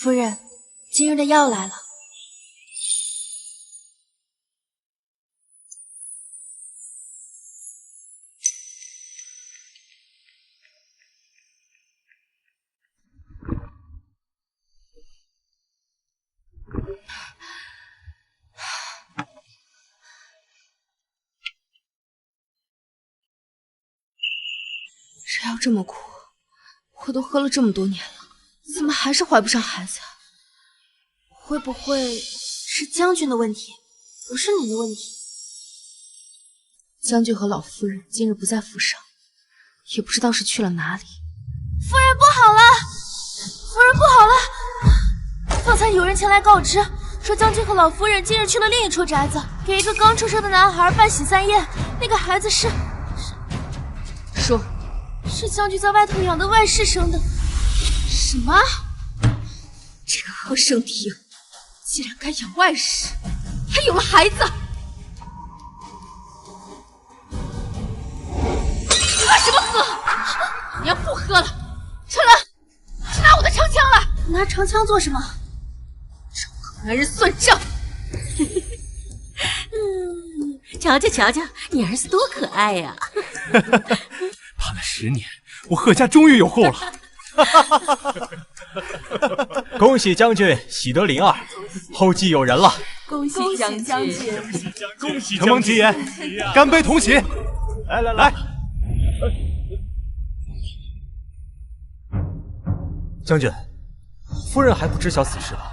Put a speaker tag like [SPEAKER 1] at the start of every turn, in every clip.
[SPEAKER 1] 夫人，今日的药来了。谁要这么苦？我都喝了这么多年了，怎么还是怀不上孩子啊？会不会是将军的问题，不是你的问题？将军和老夫人今日不在府上，也不知道是去了哪里。夫人不好了！夫人不好了！方才有人前来告知，说将军和老夫人今日去了另一处宅子，给一个刚出生的男孩办喜丧宴。那个孩子是说，是将军在外头养的外室生的。什么？这个贺胜庭竟然敢养外室，还有了孩子！喝什么喝？你要不喝了，春兰，去拿我的长枪来！拿长枪做什么？找个男人算账。
[SPEAKER 2] 瞧瞧瞧瞧，你儿子多可爱呀！
[SPEAKER 3] 盼了10年，我贺家终于有后了。
[SPEAKER 4] 恭喜将军喜得麟儿，后继有人了。
[SPEAKER 2] 恭喜将军！
[SPEAKER 3] 恭喜
[SPEAKER 4] 承蒙吉言，干杯同喜！来，将军，夫人还不知晓此事吧？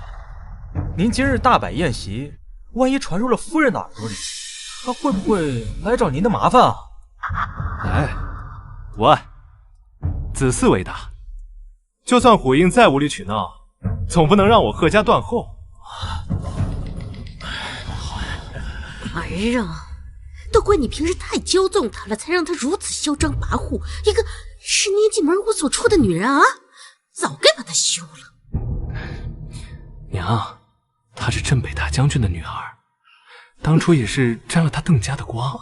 [SPEAKER 4] 您今日大摆宴席，万一传入了夫人的耳朵里，她会不会来找您的麻烦啊？
[SPEAKER 3] 哎，无碍，子嗣为大，就算虎英再无理取闹，总不能让我贺家断后。
[SPEAKER 2] 儿啊，都怪你平时太骄纵他了，才让他如此嚣张跋扈。一个10年进门无所处的女人啊，早该把她休了。
[SPEAKER 3] 娘，她是镇北大将军的女儿，当初也是沾了他邓家的光，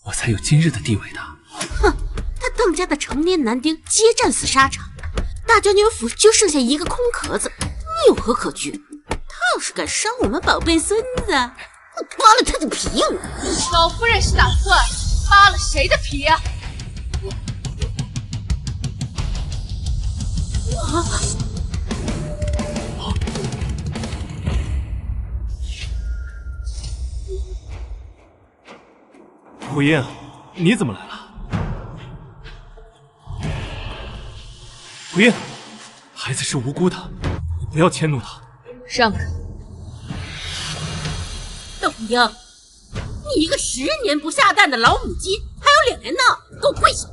[SPEAKER 3] 我才有今日的地位的。
[SPEAKER 2] 哼，他邓家的成年男丁皆战死沙场，大将军府就剩下一个空壳子，你有何可惧？他要是敢伤我们宝贝孙子，我扒了他的皮！
[SPEAKER 1] 老夫人是打算扒了谁的皮啊？
[SPEAKER 3] 虎英，你怎么来了？虎英，孩子是无辜的，你不要迁怒他。
[SPEAKER 1] 让开！
[SPEAKER 2] 邓虎英，你一个10年不下蛋的老母鸡，还有脸来闹？给我跪下！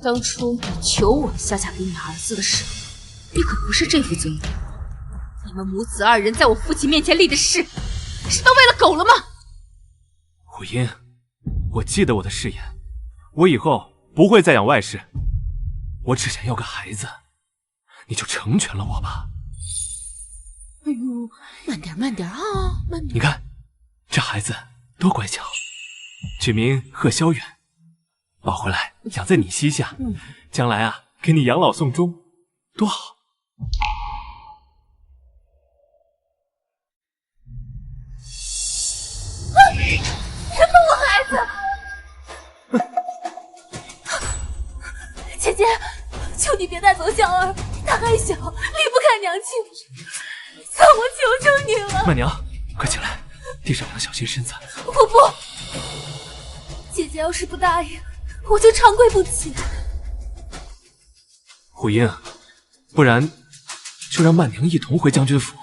[SPEAKER 1] 当初你求我下嫁给你儿子的时候，你可不是这副尊容。你们母子2人在我父亲面前立的誓，是都为了狗了吗？
[SPEAKER 3] 虎英，我记得我的誓言，我以后不会再养外室，我只想要个孩子，你就成全了我吧。
[SPEAKER 2] 哎呦，慢点慢点啊，慢点！
[SPEAKER 3] 你看，这孩子多乖巧，取名贺萧远，抱回来养在你膝下，将来啊，给你养老送终，多好。
[SPEAKER 1] 别动我孩子！姐姐，求你别带走小儿，他还小，离不开娘亲。算我求求你了。
[SPEAKER 3] 曼娘，快起来，地上要小心身子。
[SPEAKER 1] 不，姐姐要是不答应，我就长跪不起。
[SPEAKER 3] 虎英，不然就让曼娘一同回将军府。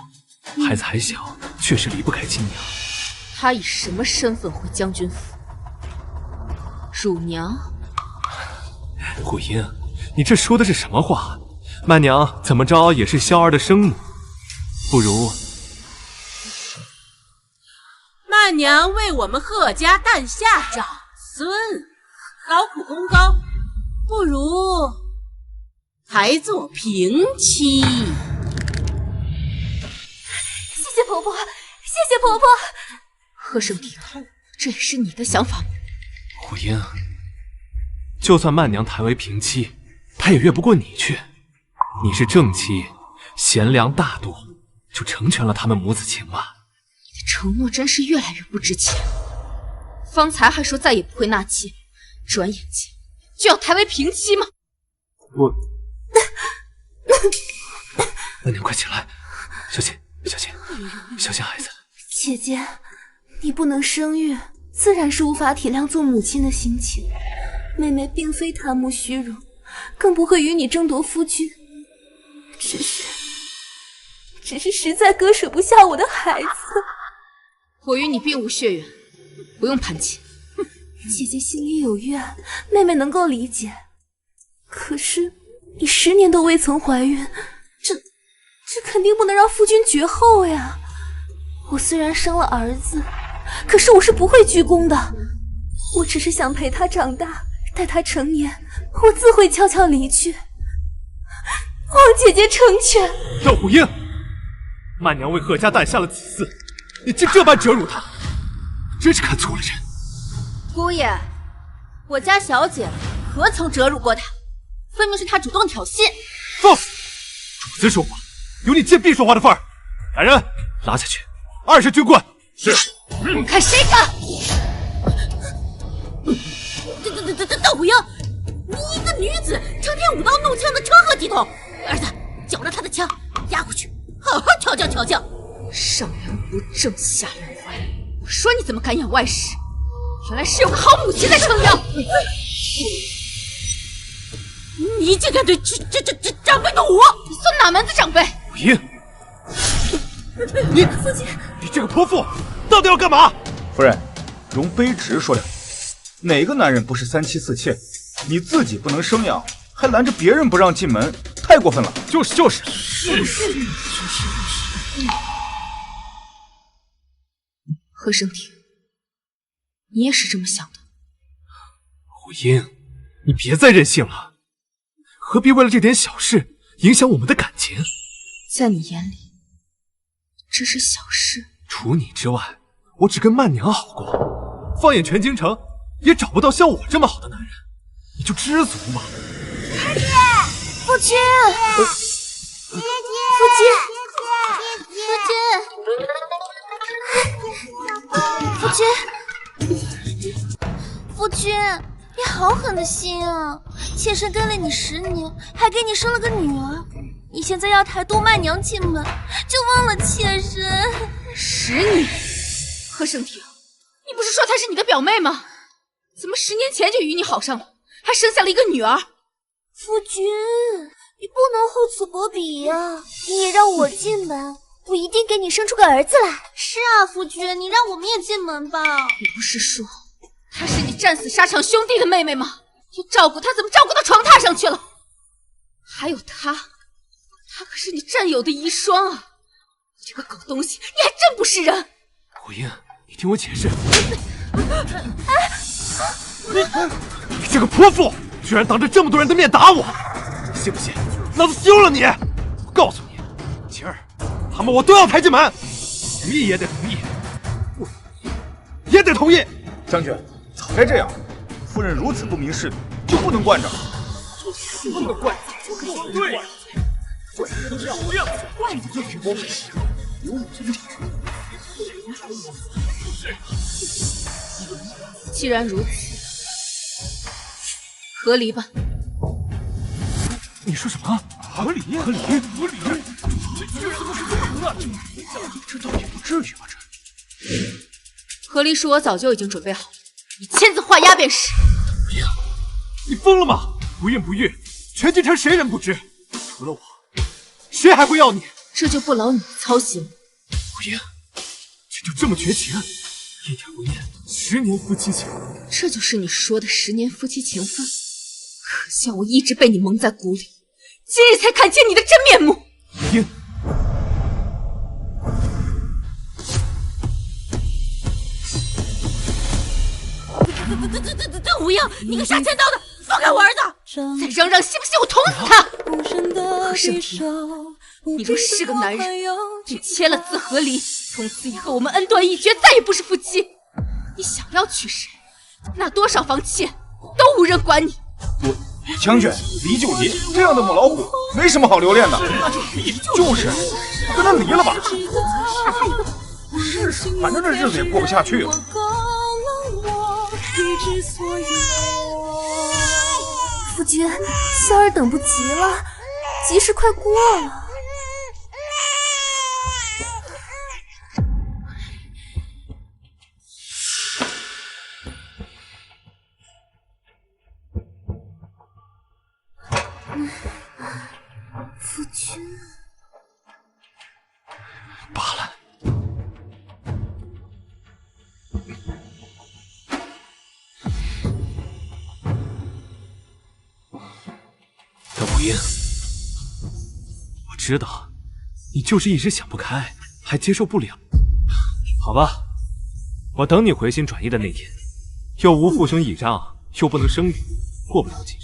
[SPEAKER 3] 孩子还小，确实离不开亲娘。
[SPEAKER 1] 他以什么身份回将军府？乳娘？
[SPEAKER 3] 虎英，你这说的是什么话？曼娘怎么着也是萧儿的生母，不如
[SPEAKER 2] 曼娘为我们贺家诞下长孙，劳苦功高，不如还做平妻。
[SPEAKER 1] 谢谢婆婆，谢谢婆婆。贺胜庭，这也是你的想法吗？
[SPEAKER 3] 虎英，就算曼娘抬为平妻，她也越不过你去。你是正妻，贤良大度，就成全了他们母子情吧。
[SPEAKER 1] 你的承诺真是越来越不值钱。方才还说再也不会纳妾，转眼间就要抬为平妻吗？
[SPEAKER 3] 我，那您快起来，小心，小心，小心孩子。
[SPEAKER 1] 姐姐，你不能生育，自然是无法体谅做母亲的心情。妹妹并非贪慕虚荣，更不会与你争夺夫君，只是实在割舍不下我的孩子。我与你并无血缘，不用攀亲。姐姐心里有怨，妹妹能够理解。可是你10年都未曾怀孕，这肯定不能让夫君绝后呀。我虽然生了儿子，可是我是不会鞠躬的。我只是想陪他长大，待他成年，我自会悄悄离去。望姐姐成全。
[SPEAKER 3] 赵虎英，曼娘为贺家诞下了子嗣，你竟这般折辱她，真是看错了人。
[SPEAKER 1] 姑爷，我家小姐何曾折辱过他？分明是他主动挑衅。
[SPEAKER 3] 放！主子说话，有你贱婢说话的份儿。来人，拉下去，20军棍。是。
[SPEAKER 1] 看谁敢！
[SPEAKER 2] 窦虎英，你一个女子，成天舞刀弄枪的成何体统？儿子，缴了他的枪，押回去，好好调教调教。
[SPEAKER 1] 上梁不正下梁歪，我说你怎么敢养外室？原来是有个好母亲在撑腰。
[SPEAKER 2] 你竟敢对这长辈动武！
[SPEAKER 1] 你算哪门子长辈？
[SPEAKER 3] 虎英，你
[SPEAKER 1] 父亲，
[SPEAKER 3] 你这个泼妇，到底要干嘛？
[SPEAKER 5] 夫人，容卑职说两句。哪个男人不是3妻4妾？你自己不能生养，还拦着别人不让进门，太过分了。
[SPEAKER 3] 就是。
[SPEAKER 1] 何生庭，你也是这么想的？
[SPEAKER 3] 虎英，你别再任性了，何必为了这点小事影响我们的感情？
[SPEAKER 1] 在你眼里，这是小事。
[SPEAKER 3] 除你之外，我只跟曼娘好过，放眼全京城，也找不到像我这么好的男人，你就知足吧。
[SPEAKER 1] 夫君，夫君，你好狠的心啊！妾身跟了你10年，还给你生了个女儿，你现在要抬杜曼娘进门，就忘了妾身。10年？何生庭，你不是说她是你的表妹吗？怎么10年前就与你好上了，还生下了一个女儿？夫君，你不能厚此薄彼呀！你也让我进门，我一定给你生出个儿子来。是啊，夫君，你让我们也进门吧。你不是说她是你战死沙场兄弟的妹妹吗？你照顾她怎么照顾到床榻上去了？还有她可是你战友的遗孀啊！这个狗东西，你还真不是人！
[SPEAKER 3] 虎英，你听我解释。你这个泼妇，居然当着这么多人的面打我，你信不信老子休了你？我告诉你，今儿他们我都要抬进门，同意也得同意，不也得同意。
[SPEAKER 5] 将军，早该这样，夫人如此不明事理，就不能惯着。
[SPEAKER 3] 不能惯着，对，惯着都是不要惯着就是我们有武之地。
[SPEAKER 1] 既然如此，和离吧。
[SPEAKER 3] 你说什么？合理？这倒也不至于吧？
[SPEAKER 1] 和离书我早就已经准备好了，你签字画押便是。
[SPEAKER 3] 不要！你疯了吗？不孕不育，全京城谁人不知？除了我，谁还会要你？
[SPEAKER 1] 这就不劳你操心了。
[SPEAKER 3] 不英，这就这么绝情？一点不念，10年夫妻情，
[SPEAKER 1] 这就是你说的10年夫妻情分。可笑我一直被你蒙在鼓里，今日才看清你的真面目。
[SPEAKER 3] 英，
[SPEAKER 2] 邓虎英，你个杀千刀的，放开我儿子！
[SPEAKER 1] 再嚷嚷信不信我捅死他？何生庭，你若是个男人，便签了字和离，从此以后我们恩断义绝，再也不是夫妻。你想要娶谁，那多少房妾都无人管你。
[SPEAKER 5] 将军，离就离，这样的母老虎没什么好留恋的。就是，跟他离了吧。是，反正这日子也过不下去了。
[SPEAKER 1] 夫君，仙儿等不及了，吉时快过了。夫君，
[SPEAKER 3] 罢了。德无英，我知道你就是一时想不开，还接受不了。好吧，我等你回心转意的那天，又无父兄倚仗，又不能生育，过不了几日，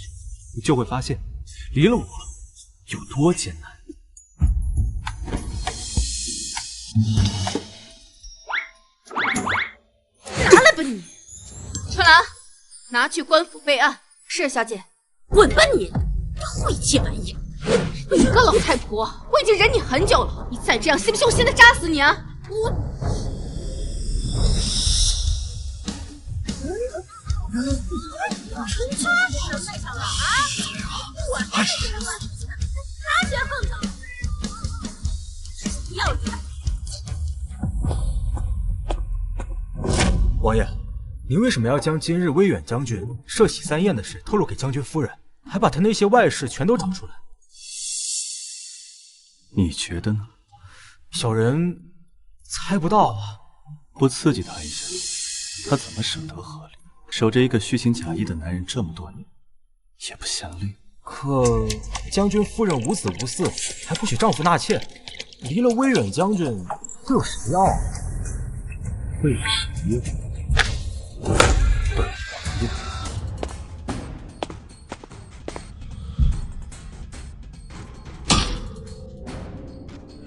[SPEAKER 3] 你就会发现，离了我有多艰难。
[SPEAKER 1] 拿来吧你！春兰，拿去官府备案。是，小姐。
[SPEAKER 2] 滚吧你！晦气玩意！
[SPEAKER 1] 你个老太婆，我已经忍你很久了，你再这样，信不信我现在扎死你啊？
[SPEAKER 4] 王爷，您为什么要将今日威远将军设喜三宴的事透露给将军夫人，还把他那些外事全都找出来？
[SPEAKER 3] 你觉得呢？
[SPEAKER 4] 小人猜不到啊。
[SPEAKER 3] 不刺激他一下，他怎么舍得和离？守着一个虚情假意的男人这么多年，也不嫌累。
[SPEAKER 4] 可将军夫人无子无嗣，还不许丈夫纳妾，离了威远将军，会有谁要啊？
[SPEAKER 3] 会有谁呀？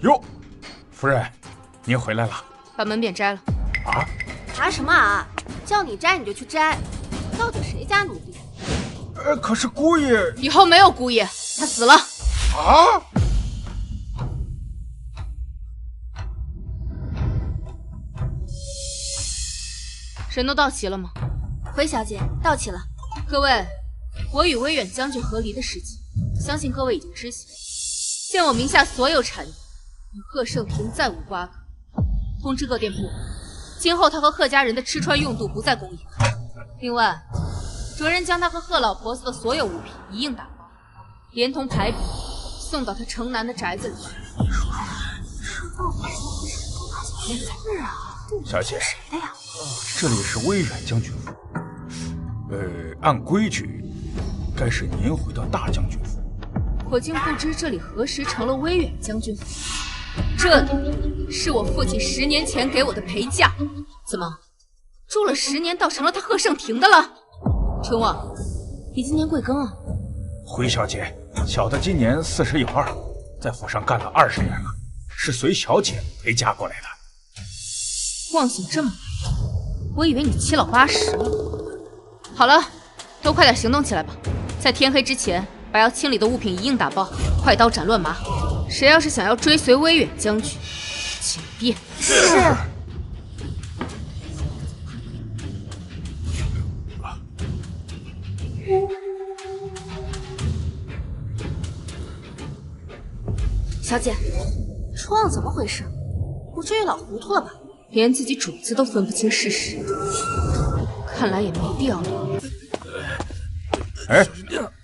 [SPEAKER 5] 哟，夫人，您回来了。
[SPEAKER 1] 把门匾摘了。
[SPEAKER 5] 啊？
[SPEAKER 2] 啊什么啊？叫你摘你就去摘，到底谁家奴婢？
[SPEAKER 5] 可是姑爷……
[SPEAKER 1] 以后没有姑爷，他死了。
[SPEAKER 5] 啊？
[SPEAKER 1] 人都到齐了吗？回小姐，到齐了。各位，我与威远将军和离的事情，相信各位已经知晓。现我名下所有产业与贺胜平再无瓜葛，通知各店铺，今后他和贺家人的吃穿用度不再供应。另外，着人将他和贺老婆子的所有物品一应打包，连同牌匾送到他城南的宅子里去。
[SPEAKER 2] 是啊，
[SPEAKER 5] 小姐，
[SPEAKER 2] 谁的呀？
[SPEAKER 5] 这里是威远将军府。按规矩，该是您回到大将军府。
[SPEAKER 1] 我竟不知这里何时成了威远将军府。这里是我父亲10年前给我的陪嫁，怎么住了10年，倒成了他贺胜亭的了？春望，你今年贵庚啊？
[SPEAKER 5] 回小姐，小的今年40有2，在府上干了20年了，是随小姐陪嫁过来的。
[SPEAKER 1] 忘性这么大，我以为你7老80了。好了，都快点行动起来吧，在天黑之前把要清理的物品一应打包，快刀斩乱麻。谁要是想要追随威远将军，请便。
[SPEAKER 2] 是。
[SPEAKER 1] 小姐，
[SPEAKER 2] 春望怎么回事？不至于老糊涂了吧？
[SPEAKER 1] 连自己主子都分不清事实，看来也没必要留。
[SPEAKER 5] 哎，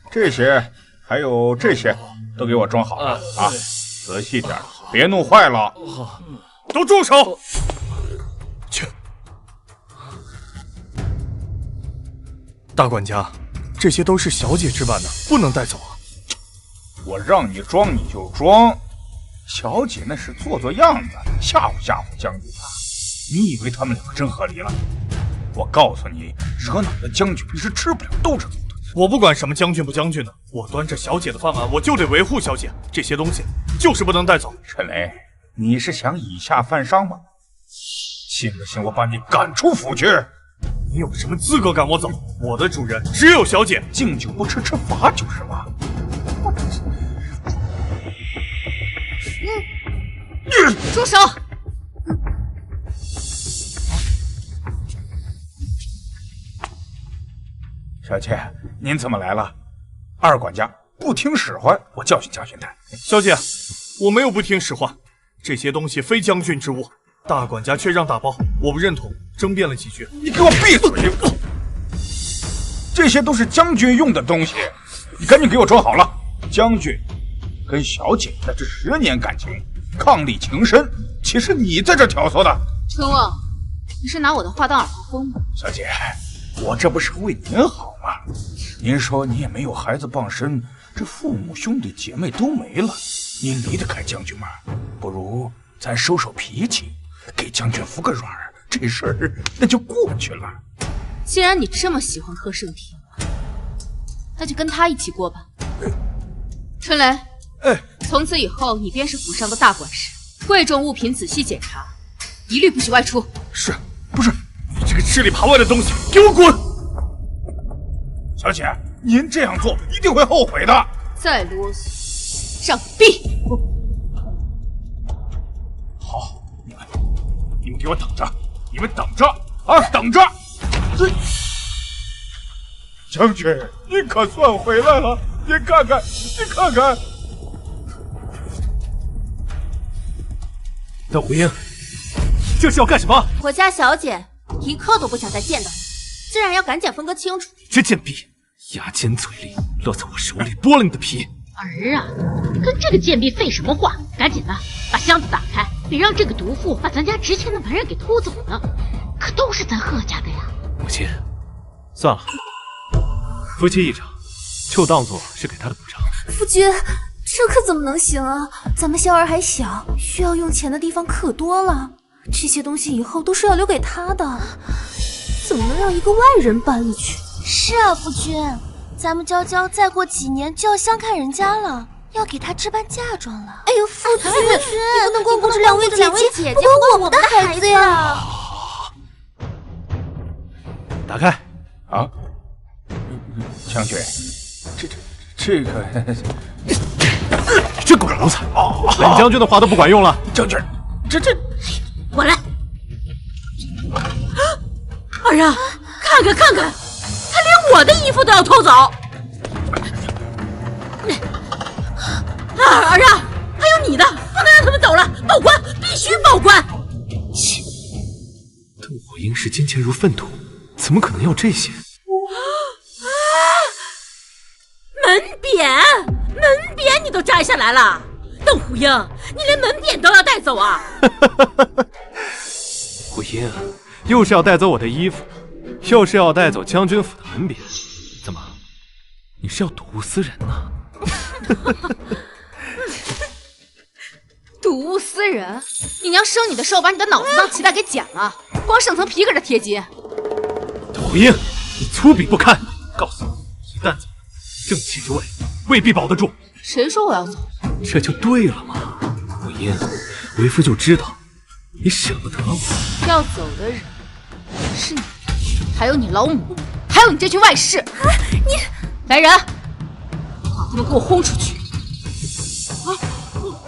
[SPEAKER 5] 这些还有这些都给我装好了啊！仔细点，别弄坏了。都住手！
[SPEAKER 3] 去，大管家，这些都是小姐置办的，不能带走啊！
[SPEAKER 5] 我让你装你就装，小姐那是做做样子，吓唬吓唬将军。你以为他们两个真和离了？我告诉你，惹恼了将军，你是吃不了兜着走的。
[SPEAKER 3] 我不管什么将军不将军的，我端着小姐的饭碗，我就得维护小姐。这些东西就是不能带走。
[SPEAKER 5] 陈雷，你是想以下犯上吗？信不信我把你赶出府去？
[SPEAKER 3] 你有什么资格赶我走？我的主人只有小姐。
[SPEAKER 5] 敬酒不吃吃罚酒是吧？
[SPEAKER 1] 住手！
[SPEAKER 5] 小姐，您怎么来了？二管家不听使唤，我教训教训他。
[SPEAKER 3] 小姐，我没有不听使唤，这些东西非将军之物，大管家却让打包，我不认同，争辩了几句。
[SPEAKER 5] 你给我闭嘴！这些都是将军用的东西，你赶紧给我装好了。将军跟小姐那这10年感情，伉俪情深，岂是你在这挑唆的？
[SPEAKER 1] 春望，你是拿我的话当耳旁风吗？
[SPEAKER 5] 小姐，我这不是为您好吗？您说你也没有孩子傍身，这父母兄弟姐妹都没了，您离得开将军吗？不如咱收收脾气，给将军服个软，这事儿那就过去了。
[SPEAKER 1] 既然你这么喜欢贺胜天，那就跟他一起过吧。春雷，从此以后你便是府上的大管事，贵重物品仔细检查，一律不许外出。
[SPEAKER 3] 是，不是你这个吃里扒外的东西，给我滚！
[SPEAKER 5] 小姐，您这样做一定会后悔的。
[SPEAKER 1] 再啰嗦，上壁！
[SPEAKER 5] 好，你们给我等着，你们等着啊，等着！将军，您可算回来了！您看看，您看看。
[SPEAKER 3] 邓胡英，这是要干什么？
[SPEAKER 2] 我家小姐一刻都不想再见到你，自然要赶紧分个清楚。
[SPEAKER 3] 这贱婢，牙尖嘴利，落在我手里剥了你的皮。
[SPEAKER 2] 儿啊，跟这个贱婢废什么话？赶紧的，把箱子打开，别让这个毒妇把咱家值钱的男人给偷走了。可都是咱贺家的呀。
[SPEAKER 3] 母亲，算了，夫妻一场，就当做是给他的补偿。
[SPEAKER 1] 夫君，这可怎么能行啊？咱们萧儿还小，需要用钱的地方可多了。这些东西以后都是要留给他的，怎么能让一个外人搬了去？
[SPEAKER 6] 是啊，夫君，咱们娇娇再过几年就要相看人家了，要给她置办嫁妆了。
[SPEAKER 1] 哎呦，夫君，
[SPEAKER 6] 你不能光顾着两位姐姐，不顾我们的孩子呀！
[SPEAKER 3] 打开
[SPEAKER 5] 啊，将军，这个，
[SPEAKER 3] 这狗奴才，本将军的话都不管用了。
[SPEAKER 5] 将军，这，
[SPEAKER 2] 我来。儿啊，看看，他连我的衣服都要偷走。儿啊，还有你的，不能让他们走了，报官，必须报官。
[SPEAKER 3] 切，邓火英视金钱如粪土，怎么可能要这些？
[SPEAKER 2] 门匾你都摘下来了，邓虎英，你连门匾都要带走啊？
[SPEAKER 3] 火英，又是要带走我的衣服，又是要带走将军府的门匾，怎么，你是要睹物思人呢？
[SPEAKER 1] 睹物思人？你娘生你的时候把你的脑子当脐带给剪了，光剩层皮搁这贴金。
[SPEAKER 3] 邓火英，你粗鄙不堪！告诉我，一旦走了，正气之位未必保得住。
[SPEAKER 1] 谁说我要走？
[SPEAKER 3] 这就对了嘛。火英，为夫就知道你舍不得我。
[SPEAKER 1] 要走的人是你，还有你老母，还有你这群外室。你来人，把他们给我轰出去！啊！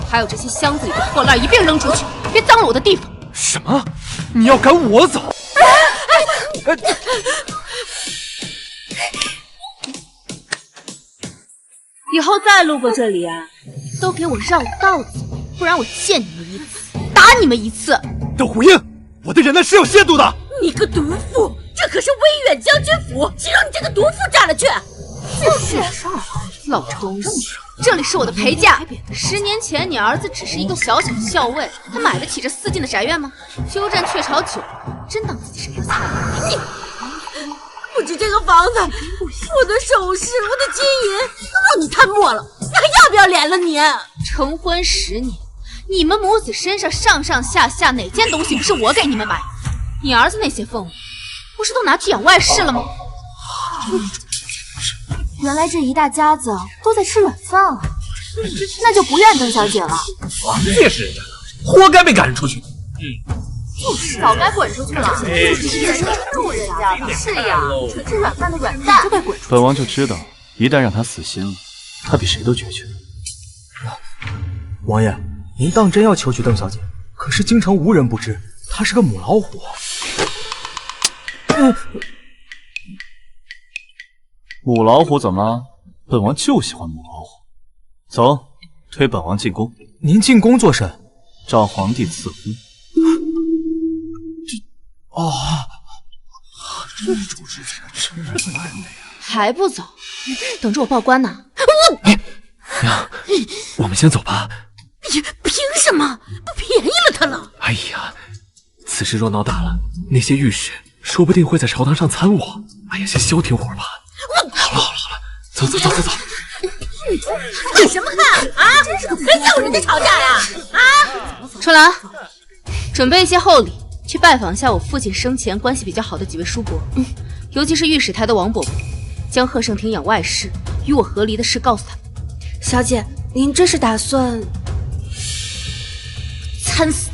[SPEAKER 1] 还有这些箱子里的破烂一并扔出去，别脏了我的地方。
[SPEAKER 3] 什么？你要赶我走？
[SPEAKER 1] 以后再路过这里啊，都给我绕道走，不然我见你们一次打你们一次。
[SPEAKER 3] 邓虎英，我的人呢是有限度的。
[SPEAKER 2] 你个毒妇，这可是威远将军府，谁让你这个毒妇占了去？
[SPEAKER 1] 就是老东西，这里是我的陪嫁。10年前你儿子只是一个小小的校尉，他买得起这4进的宅院吗？鸠占鹊巢久了，真当自己是个菜？你
[SPEAKER 2] 不止这个房子，我的首饰，我的金银，都让你贪墨了，你还要不要脸了你？
[SPEAKER 1] 成婚10年，你们母子身上上上下下哪件东西不是我给你们买？你儿子那些俸禄，不是都拿去养外室了吗？
[SPEAKER 6] 原来这一大家子都在吃软饭啊，那就不怨邓小姐了。
[SPEAKER 3] 别是人家的，活该被赶出去。
[SPEAKER 1] 就是早该滚出去了。就是一人住人家的。是呀，纯吃软饭的软蛋，就该滚出去。
[SPEAKER 7] 本王就知道，一旦让他死心了，他比谁都决绝。
[SPEAKER 4] 王爷，您当真要求娶邓小姐？可是京城无人不知，她是个母老虎。
[SPEAKER 7] 母老虎怎么了？本王就喜欢母老虎。走，推本王进宫。
[SPEAKER 4] 您进宫做甚？
[SPEAKER 7] 召皇帝赐婚。
[SPEAKER 3] 这种事情真是办的呀！
[SPEAKER 1] 还不走？等着我报官呢。
[SPEAKER 3] 娘，我们先走吧。
[SPEAKER 2] 凭什么？不便宜了他了？
[SPEAKER 3] 哎呀，此事若闹大了，那些御史说不定会在朝堂上参我。哎呀，先消停会儿吧。好了，走。
[SPEAKER 2] 看什么看啊？跟要人家吵架呀？啊！
[SPEAKER 1] 春兰，准备一些厚礼，去拜访一下我父亲生前关系比较好的几位叔伯，尤其是御史台的王伯伯，将贺胜亭养外室与我和离的事告诉他们。
[SPEAKER 6] 小姐，您这是打算
[SPEAKER 1] 参死？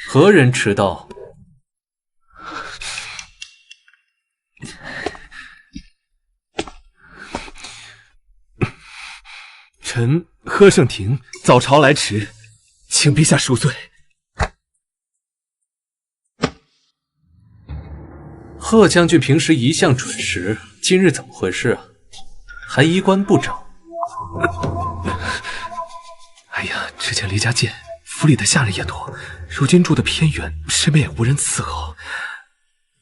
[SPEAKER 8] 何人迟到？
[SPEAKER 3] 臣贺胜亭早朝来迟，请陛下恕罪。
[SPEAKER 8] 贺将军平时一向准时，今日怎么回事啊？还衣冠不整？
[SPEAKER 3] 哎呀，之前离家近，府里的下人也多，如今住得偏远，身边也无人伺候。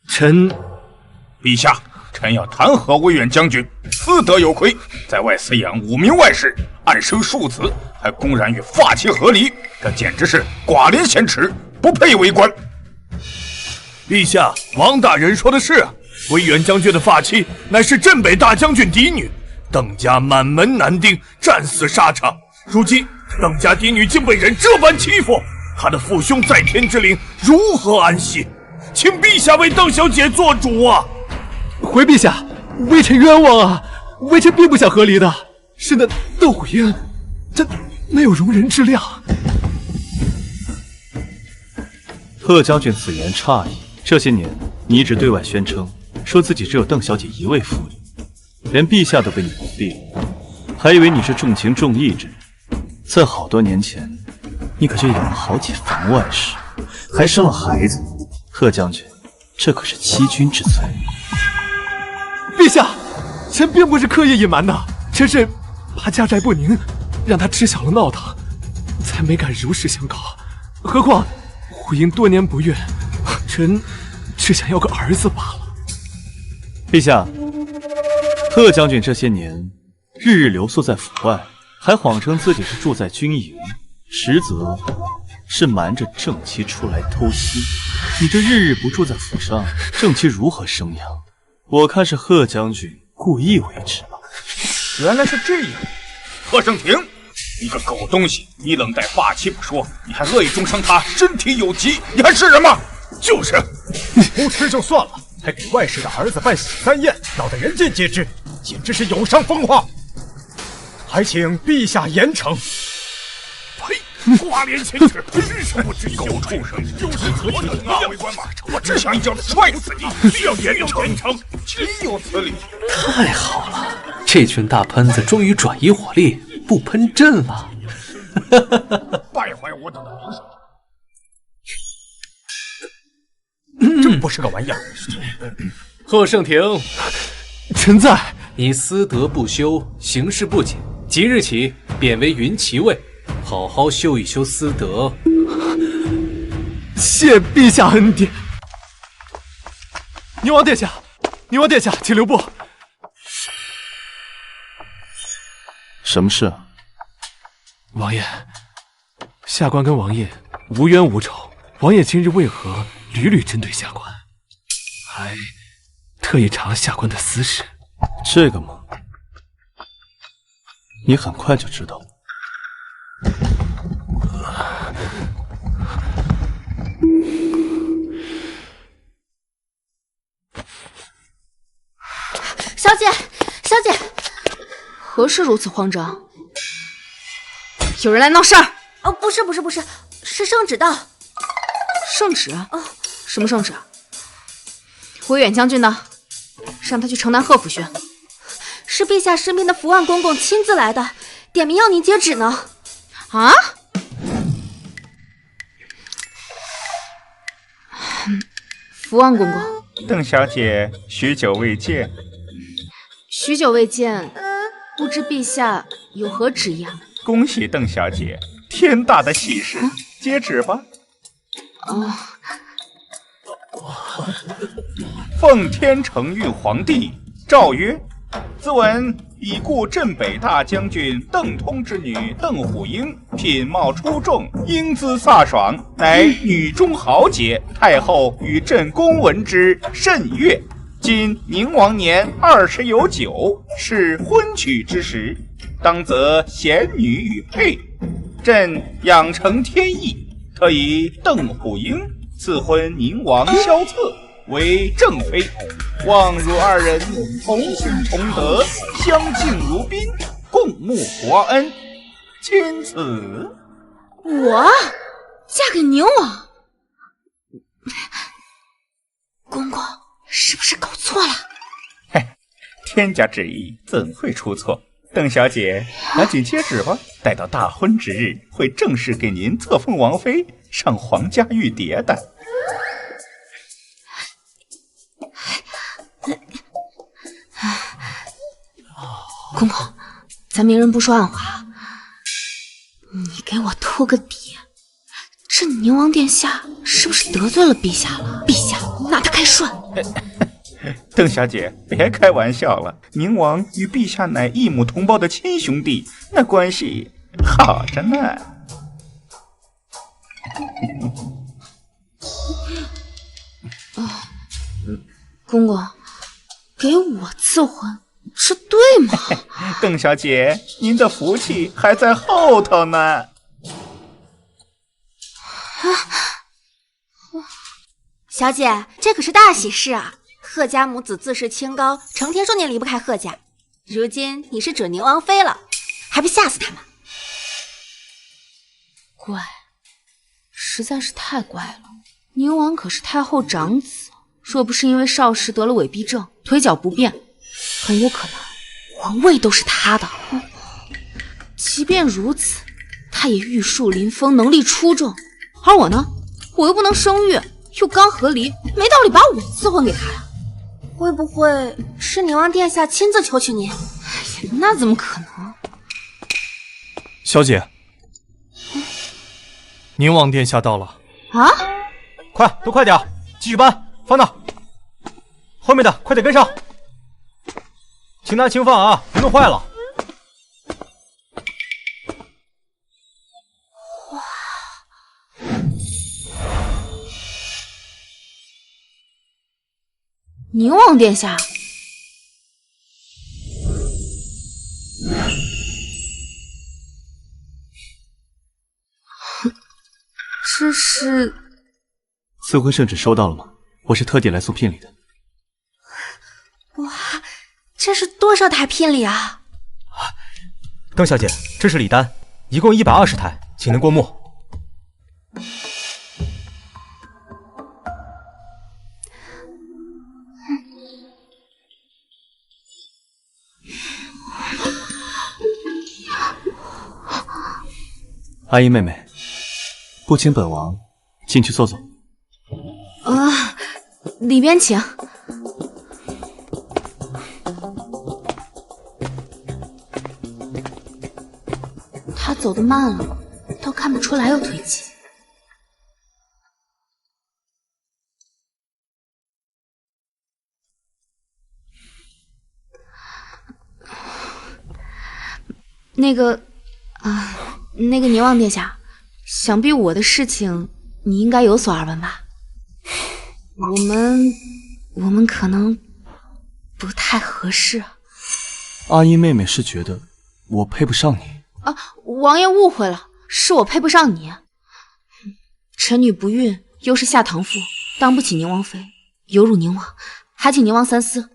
[SPEAKER 3] 臣，
[SPEAKER 5] 陛下，臣要弹劾威远将军，私德有亏，在外饲养5名外室，暗生庶子，还公然与发妻合离，这简直是寡廉鲜耻，不配为官。
[SPEAKER 9] 陛下，王大人说的是，威远将军的发妻乃是镇北大将军嫡女，邓家满门男丁战死沙场，如今邓家嫡女竟被人这般欺负，他的父兄在天之灵如何安息？请陛下为邓小姐做主啊！
[SPEAKER 3] 回陛下，微臣冤枉啊！微臣并不想和离的，是那窦虎英，他没有容人之量。
[SPEAKER 7] 贺将军此言诧异，这些年你一直对外宣称说自己只有邓小姐一位妇女，连陛下都被你蒙蔽了，还以为你是重情重义之人。在好多年前，你可就养了好几房外室，还生了孩子。贺将军，这可是欺君之罪。
[SPEAKER 3] 陛下，臣并不是刻意隐瞒的，臣是怕家宅不宁，让他知晓了闹腾，才没敢如实相告。何况虎英多年不孕，臣只想要个儿子罢了。
[SPEAKER 7] 陛下，贺将军这些年日日留宿在府外，还谎称自己是住在军营，实则是瞒着正妻出来偷腥。你这日日不住在府上，正妻如何生养？我看是贺将军故意为之吧。
[SPEAKER 5] 原来是这样，贺胜亭，你个狗东西！你冷待发妻不说，你还恶意中伤他身体有疾，你还是人吗？就是，
[SPEAKER 9] 不吃就算了，还给外室的儿子办喜三宴，闹得人尽皆知，简直是有伤风化。还请陛下严惩。
[SPEAKER 5] 呸！寡廉鲜耻，知什么知狗畜生！就是何等大为官马，我只想一脚踹死你！需要严惩，岂有此理！
[SPEAKER 8] 太好了，这群大喷子终于转移火力，不喷朕了。
[SPEAKER 5] 败坏我等的名声！
[SPEAKER 9] 真不是个玩意儿。
[SPEAKER 8] 贺胜亭，
[SPEAKER 3] 臣在。
[SPEAKER 8] 你私德不修，行事不谨，即日起贬为云骑尉，好好修一修私德。
[SPEAKER 3] 谢陛下恩典。宁王殿下，宁王殿下，请留步。
[SPEAKER 7] 什么事啊？
[SPEAKER 3] 王爷，下官跟王爷无冤无仇，王爷今日为何屡屡针对下官，还特意查了下官的私事？
[SPEAKER 7] 这个嘛，你很快就知道。
[SPEAKER 1] 小姐，小姐，何事如此慌张？有人来闹事儿？
[SPEAKER 2] 哦，不是，是圣旨到。
[SPEAKER 1] 圣旨？什么圣旨？威远将军呢？让他去城南贺府去。
[SPEAKER 2] 是陛下身边的福万公公亲自来的，点名要您接旨呢。
[SPEAKER 1] 啊？福万公公，
[SPEAKER 5] 邓小姐，许久未见。
[SPEAKER 1] 许久未见，不知陛下有何旨意啊？
[SPEAKER 5] 恭喜邓小姐，天大的喜事，接旨吧。奉天承运皇帝诏曰：自闻已故镇北大将军邓通之女邓虎英品貌出众，英姿飒爽，乃女中豪杰。太后与朕公闻之甚悦。今宁王年20有9，是婚娶之时，当择贤女与配。朕养成天意，特以邓虎英赐婚宁王萧策为正妃，望汝二人同心同德，相敬如宾，共沐国恩。钦此。
[SPEAKER 1] 我嫁给宁王？
[SPEAKER 2] 公公是不是搞错了？
[SPEAKER 5] 嘿，天家旨意怎会出错？邓小姐，赶紧接旨吧。待到大婚之日，会正式给您册封王妃，上皇家玉蝶的。
[SPEAKER 1] 公公，咱明人不说暗话，你给我透个底，这宁王殿下是不是得罪了陛下了？陛下拿他开涮。
[SPEAKER 5] 邓小姐，别开玩笑了，宁王与陛下乃异母同胞的亲兄弟，那关系好着呢。
[SPEAKER 1] 公公，给我赐婚，这对吗？
[SPEAKER 5] 邓小姐，您的福气还在后头呢。
[SPEAKER 2] 小姐，这可是大喜事啊！贺家母子自视清高，成天说你离不开贺家。如今你是准宁王妃了，还不吓死他们？
[SPEAKER 1] 怪，实在是太怪了。宁王可是太后长子，若不是因为少时得了痿痹症，腿脚不便，很有可能皇位都是他的。即便如此，他也玉树临风，能力出众。而我呢，我又不能生育，又刚和离，没道理把我赐婚给他呀。
[SPEAKER 2] 会不会是宁王殿下亲自求娶您？
[SPEAKER 1] 那怎么可能？
[SPEAKER 4] 小姐，宁王殿下到了
[SPEAKER 1] 啊！
[SPEAKER 4] 快，都快点，继续搬，放那。后面的快点跟上，轻拿轻放啊，别弄坏了。
[SPEAKER 1] 宁王殿下，这是
[SPEAKER 7] 赐婚圣旨收到了吗？我是特地来送聘礼的。
[SPEAKER 2] 哇，这是多少台聘礼啊？
[SPEAKER 4] 邓小姐，这是礼单，一共120台，请您过目。
[SPEAKER 7] 阿姨妹妹，不请本王进去坐坐。
[SPEAKER 1] 里边请。他走得慢了，倒看不出来有腿疾。那个宁王殿下，想必我的事情你应该有所耳闻吧？我们可能不太合适。
[SPEAKER 7] 阿姨妹妹是觉得我配不上你
[SPEAKER 1] 啊？王爷误会了，是我配不上你。臣女不孕，又是下堂妇，当不起宁王妃，有辱宁王，还请宁王三思。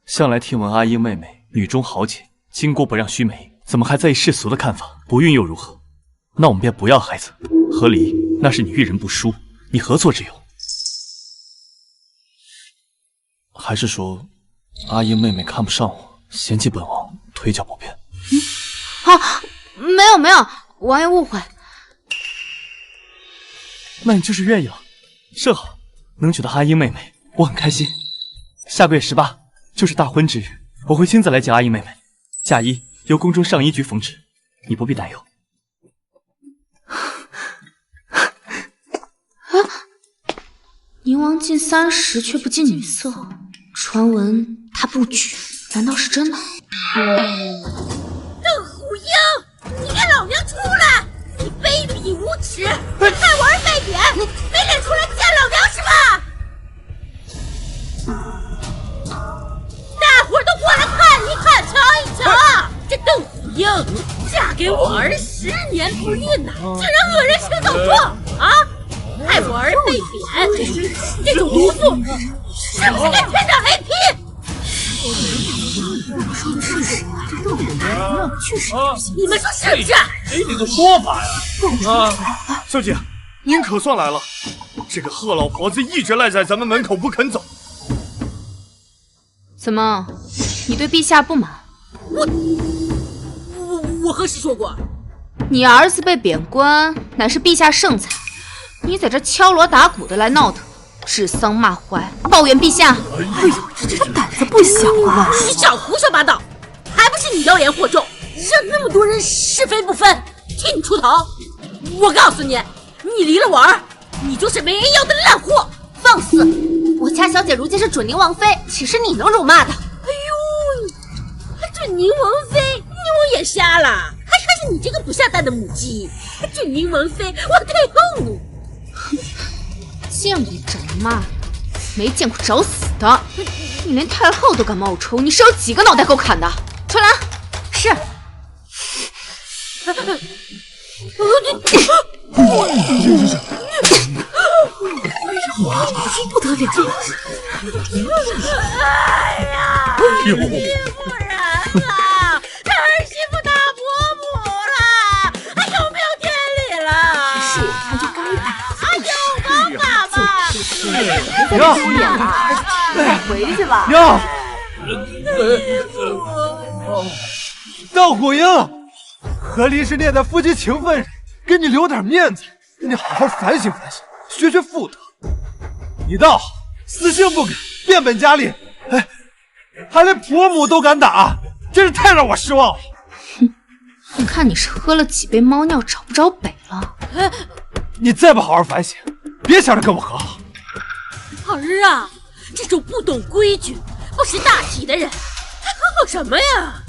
[SPEAKER 7] 向来听闻阿英妹妹女中豪杰，巾帼不让须眉，怎么还在意世俗的看法？不孕又如何？那我们便不要孩子。和离那是你遇人不淑，你何错之有？还是说，阿英妹妹看不上我，嫌弃本王腿脚不便？
[SPEAKER 1] 没有，王爷误会。
[SPEAKER 7] 那你就是愿意了，甚好，能娶到阿英妹妹，我很开心。下个月18就是大婚之日，我会亲自来见阿英妹妹，嫁衣由宫中上衣局缝制，你不必担忧。
[SPEAKER 1] 宁王近30却不近女色，传闻他不举，难道是真的？
[SPEAKER 2] 邓虎英，你给老娘出来！你卑鄙无耻，你害我儿被贬，没脸出来见老娘是吧？大伙儿都过来看一看，瞧一瞧，这邓虎英嫁给我儿10年不孕呐，竟然恶人先告状啊！害我儿被贬，这种毒妇是不是该天打雷劈？
[SPEAKER 1] 我说的是实话，这邓虎英确实有心。
[SPEAKER 2] 你们说是不是？
[SPEAKER 9] 给你个说法呀！小姐，您可算来了。这个贺老婆子一直赖在咱们门口不肯走。
[SPEAKER 1] 怎么，你对陛下不满？
[SPEAKER 2] 我何时说过？
[SPEAKER 1] 你儿子被贬官，乃是陛下圣才，你在这敲锣打鼓的来闹腾，指桑骂槐，抱怨陛下。哎呦，这胆子不小啊！
[SPEAKER 2] 你少胡说八道，还不是你妖言惑众，让那么多人是非不分，替你出头。我告诉你，你离了我儿，你就是没人要的烂货！
[SPEAKER 6] 放肆！我家小姐如今是准宁王妃，岂是你能辱骂的？
[SPEAKER 2] 哎呦，准宁王妃，宁王眼瞎了，还是你这个不下蛋的母鸡！准宁王妃，我太后你！
[SPEAKER 1] 见过长骂的，没见过找死的。你连太后都敢冒充，你是有几个脑袋够砍的？春兰，是。
[SPEAKER 2] 不得了！哎呀，儿媳妇人了，这儿媳妇大婆母了，还有没有天理了？
[SPEAKER 1] 是我看就该打。
[SPEAKER 2] 哎呦，王爸爸！
[SPEAKER 7] 娘，
[SPEAKER 1] 丢脸了，快回去吧。
[SPEAKER 7] 娘，邓虎英，和离是念在夫妻情分上，给你留点面子，你好好反省反省，学学妇德。你倒好，死性不改，变本加厉，哎，还连婆母都敢打，真是太让我失望了。
[SPEAKER 1] 哼，我看你是喝了几杯猫尿找不着北了。
[SPEAKER 7] 你再不好好反省，别想着跟我和好。
[SPEAKER 2] 儿啊，这种不懂规矩、不识大体的人，还和好什么呀？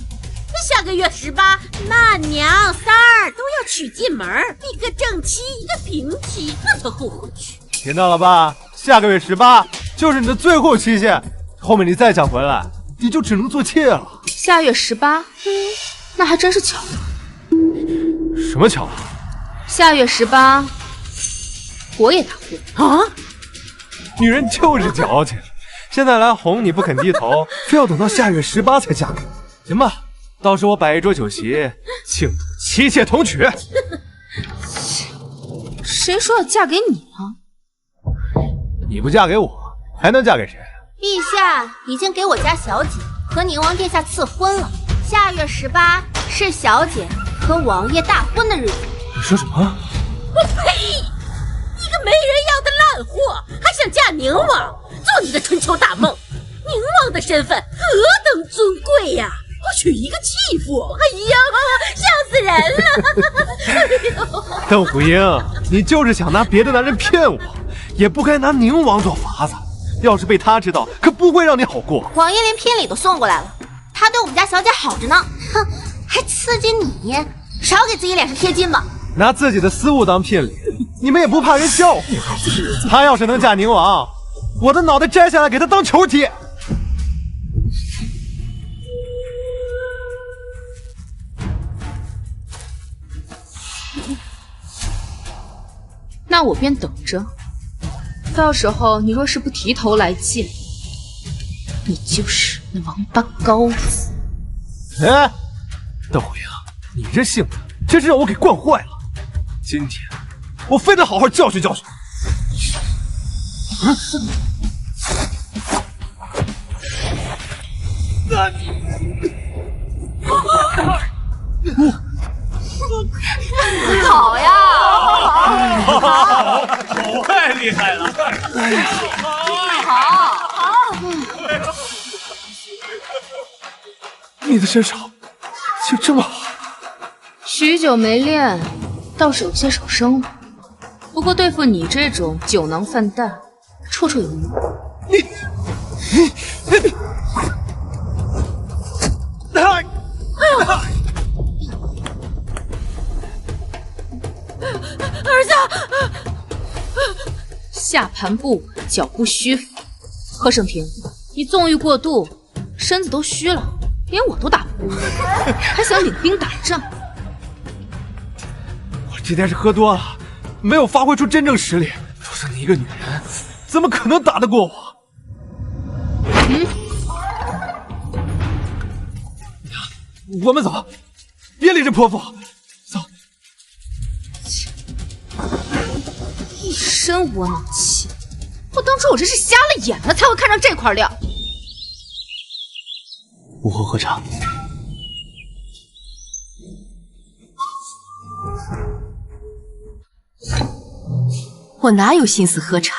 [SPEAKER 2] 下个月18，那娘三儿都要娶进门，一个正妻，一个平妻，那才后悔去。
[SPEAKER 7] 听到了吧？下个月18就是你的最后期限，后面你再想回来，你就只能做妾了。
[SPEAKER 1] 下月18，那还真是巧了。
[SPEAKER 7] 什么巧？
[SPEAKER 1] 下月18，我也大婚
[SPEAKER 2] 啊！
[SPEAKER 7] 女人就是矫情，现在来哄你不肯低头，非要等到下月18才嫁给我。行吧，到时我摆一桌酒席，庆祝妻妾同娶。
[SPEAKER 1] 谁说要嫁给你了？
[SPEAKER 7] 你不嫁给我，还能嫁给谁？
[SPEAKER 6] 陛下已经给我家小姐和宁王殿下赐婚了，下月18是小姐和王爷大婚的日子。
[SPEAKER 7] 你说什么？
[SPEAKER 2] 我呸！一个没人要的烂货，还想嫁宁王，做你的春秋大梦！宁王的身份何等尊贵呀！我娶一个弃妇，哎呀，笑死人了！
[SPEAKER 7] 邓虎英，你就是想拿别的男人骗我，也不该拿宁王做法子。要是被他知道，可不会让你好过。
[SPEAKER 6] 王爷连聘礼都送过来了，他对我们家小姐好着呢，哼，还刺激你，少给自己脸上贴金吧。
[SPEAKER 7] 拿自己的私物当聘礼，你们也不怕人笑话？他要是能嫁宁王，我的脑袋摘下来给他当球踢。
[SPEAKER 1] 那我便等着，到时候你若是不提头来见，你就是那王八羔子。
[SPEAKER 3] 哎，邓虎阳，你这性子真是让我给惯坏了。今天我非得好好教训教训你。
[SPEAKER 1] 好呀，好，
[SPEAKER 8] 太厉害了！
[SPEAKER 1] 好，
[SPEAKER 3] 你的身手就这么好？
[SPEAKER 1] 许久没练，倒是有些手生了。不过对付你这种酒囊饭袋，绰绰有余。
[SPEAKER 2] 儿子，
[SPEAKER 1] 下盘不稳，脚步虚浮。贺胜平，你纵欲过度，身子都虚了，连我都打不过，还想领兵打仗？
[SPEAKER 3] 我今天是喝多了，没有发挥出真正实力。否则你一个女人，怎么可能打得过我？我们走，别理这泼妇。走。
[SPEAKER 1] 一身窝囊气，我当初我真是瞎了眼了，才会看上这块料。
[SPEAKER 7] 午后喝茶。
[SPEAKER 1] 我哪有心思喝茶？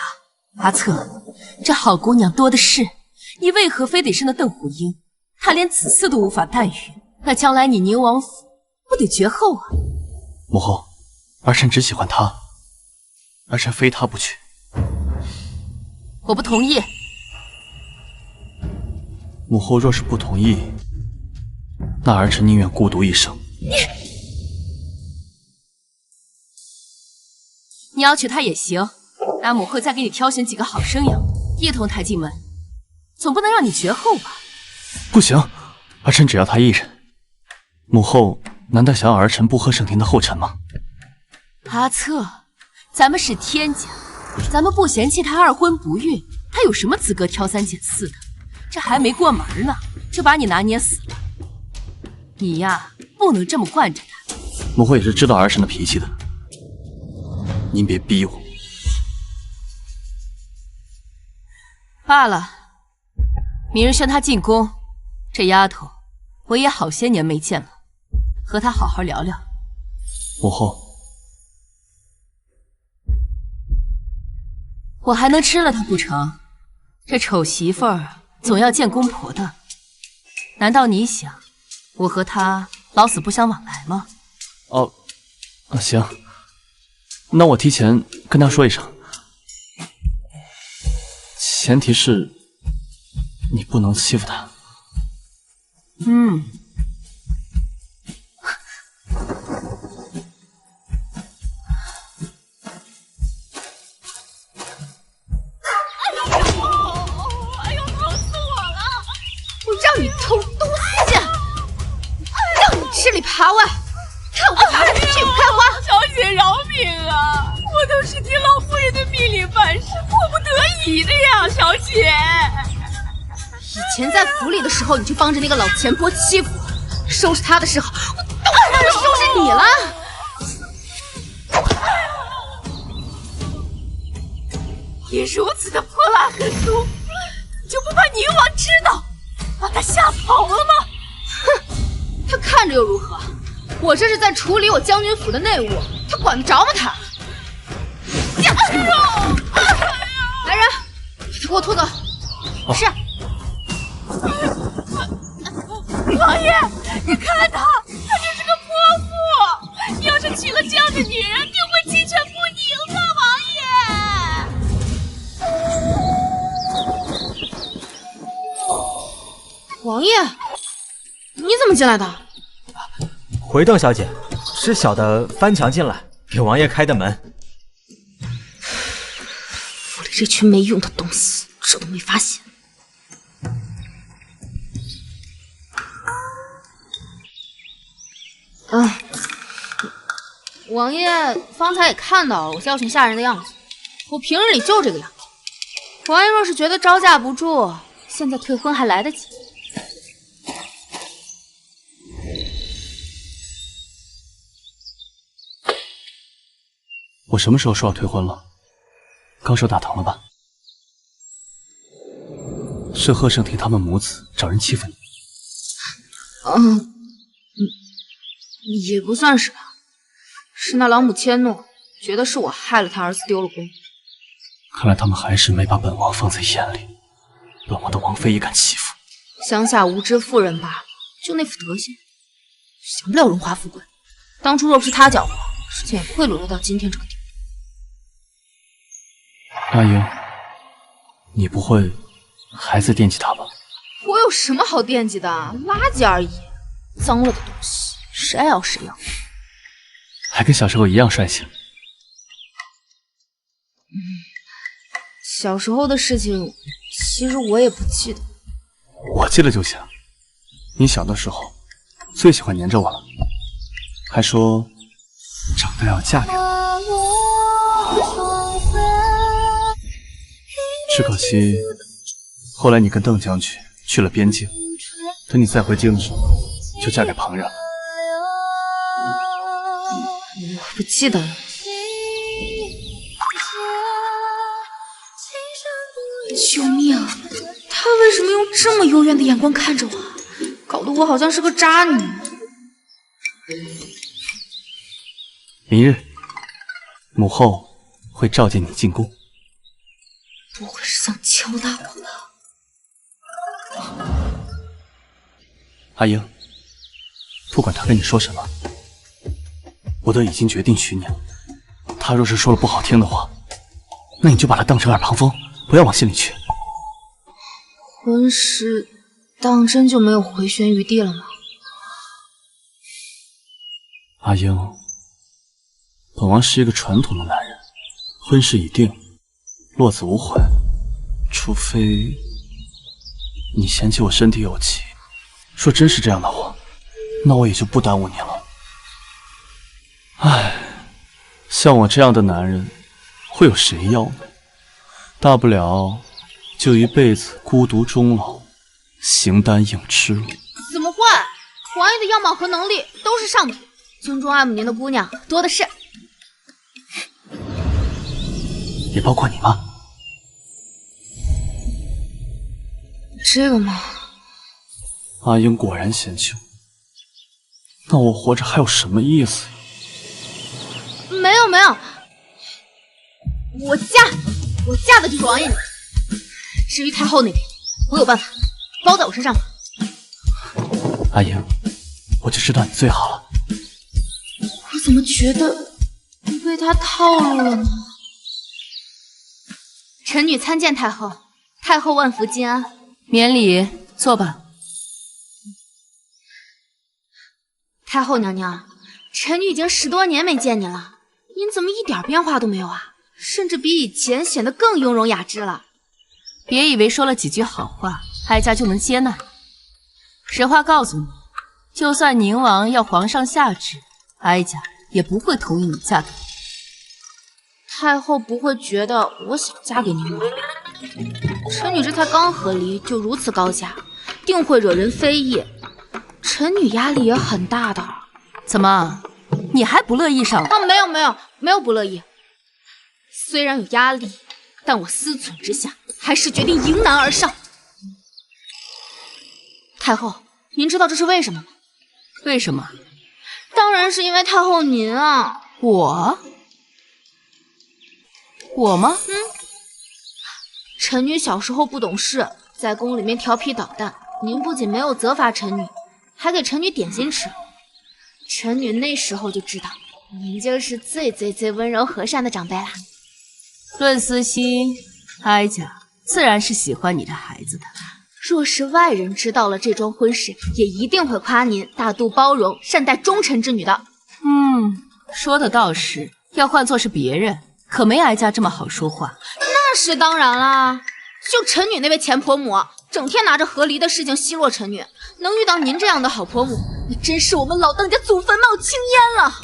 [SPEAKER 1] 阿策，这好姑娘多的是，你为何非得是那邓虎英？她连子嗣都无法诞育，那将来你宁王府不得绝后啊？
[SPEAKER 7] 母后，儿臣只喜欢她，儿臣非她不娶。
[SPEAKER 1] 我不同意。
[SPEAKER 7] 母后若是不同意，那儿臣宁愿孤独一生。
[SPEAKER 1] 你要娶她也行，那母后再给你挑选几个好生养，一同抬进门，总不能让你绝后吧？
[SPEAKER 7] 不行，儿臣只要她一人。母后难道想要儿臣不喝盛庭的后尘吗？
[SPEAKER 1] 阿策，咱们是天家，咱们不嫌弃她二婚不育，她有什么资格挑三拣四的？这还没过门呢，就把你拿捏死了。你呀，不能这么惯着她。
[SPEAKER 7] 母后也是知道儿臣的脾气的，您别逼我。
[SPEAKER 1] 罢了，明日宣她进宫，这丫头我也好些年没见了，和她好好聊聊。
[SPEAKER 7] 母后，
[SPEAKER 1] 我还能吃了她不成？这丑媳妇儿总要见公婆的，难道你想我和她老死不相往来吗？
[SPEAKER 7] 哦，行，那我提前跟她说一声，前提是你不能欺负她。
[SPEAKER 1] 让你偷东西，让你吃里扒外，看我扒你屁股开花！
[SPEAKER 2] 小姐饶命啊！我都是听老夫人的命令办事，迫不得已的呀，小姐。
[SPEAKER 1] 以前在府里的时候，你就帮着那个老钱婆欺负我，收拾他的时候，我都快让人收拾你了。
[SPEAKER 2] 你如此的泼辣狠毒，你就不怕宁王知道？把他吓跑了吗？
[SPEAKER 1] 哼，他看着又如何？我这是在处理我将军府的内务，他管得着吗？他！来人，把他给我拖走！是。
[SPEAKER 2] 王爷，你看他，他就是个泼妇！你要是娶了这样的女人，定会鸡犬不宁的，王爷。
[SPEAKER 1] 王爷，你怎么进来的？
[SPEAKER 4] 回邓小姐，是小的翻墙进来，给王爷开的门。
[SPEAKER 1] 府里这群没用的东西，这都没发现。王爷方才也看到了我教训下人的样子，我平日里就这个样子。王爷若是觉得招架不住，现在退婚还来得及。
[SPEAKER 7] 我什么时候说要退婚了？刚手打疼了吧？是贺盛廷他们母子找人欺负你？
[SPEAKER 1] 也不算是吧，是那老母迁怒，觉得是我害了他儿子丢了宫。
[SPEAKER 7] 看来他们还是没把本王放在眼里，本王的王妃也敢欺负。
[SPEAKER 1] 乡下无知妇人罢了，就那副德行，享不了荣华富贵。当初若不是他搅和，事情也不会沦落到今天这个地步。
[SPEAKER 7] 阿英，你不会还在惦记他吧？
[SPEAKER 1] 我有什么好惦记的？垃圾而已，脏了的东西，谁爱要谁要。
[SPEAKER 7] 还跟小时候一样帅气。
[SPEAKER 1] 小时候的事情，其实我也不记得。
[SPEAKER 7] 我记得就行。你小的时候最喜欢黏着我了，还说长大要嫁给我。只可惜，后来你跟邓将军去了边境，等你再回京的时候，就嫁给旁人了。
[SPEAKER 1] 我不记得了。救命！他为什么用这么幽怨的眼光看着我？搞得我好像是个渣女。
[SPEAKER 7] 明日，母后会召见你进宫。
[SPEAKER 1] 不会是想敲打我吧？
[SPEAKER 7] 阿英，不管他跟你说什么，我都已经决定娶你了。他若是说了不好听的话，那你就把他当成耳旁风，不要往心里去。
[SPEAKER 1] 婚事当真就没有回旋余地了吗？
[SPEAKER 7] 阿英，本王是一个传统的男人，婚事已定，落子无悔，除非你嫌弃我身体有疾。若真是这样的话，那我也就不耽误你了。唉，像我这样的男人，会有谁要呢？大不了就一辈子孤独终老，形单影只了。
[SPEAKER 1] 怎么会？王爷的样貌和能力都是上品，京中爱慕您的姑娘多的是。
[SPEAKER 7] 也包括你吗？
[SPEAKER 1] 这个吗？
[SPEAKER 7] 阿英果然嫌弃我，那我活着还有什么意思？
[SPEAKER 1] 没有没有，我嫁的就是王爷你。至于太后那边，我有办法，包在我身上吧。
[SPEAKER 7] 阿英，我就知道你最好了。
[SPEAKER 1] 我怎么觉得你被他套路了呢？臣女参见太后，太后万福金安。
[SPEAKER 10] 免礼，坐吧。
[SPEAKER 1] 太后娘娘，臣女已经10多年没见您了，您怎么一点变化都没有啊？甚至比以前显得更雍容雅致了。
[SPEAKER 10] 别以为说了几句好话，哀家就能接纳你。实话告诉你，就算宁王要皇上下旨，哀家也不会同意你嫁给我。
[SPEAKER 1] 太后不会觉得我想嫁给宁王？臣女这才刚和离就如此高价，定会惹人非议。臣女压力也很大的。
[SPEAKER 10] 怎么，你还不乐意上？
[SPEAKER 1] 没有不乐意。虽然有压力，但我思忖之下，还是决定迎难而上。太后，您知道这是为什么吗？
[SPEAKER 10] 为什么？
[SPEAKER 1] 当然是因为太后您啊。
[SPEAKER 10] 我吗？
[SPEAKER 1] 臣女小时候不懂事，在宫里面调皮捣蛋，您不仅没有责罚臣女，还给臣女点心吃。臣女那时候就知道，您就是最温柔和善的长辈啦。
[SPEAKER 10] 论私心，哀家自然是喜欢你这孩子的。
[SPEAKER 1] 若是外人知道了这桩婚事，也一定会夸您大度包容、善待忠臣之女的。
[SPEAKER 10] 说的倒是，要换作是别人，可没哀家这么好说话。
[SPEAKER 1] 那是当然啦，就臣女那位前婆母，整天拿着和离的事情奚落臣女，能遇到您这样的好婆母，那真是我们老邓家祖坟冒青烟了。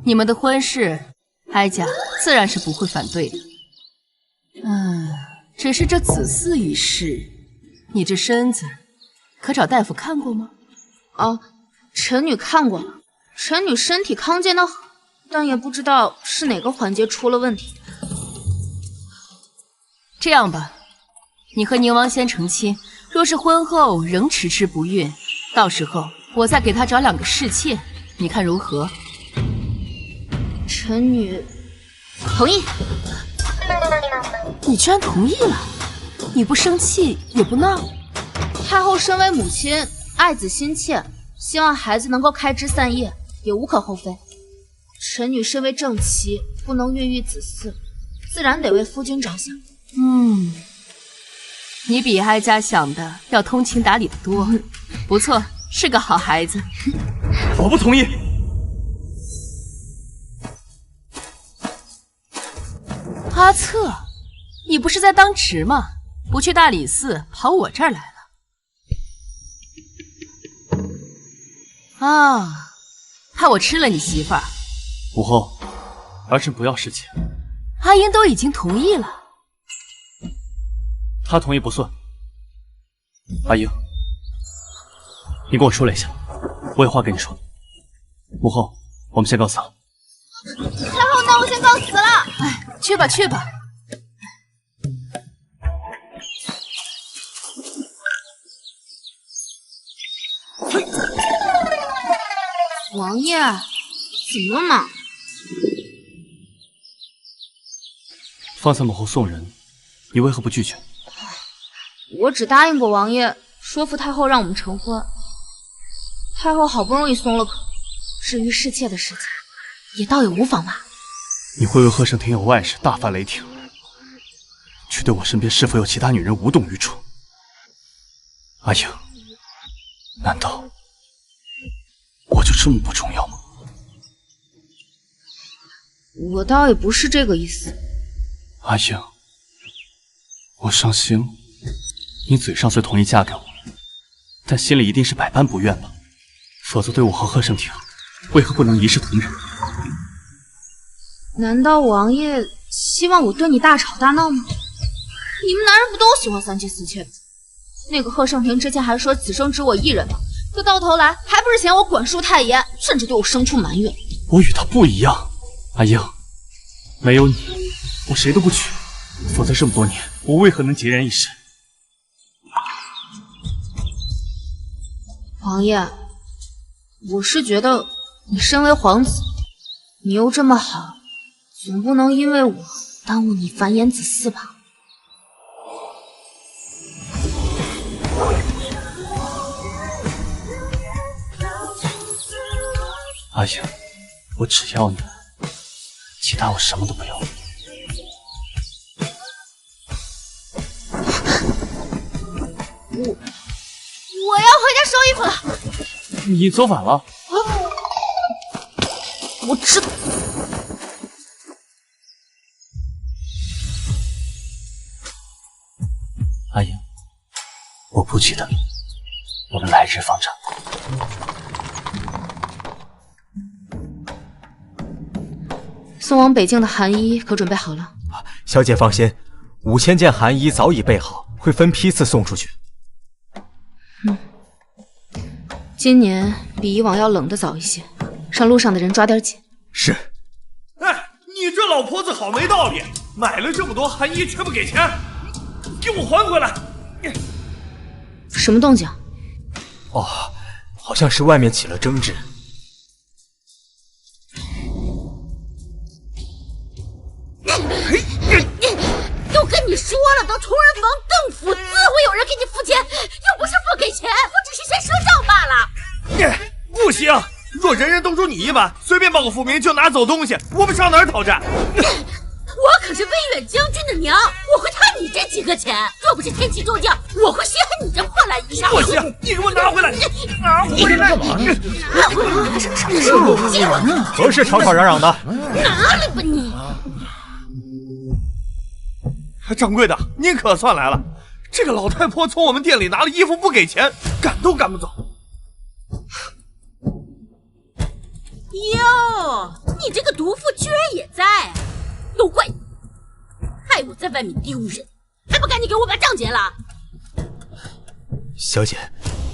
[SPEAKER 10] 你们的婚事，哀家自然是不会反对的。只是这子嗣一事，你这身子可找大夫看过吗？
[SPEAKER 1] 哦，臣女看过了，臣女身体康健的很，但也不知道是哪个环节出了问题。
[SPEAKER 10] 这样吧，你和宁王先成亲，若是婚后仍迟迟不孕，到时候我再给他找2个侍妾，你看如何？
[SPEAKER 1] 臣女同意。
[SPEAKER 10] 你居然同意了？你不生气也不闹？
[SPEAKER 1] 太后身为母亲，爱子心切，希望孩子能够开枝散叶，也无可厚非。臣女身为正妻，不能孕育子嗣，自然得为夫君着想。
[SPEAKER 10] 你比哀家想的要通情达理的多，不错，是个好孩子。
[SPEAKER 7] 我不同意。
[SPEAKER 10] 阿策，你不是在当值吗？不去大理寺，跑我这儿来了。啊，怕我吃了你媳妇儿？
[SPEAKER 7] 母后，儿臣不要侍妾。
[SPEAKER 10] 阿英都已经同意了。
[SPEAKER 7] 他同意不算。阿英，你跟我说了一下，我有话跟你说。母后，我们先告辞了。
[SPEAKER 1] 太后，那我先告辞了。
[SPEAKER 10] 哎，去吧去吧。
[SPEAKER 1] 王爷，怎么了嘛？
[SPEAKER 7] 方才母后送人，你为何不拒绝？
[SPEAKER 1] 我只答应过王爷，说服太后让我们成婚。太后好不容易松了口，至于侍妾的事情，也倒也无妨嘛。
[SPEAKER 7] 你会为贺胜亭有外事大发雷霆，却对我身边是否有其他女人无动于衷。阿英，难道我就这么不重要吗？
[SPEAKER 1] 我倒也不是这个意思。
[SPEAKER 7] 阿英，我伤心了。你嘴上虽同意嫁给我，但心里一定是百般不愿吧？否则对我和贺胜亭，为何不能一视同仁？
[SPEAKER 1] 难道王爷希望我对你大吵大闹吗？你们男人不都喜欢三妻四妾的？那个贺胜亭之前还说此生只我一人呢，可到头来还不是嫌我管束太严，甚至对我生出埋怨。
[SPEAKER 7] 我与他不一样，阿英，没有你，我谁都不娶。否则这么多年，我为何能孑然一身？
[SPEAKER 1] 王爷，我是觉得你身为皇子，你又这么好，总不能因为我耽误你繁衍子嗣吧？
[SPEAKER 7] 阿英，我只要你，其他我什么都不要。
[SPEAKER 1] 我要回家收衣服了。
[SPEAKER 7] 你走反了。
[SPEAKER 1] 我知道。
[SPEAKER 7] 阿英，我不记得，我们来日方长。
[SPEAKER 1] 送往北境的寒衣可准备好了？
[SPEAKER 4] 小姐放心，5000件寒衣早已备好，会分批次送出去。
[SPEAKER 1] 今年比以往要冷的早一些，让路上的人抓点紧。
[SPEAKER 4] 是。
[SPEAKER 9] 哎，你这老婆子好没道理，买了这么多寒衣却不给钱，给我还回来！
[SPEAKER 1] 什么动静？
[SPEAKER 4] 哦，好像是外面起了争执。
[SPEAKER 2] 都跟你说了，到同仁房邓府，自会有人给你付钱，又不是不给钱，我只是先赊账罢了。
[SPEAKER 9] 不行，若人人都如你一般，随便报个复名就拿走东西，我们上哪儿讨债？
[SPEAKER 2] 我可是威远将军的娘，我会贪你这几个钱。若不是天气骤降，我会稀罕你这破烂衣裳。
[SPEAKER 9] 不行，你给我拿回来！拿回来！
[SPEAKER 2] 拿回来！什么？
[SPEAKER 4] 何事吵吵嚷嚷的？
[SPEAKER 2] 拿来吧你！
[SPEAKER 9] 掌柜的，您可算来了。这个老太婆从我们店里拿了衣服不给钱，赶都赶不走。
[SPEAKER 2] 哟，你这个毒妇居然也在，都怪你！害我在外面丢人，还不赶紧给我把账结了？
[SPEAKER 4] 小姐，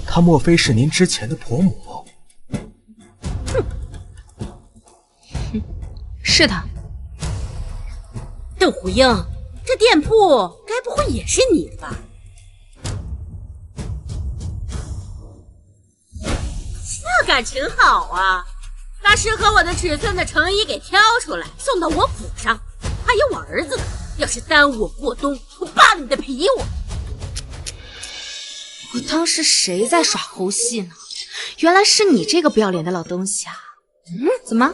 [SPEAKER 4] 她莫非是您之前的婆母？
[SPEAKER 1] 是她。
[SPEAKER 2] 邓虎英，这店铺该不会也是你的吧？这感情好啊，把适合我的尺寸的成衣给挑出来，送到我府上。还有我儿子呢，要是耽误我过冬，我扒了你的皮！
[SPEAKER 1] 我当时谁在耍猴戏呢？原来是你这个不要脸的老东西啊！怎么，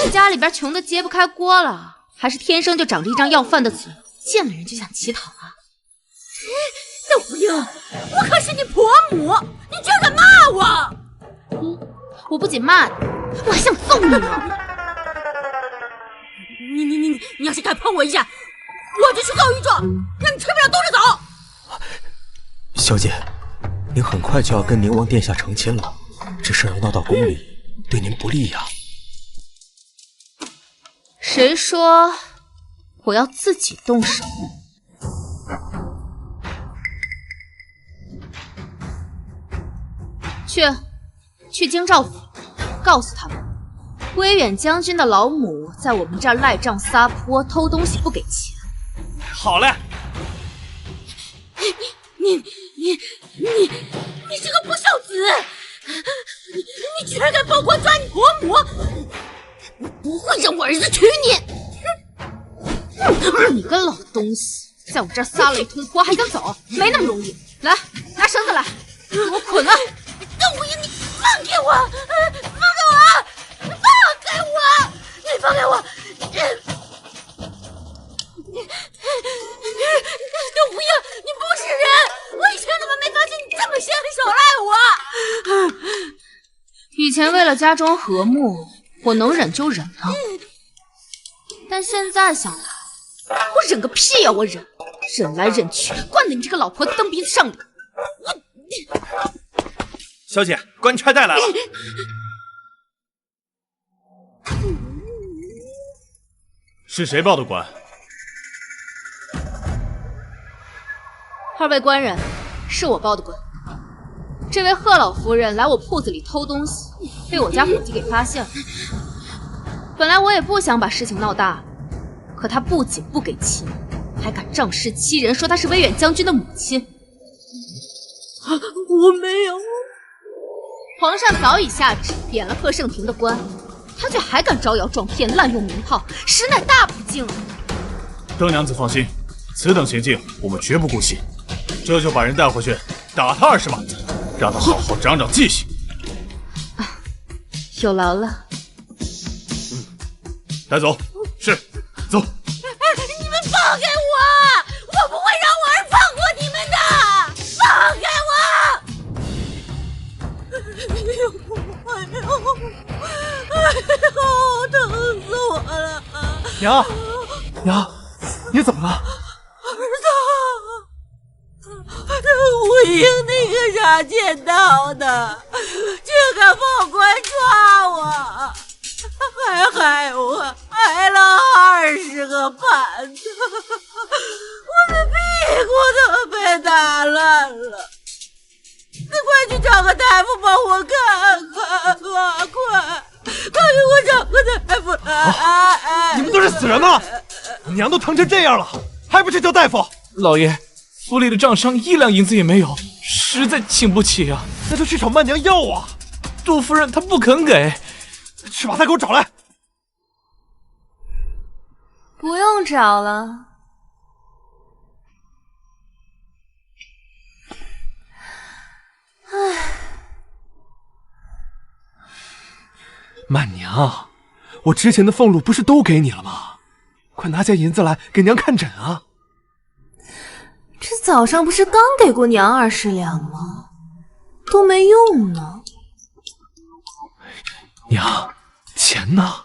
[SPEAKER 1] 是家里边穷的揭不开锅了，还是天生就长着一张要饭的嘴，见了人就想乞讨啊？
[SPEAKER 2] 邓虎英，我可是你婆母，你居然敢骂我！
[SPEAKER 1] 我不仅骂你，我还想揍你呢！
[SPEAKER 2] 你要是敢碰我一下，我就去告御状，让你吃不了兜着走！
[SPEAKER 4] 小姐，您很快就要跟宁王殿下成亲了，这事儿要闹到宫里，对您不利呀。
[SPEAKER 1] 谁说我要自己动手？去京兆府，告诉他们，威远将军的老母在我们这儿赖账撒泼，偷东西不给钱。
[SPEAKER 3] 好嘞！
[SPEAKER 2] 你这个不孝子！你居然敢报官抓你婆母！我不会让我儿子娶你！
[SPEAKER 1] 你个老东西，在我这儿撒了一通泼还想走？没那么容易！来，拿绳子来，给我捆了！
[SPEAKER 2] 邓无影，你放开我！放开我！放开我！你放开我！邓无影，你不是人！我以前怎么没发现你这么心狠手辣我？
[SPEAKER 1] 以前为了家中和睦，我能忍就忍了，但现在想来，我忍个屁呀！我忍来忍去，惯得你这个老婆子蹬鼻子上脸。
[SPEAKER 3] 小姐，官差带来了。
[SPEAKER 9] 是谁报的官？
[SPEAKER 1] 二位官人，是我报的官。这位贺老夫人来我铺子里偷东西，被我家伙计给发现了。本来我也不想把事情闹大，可她不仅不给钱，还敢仗势欺人，说她是威远将军的母亲。
[SPEAKER 2] 我没有。
[SPEAKER 1] 皇上早已下旨贬了贺盛平的官，他却还敢招摇撞骗，滥用名号，实乃大不敬啊！
[SPEAKER 9] 邓娘子放心，此等行径我们绝不姑息。这就把人带回去，打他20板子，让他好好长长记性。
[SPEAKER 1] 有劳了。
[SPEAKER 9] 带走。是，走。
[SPEAKER 2] 你们放开我！我不会让我儿放过你们的！放开我！疼死我了！
[SPEAKER 3] 娘，你怎么了？
[SPEAKER 2] 儿子，吴英那个傻贱道的，竟敢报官抓我，还害我，挨了20个板子，我的屁股都被打烂了。你快去找个大夫帮我看看吧，快给我找个大夫来！
[SPEAKER 3] 你们都是死人吗？娘都疼成这样了，还不去叫大夫？
[SPEAKER 11] 老爷，府里的账上1两银子也没有，实在请不起啊。
[SPEAKER 3] 那就去找曼娘要啊！
[SPEAKER 11] 杜夫人她不肯给，
[SPEAKER 3] 去把她给我找来。
[SPEAKER 1] 不用找了。
[SPEAKER 3] 曼娘，我之前的俸禄不是都给你了吗？快拿下银子来给娘看诊啊！
[SPEAKER 1] 这早上不是刚给过娘20两吗？都没用呢。
[SPEAKER 3] 娘，钱呢？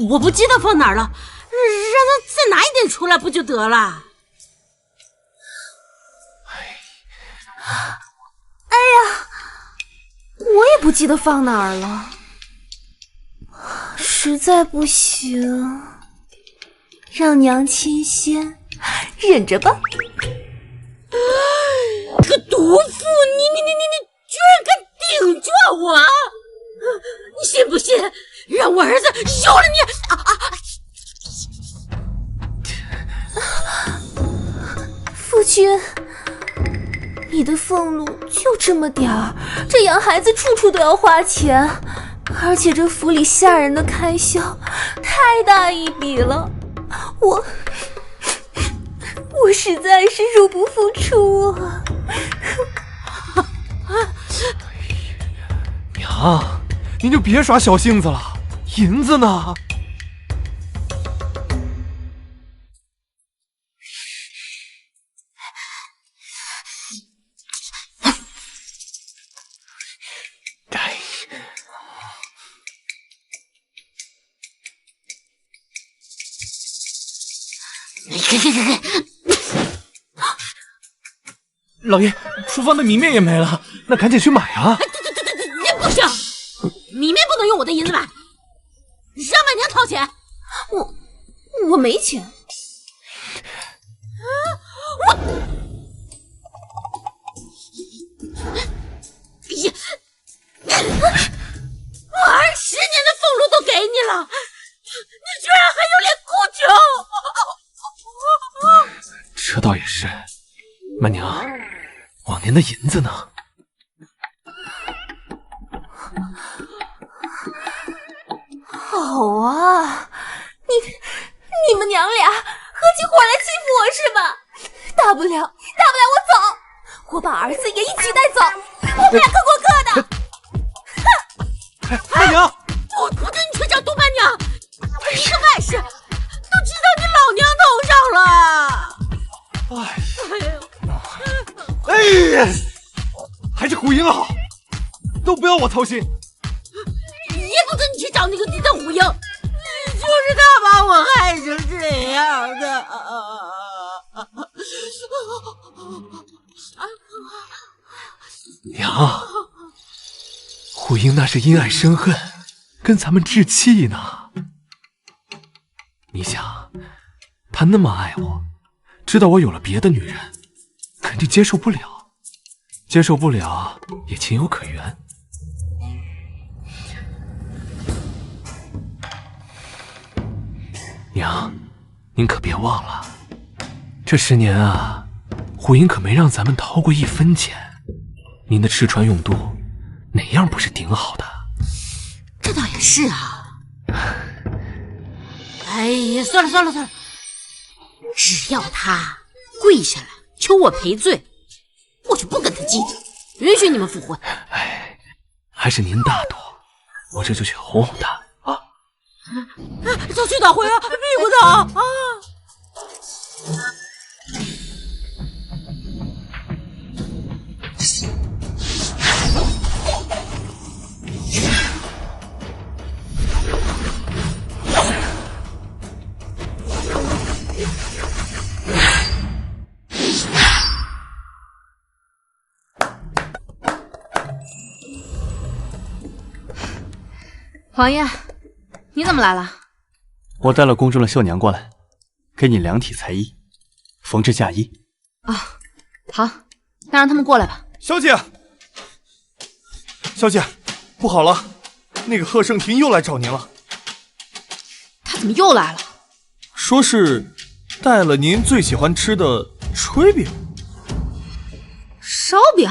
[SPEAKER 2] 我不记得放哪儿了，让他再拿一点出来不就得了？
[SPEAKER 1] 哎呀，我也不记得放哪儿了。实在不行，让娘亲先忍着吧。
[SPEAKER 2] 个毒妇，你居然敢顶撞我！你信不信让我儿子休了
[SPEAKER 1] 你？夫君，你的俸禄就这么点儿，这养孩子处处都要花钱，而且这府里下人的开销太大一笔了，我实在是入不敷出啊！
[SPEAKER 3] 娘，您就别耍小性子了，银子呢？
[SPEAKER 11] 老爷，厨房的米面也没了，
[SPEAKER 3] 那赶紧去买啊！
[SPEAKER 2] 不行，米面不能用我的银子买，让板娘掏钱。
[SPEAKER 1] 我没钱。
[SPEAKER 2] 我儿10年的俸禄都给你了，你居然还有脸哭穷！
[SPEAKER 3] 这倒也是，曼娘，往年的银子呢？
[SPEAKER 1] 好啊，你们娘俩合起伙来欺负我是吧？大不了我走，我把儿子也一起带走，我们俩各过各的。
[SPEAKER 3] 曼娘，
[SPEAKER 2] 不准你去找杜曼娘，一个外事都知道你老娘头上了。
[SPEAKER 3] 哎呀，还是虎英好，都不要我操心。
[SPEAKER 2] 也不准你去找那个地的虎英，就是他把我害成这样的。
[SPEAKER 3] 娘，虎英那是因爱生恨，跟咱们置气呢。你想，他那么爱我，知道我有了别的女人，肯定接受不了，也情有可原。娘，您可别忘了，这10年啊，虎英可没让咱们掏过1分钱。您的吃穿用度，哪样不是顶好的？
[SPEAKER 2] 这倒也是啊。哎呀，算了，只要他跪下来求我赔罪，我就不跟他计较，允许你们复婚。
[SPEAKER 3] 哎，还是您大度，我这就去哄哄他。
[SPEAKER 2] 小区打回啊，屁股疼啊！
[SPEAKER 10] 王爷，你怎么来了？
[SPEAKER 7] 我带了宫中的绣娘过来，给你量体裁衣，缝制嫁衣。
[SPEAKER 10] 啊，好，那让他们过来吧。
[SPEAKER 9] 小姐，不好了，那个贺胜廷又来找您了。
[SPEAKER 10] 他怎么又来了？
[SPEAKER 9] 说是带了您最喜欢吃的炊饼。
[SPEAKER 10] 烧饼？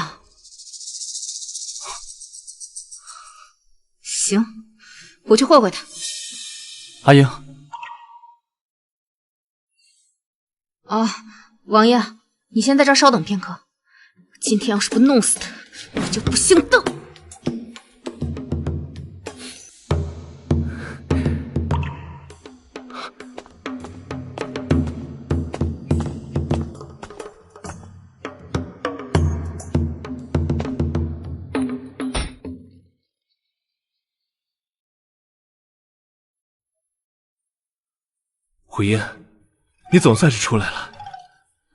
[SPEAKER 10] 行，我去会会他。
[SPEAKER 7] 阿英。
[SPEAKER 10] 王爷，你先在这儿稍等片刻。今天要是不弄死他，我就不姓邓。
[SPEAKER 3] 虎英，你总算是出来了，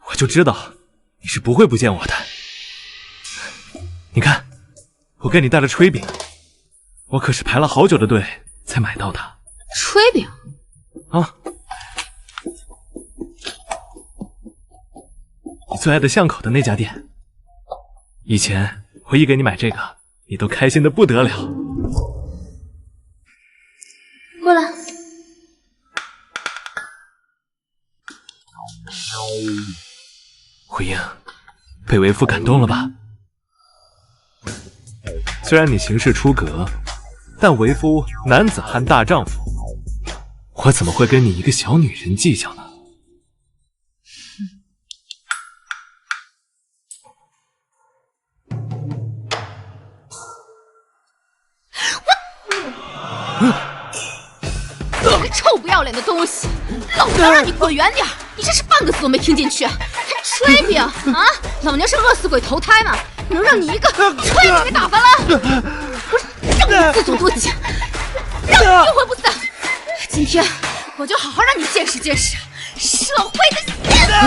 [SPEAKER 3] 我就知道你是不会不见我的。你看，我给你带了炊饼，我可是排了好久的队才买到的。
[SPEAKER 1] 炊饼
[SPEAKER 3] 啊，你最爱的巷口的那家店，以前我一给你买这个，你都开心的不得了。
[SPEAKER 1] 过来。
[SPEAKER 3] 胡英，被为夫感动了吧？虽然你行事出格，但为夫男子汉大丈夫，我怎么会跟你一个小女人计较呢？
[SPEAKER 1] 你个臭不要脸的东西！老娘让你滚远点！你这是半个字都没听进去，还炊饼啊！老娘是饿死鬼投胎吗？能让你一个炊饼给打发了？我让你自作多情，让你冤魂不散！今天我就好好让你见识见识社会的险恶！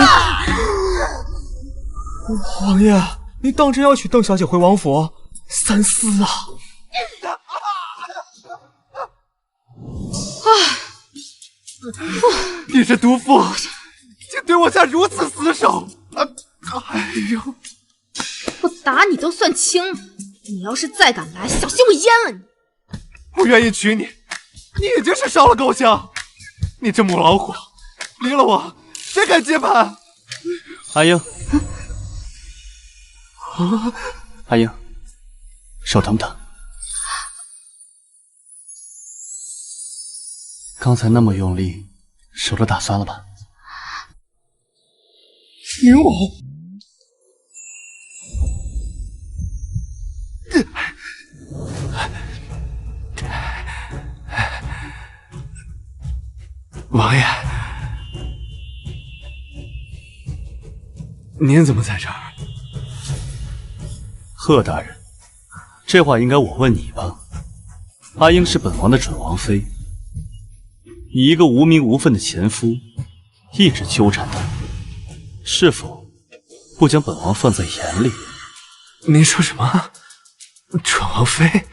[SPEAKER 4] 王爷，你当真要娶邓小姐回王府？三思啊！
[SPEAKER 3] 你这毒妇，竟对我下如此死手！哎呦，
[SPEAKER 1] 我打你都算轻了，你要是再敢来，小心我阉了你！
[SPEAKER 3] 我愿意娶你，你已经是烧了高香。你这母老虎，离了我，谁敢接盘？
[SPEAKER 7] 阿英，阿英，手疼不疼？刚才那么用力，手都打酸了吧？
[SPEAKER 3] 宁王，王爷，您怎么在这儿？
[SPEAKER 7] 贺大人，这话应该我问你吧？阿英是本王的准王妃，你一个无名无分的前夫，一直纠缠她，是否不将本王放在眼里？
[SPEAKER 3] 您说什么？准王妃？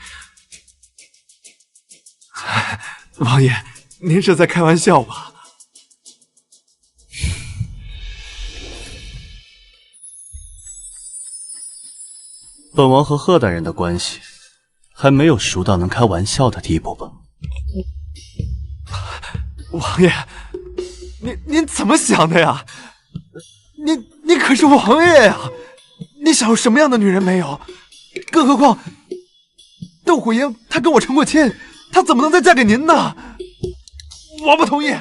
[SPEAKER 3] 王爷，您是在开玩笑吧？
[SPEAKER 7] 本王和贺大人的关系还没有熟到能开玩笑的地步吧？
[SPEAKER 3] 王爷，您怎么想的呀？你可是王爷呀！你想要什么样的女人没有？更何况窦虎英她跟我成过亲，她怎么能再嫁给您呢？我不同意。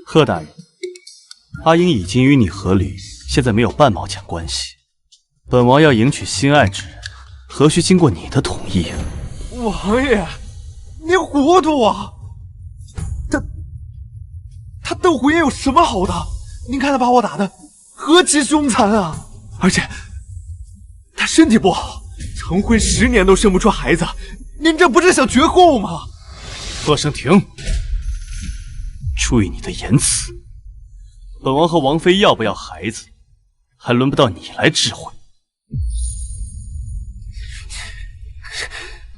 [SPEAKER 7] 贺大人，阿英已经与你和离，现在没有半毛钱关系。本王要迎娶心爱之人，何须经过你的同意啊？
[SPEAKER 3] 王爷，您糊涂啊！他窦虎英有什么好的？您看他把我打的何其凶残啊！而且他身体不好，成婚10年都生不出孩子，您这不是想绝后吗？
[SPEAKER 7] 贺生庭，注意你的言辞。本王和王妃要不要孩子，还轮不到你来指挥。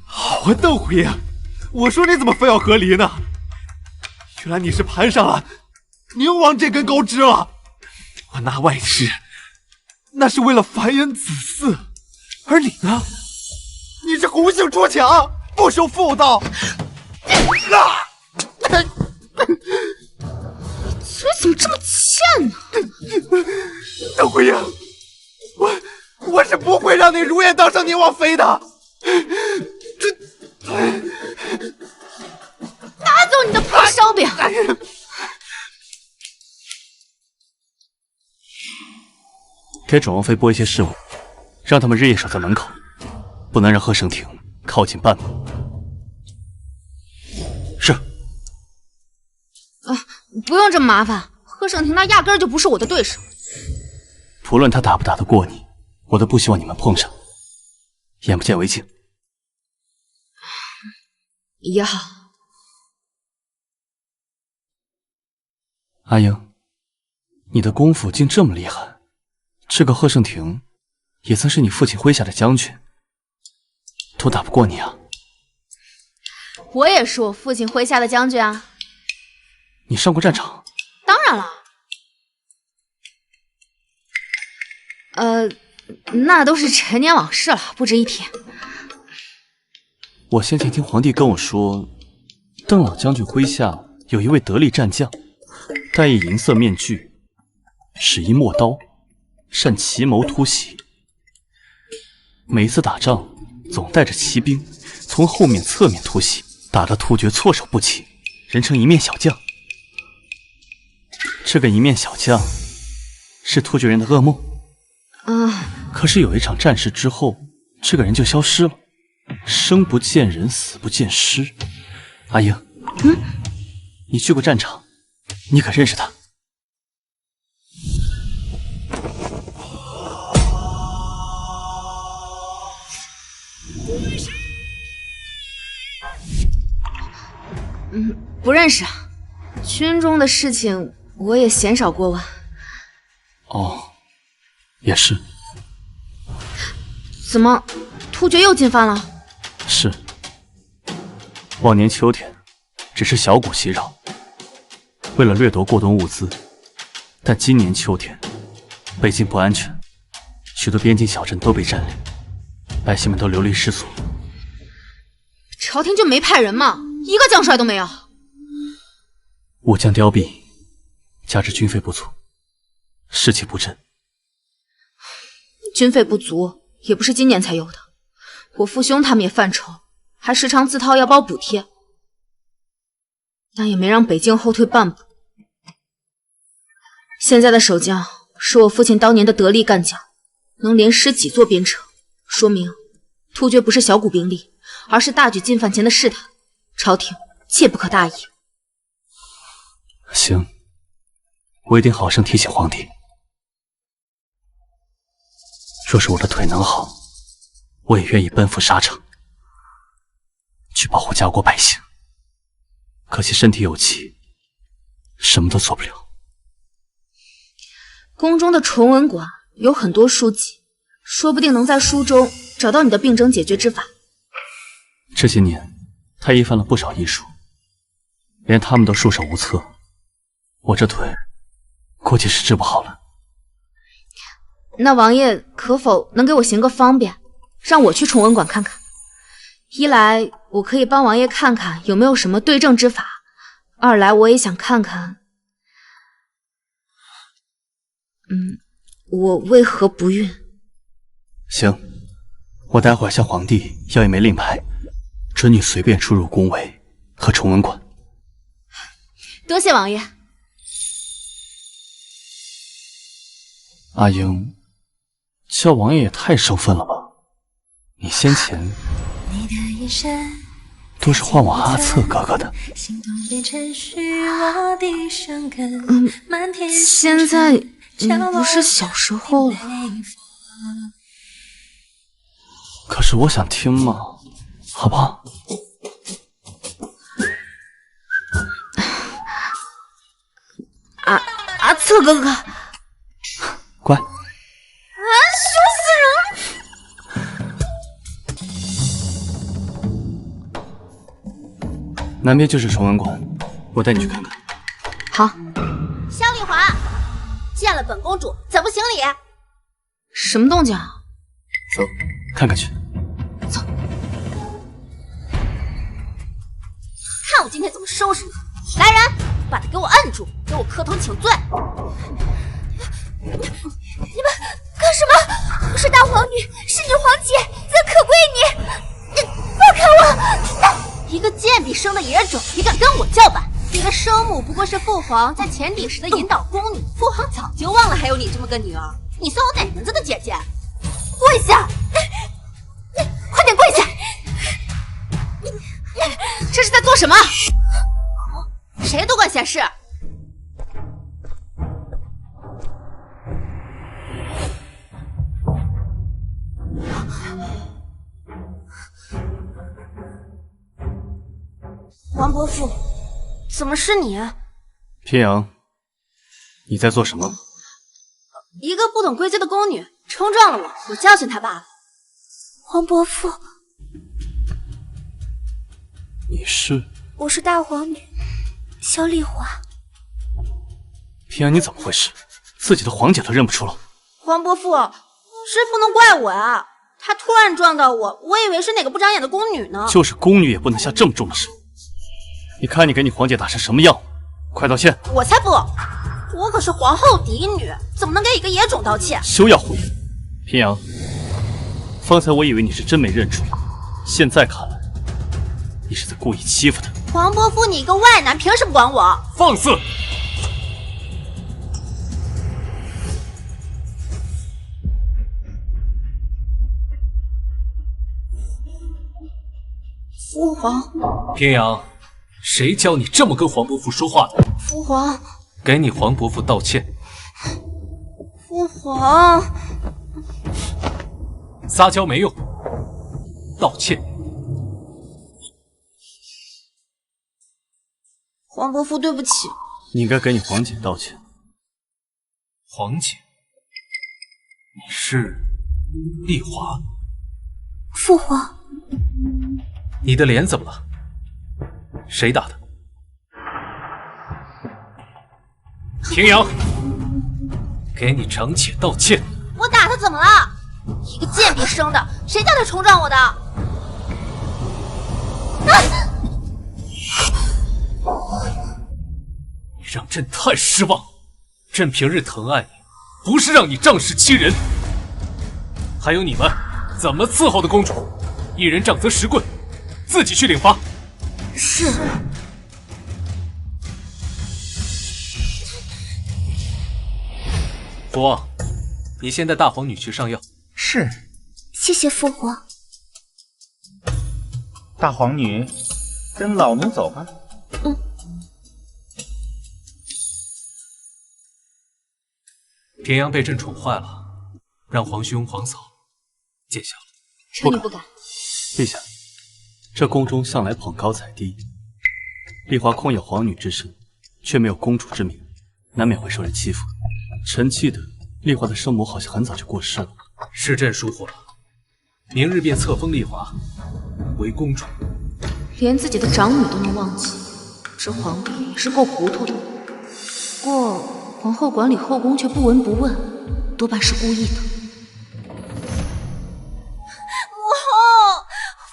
[SPEAKER 3] 好啊，窦虎英，我说你怎么非要和离呢？原来你是攀上了宁王这根高枝了。我纳外侄，那是为了繁衍子嗣，而你呢？你是红杏出墙，不守妇道。
[SPEAKER 1] 嘴怎么这么欠呢？
[SPEAKER 3] 窦虎英，我是不会让你如愿当上宁王妃的。
[SPEAKER 1] 拿走你的破烧饼！
[SPEAKER 7] 给准王妃拨一些侍卫，让他们日夜守在门口，不能让贺生庭靠近半步。是。
[SPEAKER 1] 不用这么麻烦，贺盛庭那压根儿就不是我的对手。
[SPEAKER 7] 不论他打不打得过你，我都不希望你们碰上。眼不见为净。
[SPEAKER 1] 也好。
[SPEAKER 7] 阿英，你的功夫竟这么厉害，这个贺盛庭也曾是你父亲麾下的将军，都打不过你啊？
[SPEAKER 1] 我也是我父亲麾下的将军啊。
[SPEAKER 7] 你上过战场？
[SPEAKER 1] 当然了。那都是陈年往事了，不值一提。
[SPEAKER 7] 我先前听皇帝跟我说，邓老将军麾下有一位得力战将，戴一银色面具，使一陌刀，善奇谋突袭。每一次打仗，总带着骑兵从后面、侧面突袭，打得突厥措手不及，人称一面小将。这个一面小将是突厥人的噩梦。可是有一场战事之后，这个人就消失了，生不见人，死不见尸。阿英，你去过战场，你可认识他？
[SPEAKER 1] 不认识啊。军中的事情我也鲜少过问。
[SPEAKER 7] 哦，也是。
[SPEAKER 1] 怎么，突厥又进犯了？
[SPEAKER 7] 是。往年秋天，只是小股袭扰，为了掠夺过冬物资。但今年秋天，北境不安全，许多边境小镇都被占领，百姓们都流离失所。
[SPEAKER 1] 朝廷就没派人吗？一个将帅都没有。
[SPEAKER 7] 武将凋敝，加之军费不足，士气不振。
[SPEAKER 1] 军费不足也不是今年才有的，我父兄他们也犯愁，还时常自掏腰包补贴，但也没让北境后退半步。现在的守将是我父亲当年的得力干将，能连失几座边城，说明突厥不是小股兵力，而是大举进犯前的试探，朝廷切不可大意。
[SPEAKER 7] 行，我一定好生提醒皇帝。若是我的腿能好，我也愿意奔赴沙场，去保护家国百姓。可惜身体有疾，什么都做不了。
[SPEAKER 1] 宫中的崇文馆有很多书籍，说不定能在书中找到你的病症解决之法。
[SPEAKER 7] 这些年，太医犯了不少医术，连他们都束手无策。我这腿估计是治不好了。
[SPEAKER 1] 那王爷可否能给我行个方便，让我去崇文馆看看？一来我可以帮王爷看看有没有什么对症之法，二来我也想看看，我为何不孕？
[SPEAKER 7] 行，我待会儿向皇帝要一枚令牌，准你随便出入宫闱和崇文馆。
[SPEAKER 1] 多谢王爷。
[SPEAKER 7] 阿英，叫王爷也太生分了吧？你先前都是唤我阿策哥哥的。
[SPEAKER 1] 现在不是小时候了。
[SPEAKER 7] 可是我想听嘛，好不好？
[SPEAKER 1] 阿策哥哥。
[SPEAKER 7] 乖。
[SPEAKER 1] 羞死
[SPEAKER 7] 人！南边就是崇文馆，我带你去看看。
[SPEAKER 1] 好。
[SPEAKER 6] 萧丽华，见了本公主怎不行礼？
[SPEAKER 1] 什么动静啊？
[SPEAKER 7] 走，看看去。
[SPEAKER 1] 走。
[SPEAKER 6] 看我今天怎么收拾你！来人，把他给我摁住，给我磕头请罪！你们干什么？我是大皇女，是女皇姐，怎可归你？放开我！一个贱婢生的野种，也敢跟我叫板？你的生母不过是父皇在前鼎时的引导宫女，父皇早就忘了还有你这么个女儿。你算我哪门子的姐姐？跪下！快点跪下！
[SPEAKER 1] 这是在做什么？
[SPEAKER 6] 谁多管闲事？王伯父，怎么是你？
[SPEAKER 7] 偏阳，你在做什么？
[SPEAKER 6] 一个不懂规矩的宫女冲撞了我，我教训她罢了。王伯父，
[SPEAKER 7] 你是？
[SPEAKER 6] 我是大皇女萧丽华。
[SPEAKER 7] 平安，你怎么回事？自己的皇姐都认不出了。
[SPEAKER 6] 皇伯父，是不能怪我呀，他突然撞到我，我以为是哪个不长眼的宫女呢。
[SPEAKER 7] 就是宫女也不能下这么重的手。你看你给你皇姐打成什么样，快道歉！
[SPEAKER 6] 我才不，我可是皇后嫡女，怎么能给一个野种道歉？
[SPEAKER 7] 休要胡言！平阳，方才我以为你是真没认出，现在看来，你是在故意欺负她。
[SPEAKER 6] 皇伯父，你一个外男，凭什么管我？
[SPEAKER 8] 放肆！
[SPEAKER 6] 父皇，
[SPEAKER 8] 平阳，谁教你这么跟皇伯父说话的？
[SPEAKER 6] 父皇，
[SPEAKER 8] 给你皇伯父道歉。
[SPEAKER 6] 父皇，
[SPEAKER 8] 撒娇没用，道歉。
[SPEAKER 6] 皇伯父，对不起。
[SPEAKER 7] 你应该给你皇姐道歉。
[SPEAKER 8] 皇姐，你是丽华？
[SPEAKER 6] 父皇，
[SPEAKER 8] 你的脸怎么了？谁打的？平阳，给你长且道歉。
[SPEAKER 6] 我打他怎么了？一个贱婢生的，谁叫他冲撞我的？
[SPEAKER 8] 你让朕太失望。朕平日疼爱你，不是让你仗势欺人。还有你们，怎么伺候的公主？一人杖责10棍，自己去领罚。
[SPEAKER 6] 是。
[SPEAKER 8] 父王，你先带大皇女去上药。
[SPEAKER 2] 是。
[SPEAKER 6] 谢谢父皇。
[SPEAKER 5] 大皇女，跟老奴走吧。
[SPEAKER 6] 嗯。
[SPEAKER 8] 平阳被朕宠坏了，让皇兄皇嫂见笑了。
[SPEAKER 6] 臣女不敢。
[SPEAKER 7] 陛下，这宫中向来捧高踩低，丽华空有皇女之身，却没有公主之名，难免会受人欺负。臣记得丽华的生母好像很早就过世了。
[SPEAKER 8] 是朕疏忽了，明日便册封丽华为公主。
[SPEAKER 1] 连自己的长女都能忘记，这皇帝也是够糊涂的。不过皇后管理后宫却不闻不问，多半是故意的。
[SPEAKER 6] 母后，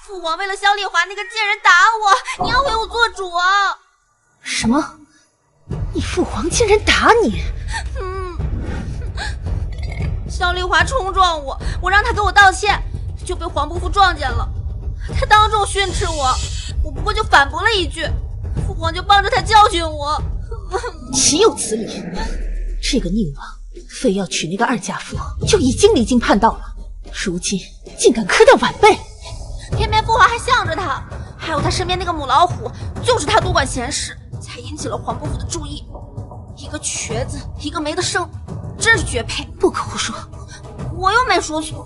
[SPEAKER 6] 父王为了萧丽华那个贱人打我，你要为我做主啊！
[SPEAKER 1] 什么？你父皇竟然打你？
[SPEAKER 6] 萧丽华冲撞我，我让他给我道歉，就被皇伯父撞见了。他当众训斥我，我不过就反驳了一句，父皇就帮着他教训我。
[SPEAKER 1] 岂有此理！这个宁王非要娶那个二嫁妇，就已经离经叛道了，如今竟敢苛待晚辈，
[SPEAKER 6] 偏偏父皇还向着他，还有他身边那个母老虎，就是他多管闲事，才引起了皇伯父的注意。一个瘸子，一个没得生，真是绝配！
[SPEAKER 1] 不可胡说，
[SPEAKER 6] 我又没说错。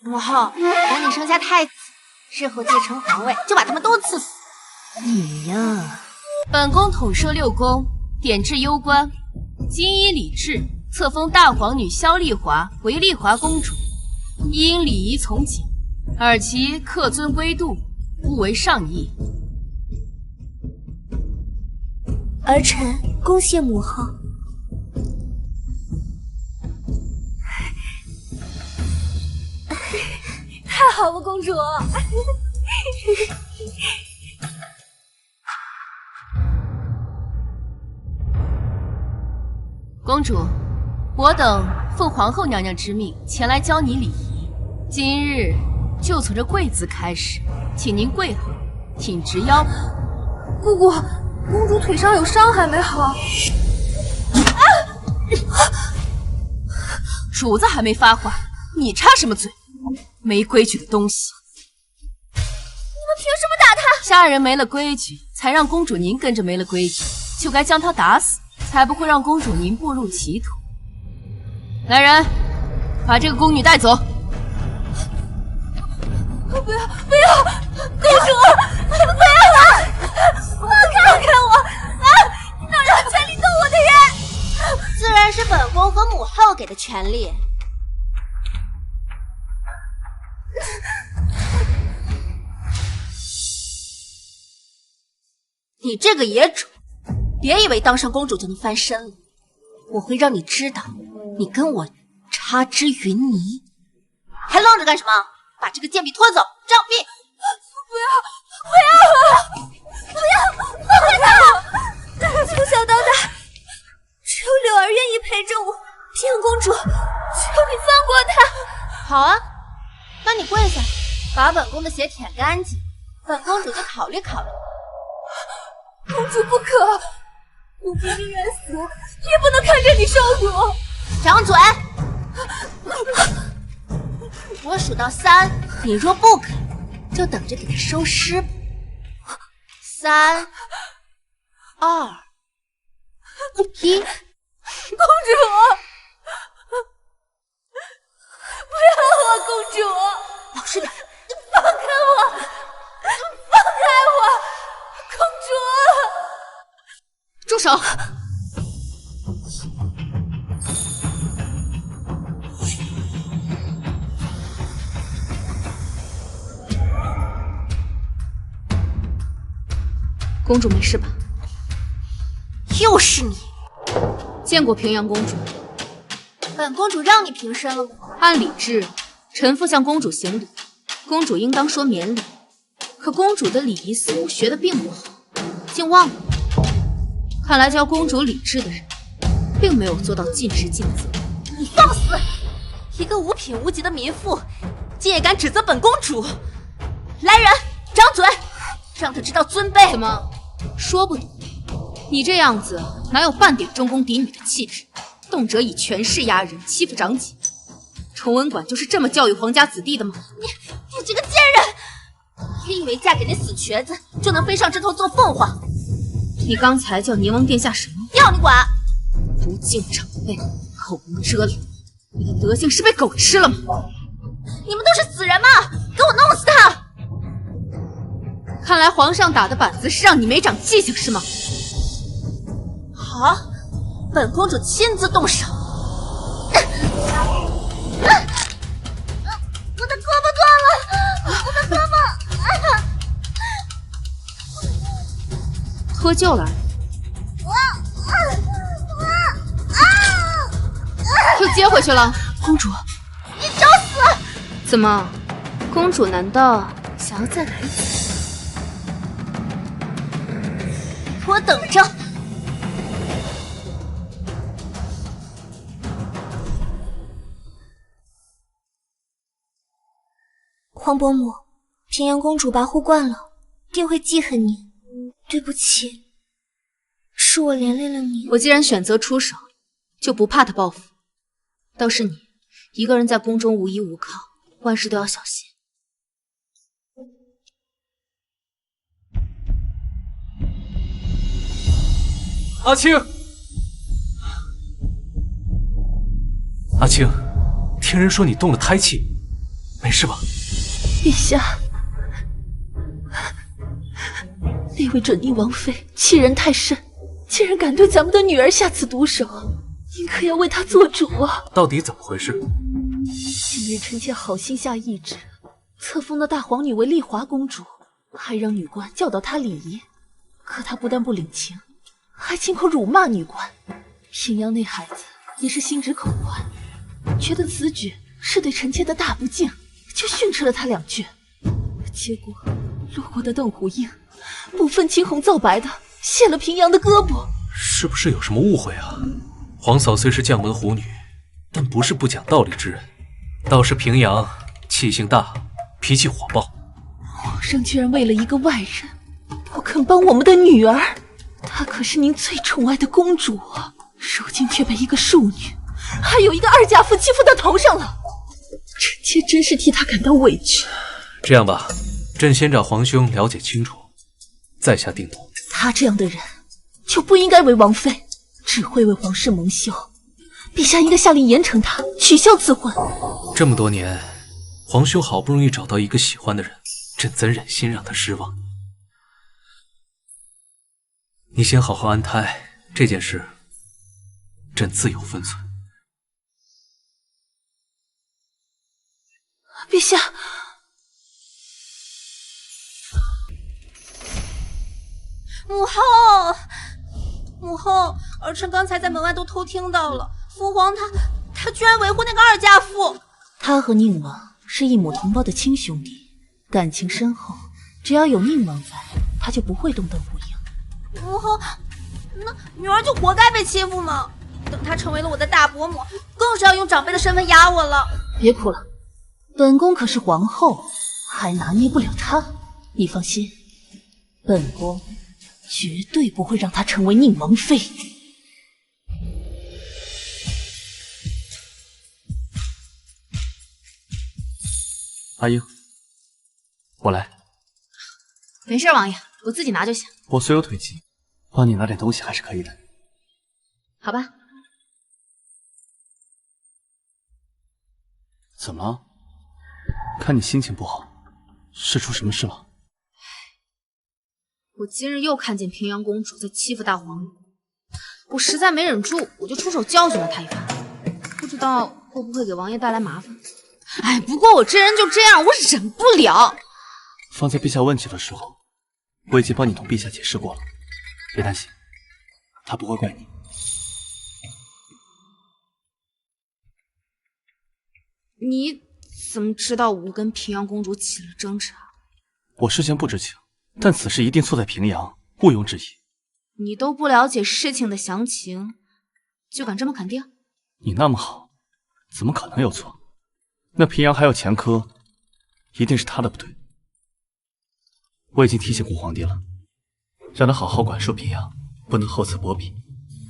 [SPEAKER 6] 母后，等你生下太子，日后继承皇位，就把他们都赐死。
[SPEAKER 1] 你呀，
[SPEAKER 10] 本宫统摄6宫，典制攸关，今依礼制册封大皇女萧丽华为丽华公主，应礼仪从谨，尔其恪遵规度，勿为上意。
[SPEAKER 6] 儿臣恭谢母后。太好了，公主。
[SPEAKER 10] 公主，我等奉皇后娘娘之命前来教你礼仪，今日就从这跪姿开始，请您跪好，挺直腰。
[SPEAKER 1] 姑姑，公主腿上有伤还没好。
[SPEAKER 10] 主子还没发话，你插什么嘴？没规矩的东西！
[SPEAKER 6] 你们凭什么打他？
[SPEAKER 10] 下人没了规矩，才让公主您跟着没了规矩，就该将他打死，才不会让公主您步入歧途。来人，把这个宫女带走。
[SPEAKER 6] 不要不要，公主，不要！放开我！哪有权利动我的人？自然是本宫和母后给的权利。你这个野种，别以为当上公主就能翻身了，我会让你知道，你跟我差之云泥。还愣着干什么？把这个贱婢拖走，杖毙！
[SPEAKER 1] 放开他！从小到大，只有柳儿愿意陪着我。平阳公主，求你放过他。
[SPEAKER 6] 好啊，那你跪下，把本宫的血舔干净，本公主就考虑考虑。
[SPEAKER 1] 公主不可，我不宁愿死，也不能看着你受苦。
[SPEAKER 6] 掌嘴！我数到3，你若不肯，就等着给他收尸吧。3、2、1。
[SPEAKER 1] 公主，不要我，公主！
[SPEAKER 6] 老实点！
[SPEAKER 1] 放开我！放开我！公主！
[SPEAKER 10] 住手！公主没事吧？
[SPEAKER 6] 又是你！
[SPEAKER 10] 见过平阳公主。
[SPEAKER 6] 本公主让你平身了吗？
[SPEAKER 10] 按礼制，臣妇向公主行礼，公主应当说免礼。可公主的礼仪似乎学得并不好，竟忘了。看来教公主礼制的人，并没有做到尽职尽责。
[SPEAKER 6] 你放肆！一个无品无级的民妇，竟也敢指责本公主！来人，掌嘴，让她知道尊卑！
[SPEAKER 10] 怎么说不得？你这样子哪有半点中宫嫡女的气质？动辄以权势压人，欺负长姐。崇文馆就是这么教育皇家子弟的吗？
[SPEAKER 6] 你这个贱人！你以为嫁给那死瘸子就能飞上枝头做凤凰？
[SPEAKER 10] 你刚才叫宁王殿下什么？
[SPEAKER 6] 要你管！
[SPEAKER 10] 不敬长辈，口无遮拦，你的德行是被狗吃了吗？
[SPEAKER 6] 你们都是死人吗？给我弄死他！
[SPEAKER 10] 看来皇上打的板子是让你没长记性是吗？
[SPEAKER 6] 好，本公主亲自动手。我的胳膊断了，我的胳膊！
[SPEAKER 10] 脱臼了。又接回去了。
[SPEAKER 1] 公主，
[SPEAKER 6] 你找死！
[SPEAKER 10] 怎么，公主难道想要再来一次？
[SPEAKER 6] 给我等着！
[SPEAKER 1] 皇伯母，平阳公主跋扈惯了，定会记恨你。对不起，是我连累了你。
[SPEAKER 10] 我既然选择出手，就不怕她报复。倒是你，一个人在宫中无依无靠，万事都要小心。
[SPEAKER 8] 阿青，阿青，听人说你动了胎气，没事吧？
[SPEAKER 1] 陛下，那位准逆王妃欺人太甚，竟然敢对咱们的女儿下此毒手，您可要为她做主啊！
[SPEAKER 8] 到底怎么回事？
[SPEAKER 1] 今日臣妾好心下懿旨，册封的大皇女为丽华公主，还让女官教导她礼仪，可她不但不领情，还亲口辱骂女官。平阳那孩子也是心直口快，觉得此举是对臣妾的大不敬，就训斥了她2句。结果路过的邓虎英不分青红皂白的卸了平阳的胳膊。
[SPEAKER 8] 是不是有什么误会啊？皇嫂虽是将门虎女，但不是不讲道理之人。倒是平阳气性大，脾气火爆。
[SPEAKER 1] 皇上居然为了一个外人不肯帮我们的女儿，她可是您最宠爱的公主啊！如今却被一个庶女，还有一个二嫁妇欺负到头上了，臣妾真是替她感到委屈。
[SPEAKER 8] 这样吧，朕先找皇兄了解清楚，再下定夺。
[SPEAKER 1] 她这样的人就不应该为王妃，只会为皇室蒙羞。陛下应该下令严惩她，取消此婚。
[SPEAKER 8] 这么多年，皇兄好不容易找到一个喜欢的人，朕怎忍心让他失望？你先好好安胎，这件事朕自有分寸。
[SPEAKER 1] 陛下，
[SPEAKER 2] 母后，儿臣刚才在门外都偷听到了，父皇他居然维护那个二家父。
[SPEAKER 1] 他和宁王是一母同胞的亲兄弟，感情深厚，只要有宁王在，他就不会动邓无影。
[SPEAKER 2] 母后，那女儿就活该被欺负吗？等她成为了我的大伯母，更是要用长辈的身份压我了。
[SPEAKER 1] 别哭了，本宫可是皇后，还拿捏不了她。你放心，本宫绝对不会让她成为宁王妃。
[SPEAKER 7] 阿英，我来。
[SPEAKER 10] 没事，王爷，我自己拿就行。
[SPEAKER 7] 我虽有腿疾，帮你拿点东西还是可以的。
[SPEAKER 10] 好吧。
[SPEAKER 7] 怎么了？看你心情不好，是出什么事了？
[SPEAKER 10] 我今日又看见平阳公主在欺负大皇女，我实在没忍住，我就出手教训了她一番，不知道会不会给王爷带来麻烦。哎，不过我这人就这样，我忍不了。
[SPEAKER 7] 方才陛下问起的时候，我已经帮你同陛下解释过了，别担心，他不会怪你。
[SPEAKER 10] 你怎么知道我跟平阳公主起了争执啊？
[SPEAKER 7] 我事先不知情，但此事一定错在平阳，毋庸置疑。
[SPEAKER 10] 你都不了解事情的详情，就敢这么肯定？
[SPEAKER 7] 你那么好，怎么可能有错？那平阳还有前科，一定是他的不对。我已经提醒过皇帝了，让他好好管束平阳，不能厚此薄彼。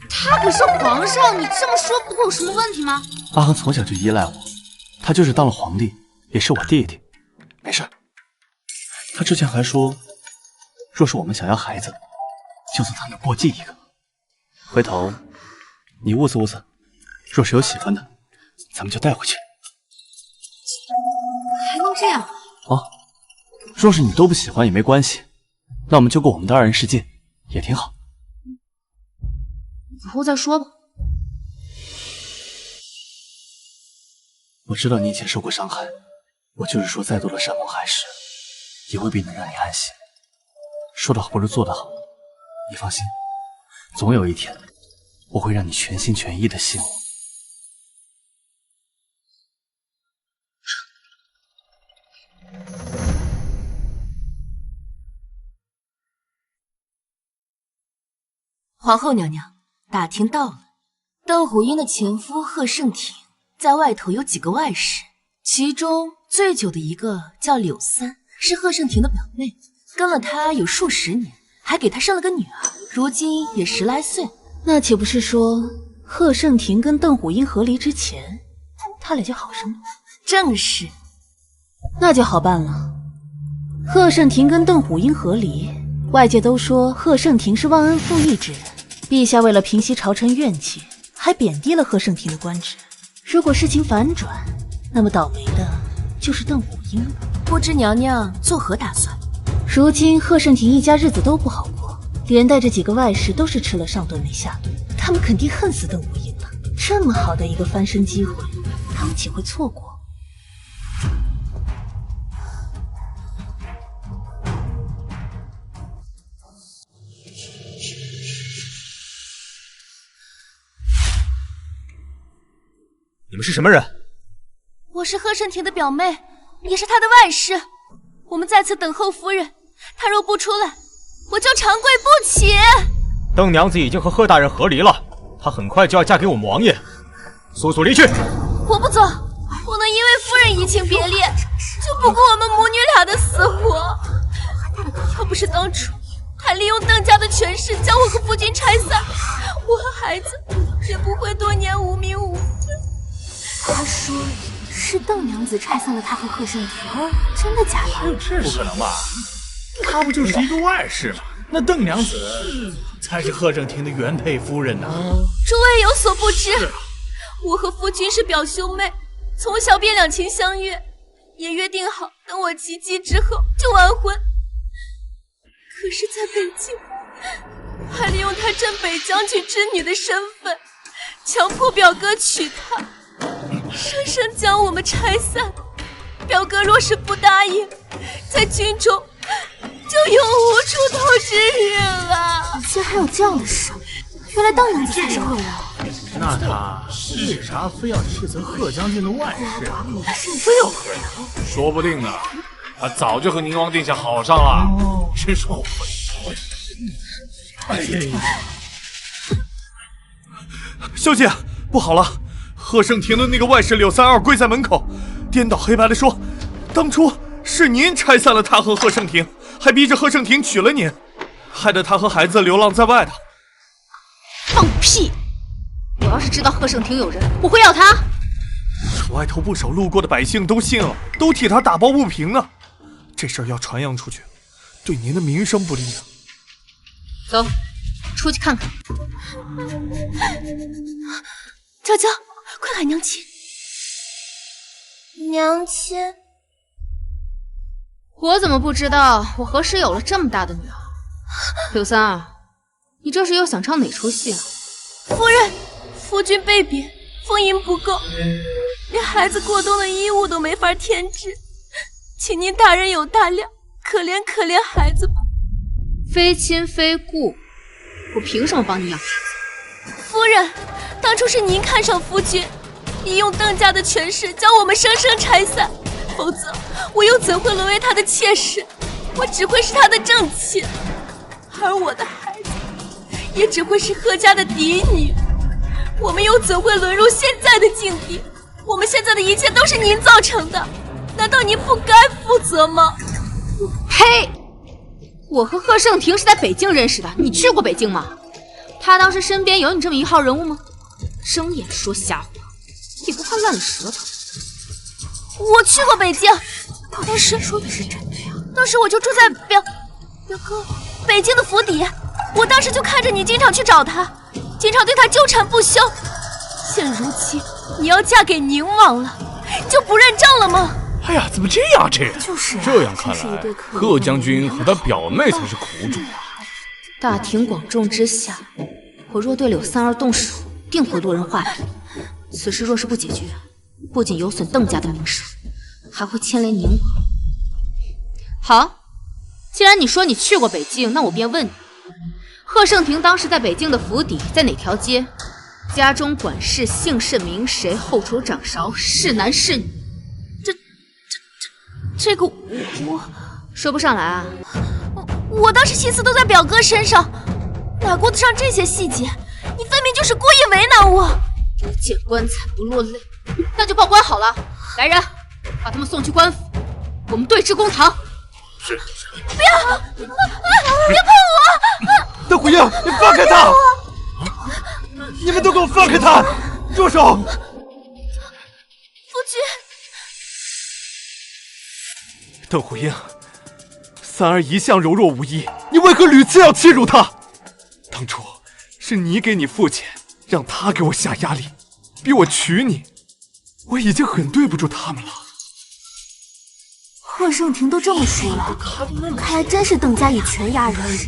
[SPEAKER 10] 他可是皇上，你这么说不会有什么问题吗？
[SPEAKER 7] 阿恒从小就依赖我，他就是当了皇帝，也是我弟弟。没事。他之前还说，若是我们想要孩子，就算他能过继一个。回头你物色物色，若是有喜欢的，咱们就带回去。
[SPEAKER 10] 还能这样？
[SPEAKER 7] 若是你都不喜欢也没关系，那我们就过我们的二人世界，也挺好。
[SPEAKER 10] 以后再说吧。
[SPEAKER 7] 我知道你以前受过伤害，我就是说再多的山盟海誓，也未必能让你安心。说得好不如做得好，你放心，总有一天我会让你全心全意的信我。
[SPEAKER 1] 皇后娘娘，打听到了，邓虎英的前夫贺胜庭在外头有几个外室，其中最久的一个叫柳三，是贺胜庭的表妹，跟了他有数十年，还给他生了个女儿，如今也10来岁。那岂不是说贺胜庭跟邓虎英和离之前，他俩就好上了？正是。那就好办了。贺胜庭跟邓虎英和离，外界都说贺胜庭是忘恩负义之人，陛下为了平息朝臣怨气，还贬低了贺胜庭的官职。如果事情反转，那么倒霉的就是邓虎英了。不知娘娘作何打算？如今贺胜庭一家日子都不好过，连带着几个外室都是吃了上顿没下顿，他们肯定恨死邓虎英了。这么好的一个翻身机会，他们岂会错过？
[SPEAKER 4] 你们是什么人？
[SPEAKER 1] 我是贺胜庭的表妹，也是他的外室。我们在此等候夫人，她若不出来，我就长跪不起。
[SPEAKER 4] 邓娘子已经和贺大人和离了，她很快就要嫁给我们王爷，速速离去！
[SPEAKER 1] 我不走，不能因为夫人移情别恋，就不顾我们母女俩的死活。要不是当初他利用邓家的权势将我和夫君拆散，我和孩子也不会多年无名无分。他说是邓娘子拆散了他和贺胜庭，真的假的？
[SPEAKER 5] 这不可能吧？他不就是一个外室吗？那邓娘子才是贺胜庭的原配夫人呢。
[SPEAKER 1] 诸位有所不知，我和夫君是表兄妹，从小便两情相悦，也约定好等我及笄之后就完婚。可是在北京，还利用他镇北将军之女的身份，强迫表哥娶她，生生将我们拆散。表哥若是不答应，在军中就永无出头之日了。竟然还有这样的事！原来邓娘子才是恶人。
[SPEAKER 11] 那他为啥非要斥责贺将军的外事？
[SPEAKER 1] 非要何人？
[SPEAKER 8] 说不定呢，他早就和宁王殿下好上了，真是后悔。
[SPEAKER 9] 哎呀！小姐，不好了！贺盛庭的那个外室柳三二跪在门口，颠倒黑白的说，当初是您拆散了他和贺盛庭，还逼着贺盛庭娶了您，害得他和孩子流浪在外头。
[SPEAKER 10] 放屁！我要是知道贺盛庭有人，我会要他。
[SPEAKER 9] 外头不少路过的百姓都信了，都替他打抱不平呢。这事儿要传扬出去，对您的名声不利啊。
[SPEAKER 10] 走，出去看看。
[SPEAKER 1] 娇娇，快喊娘亲！
[SPEAKER 6] 娘亲，
[SPEAKER 10] 我怎么不知道我何时有了这么大的女儿？柳三儿，你这是又想唱哪出戏啊？
[SPEAKER 1] 夫人，夫君被贬，俸银不够，连孩子过冬的衣物都没法添置，请您大人有大量，可怜可怜孩子吧。
[SPEAKER 10] 非亲非故，我凭什么帮你养孩子？
[SPEAKER 1] 夫人，当初是您看上夫君，利用邓家的权势将我们生生拆散，否则我又怎会沦为他的妾室？我只会是他的正妻，而我的孩子也只会是贺家的嫡女，我们又怎会沦入现在的境地？我们现在的一切都是您造成的，难道您不该负责吗？
[SPEAKER 10] 呸！我和贺盛庭是在北京认识的，你去过北京吗？他当时身边有你这么一号人物吗？睁眼说瞎话，也不怕烂了舌头。
[SPEAKER 1] 我去过北京，当时说的是真的呀。当时我就住在表哥北京的府邸，我当时就看着你经常去找他，经常对他纠缠不休。现如今你要嫁给宁王了，就不认账了吗？
[SPEAKER 11] 哎呀，怎么这样？这人
[SPEAKER 1] 就是啊，
[SPEAKER 11] 这样看来，贺将军和他表妹才是苦主啊！
[SPEAKER 10] 大庭广众之下，我若对柳三儿动手，定会落人话柄。此事若是不解决，不仅有损邓家的名声，还会牵连宁王。好，既然你说你去过北京，那我便问你，贺盛庭当时在北京的府邸在哪条街？家中管事姓甚名谁？后厨掌勺是男是女？
[SPEAKER 1] 这个我
[SPEAKER 10] 说不上来啊。
[SPEAKER 1] 我当时心思都在表哥身上，哪顾得上这些细节？你分明就是故意为难我。
[SPEAKER 10] 不见棺材不落泪，那就报官好了。来人，把他们送去官府，我们对质公堂。
[SPEAKER 11] 是。
[SPEAKER 1] 不要！别碰我！
[SPEAKER 3] 邓虎英，你放开他！你们都给我放开他！住手！
[SPEAKER 1] 夫君。
[SPEAKER 9] 邓虎英，三儿一向柔弱无依，你为何屡次要欺辱她？当初是你给你父亲，让他给我下压力，逼我娶你，我已经很对不住他们了。
[SPEAKER 1] 贺盛庭都这么说了，看来真是邓家以权压人。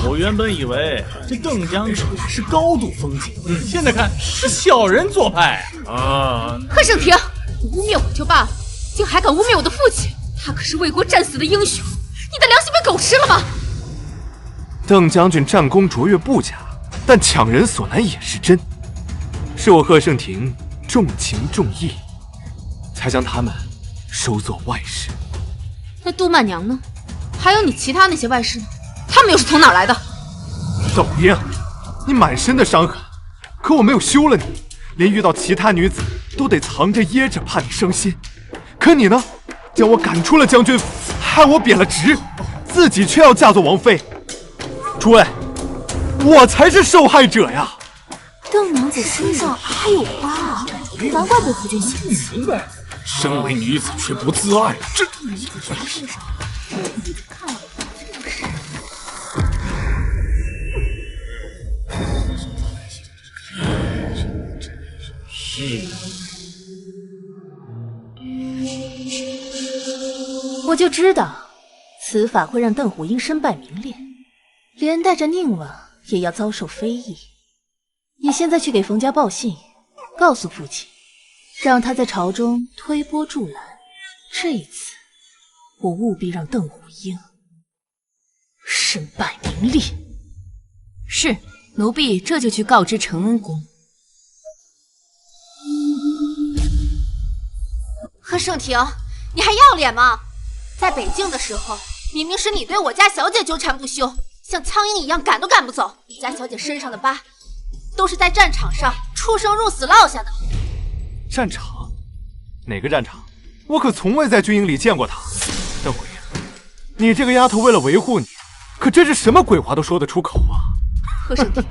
[SPEAKER 11] 我原本以为这邓将军是高度风景，现在看是小人做派啊！
[SPEAKER 10] 贺盛庭，你污蔑我就罢了，竟还敢污蔑我的父亲！他可是为国战死的英雄，你的良心被狗吃了吗？
[SPEAKER 9] 邓将军战功卓越不假，但强人所难也是真。是我贺盛庭重情重义，才将他们收作外室。
[SPEAKER 10] 那杜曼娘呢？还有你其他那些外室呢？他们又是从哪儿来的？
[SPEAKER 9] 邓虎英，你满身的伤痕，可我没有休了你，连遇到其他女子都得藏着掖着，怕你伤心。可你呢，将我赶出了将军府，害我贬了职，自己却要嫁作王妃。诸位，我才是受害者呀！
[SPEAKER 1] 邓娘子身上还有疤啊，难怪被夫君嫌弃。
[SPEAKER 11] 明白，身为女子却不自爱，这……
[SPEAKER 1] 我就知道，此法会让邓虎英身败名裂，连带着宁王也要遭受非议。你现在去给冯家报信，告诉父亲，让他在朝中推波助澜。这一次，我务必让邓虎英身败名裂。
[SPEAKER 10] 是，奴婢这就去告知承恩宫。
[SPEAKER 6] 贺盛庭，你还要脸吗？在北境的时候，明明是你对我家小姐纠缠不休，像苍蝇一样赶都赶不走。你家小姐身上的疤，都是在战场上出生入死落下的。
[SPEAKER 3] 战场？哪个战场？我可从未在军营里见过她。邓回英，你这个丫头为了维护你，可真是什么鬼话都说得出口啊！
[SPEAKER 1] 贺盛庭，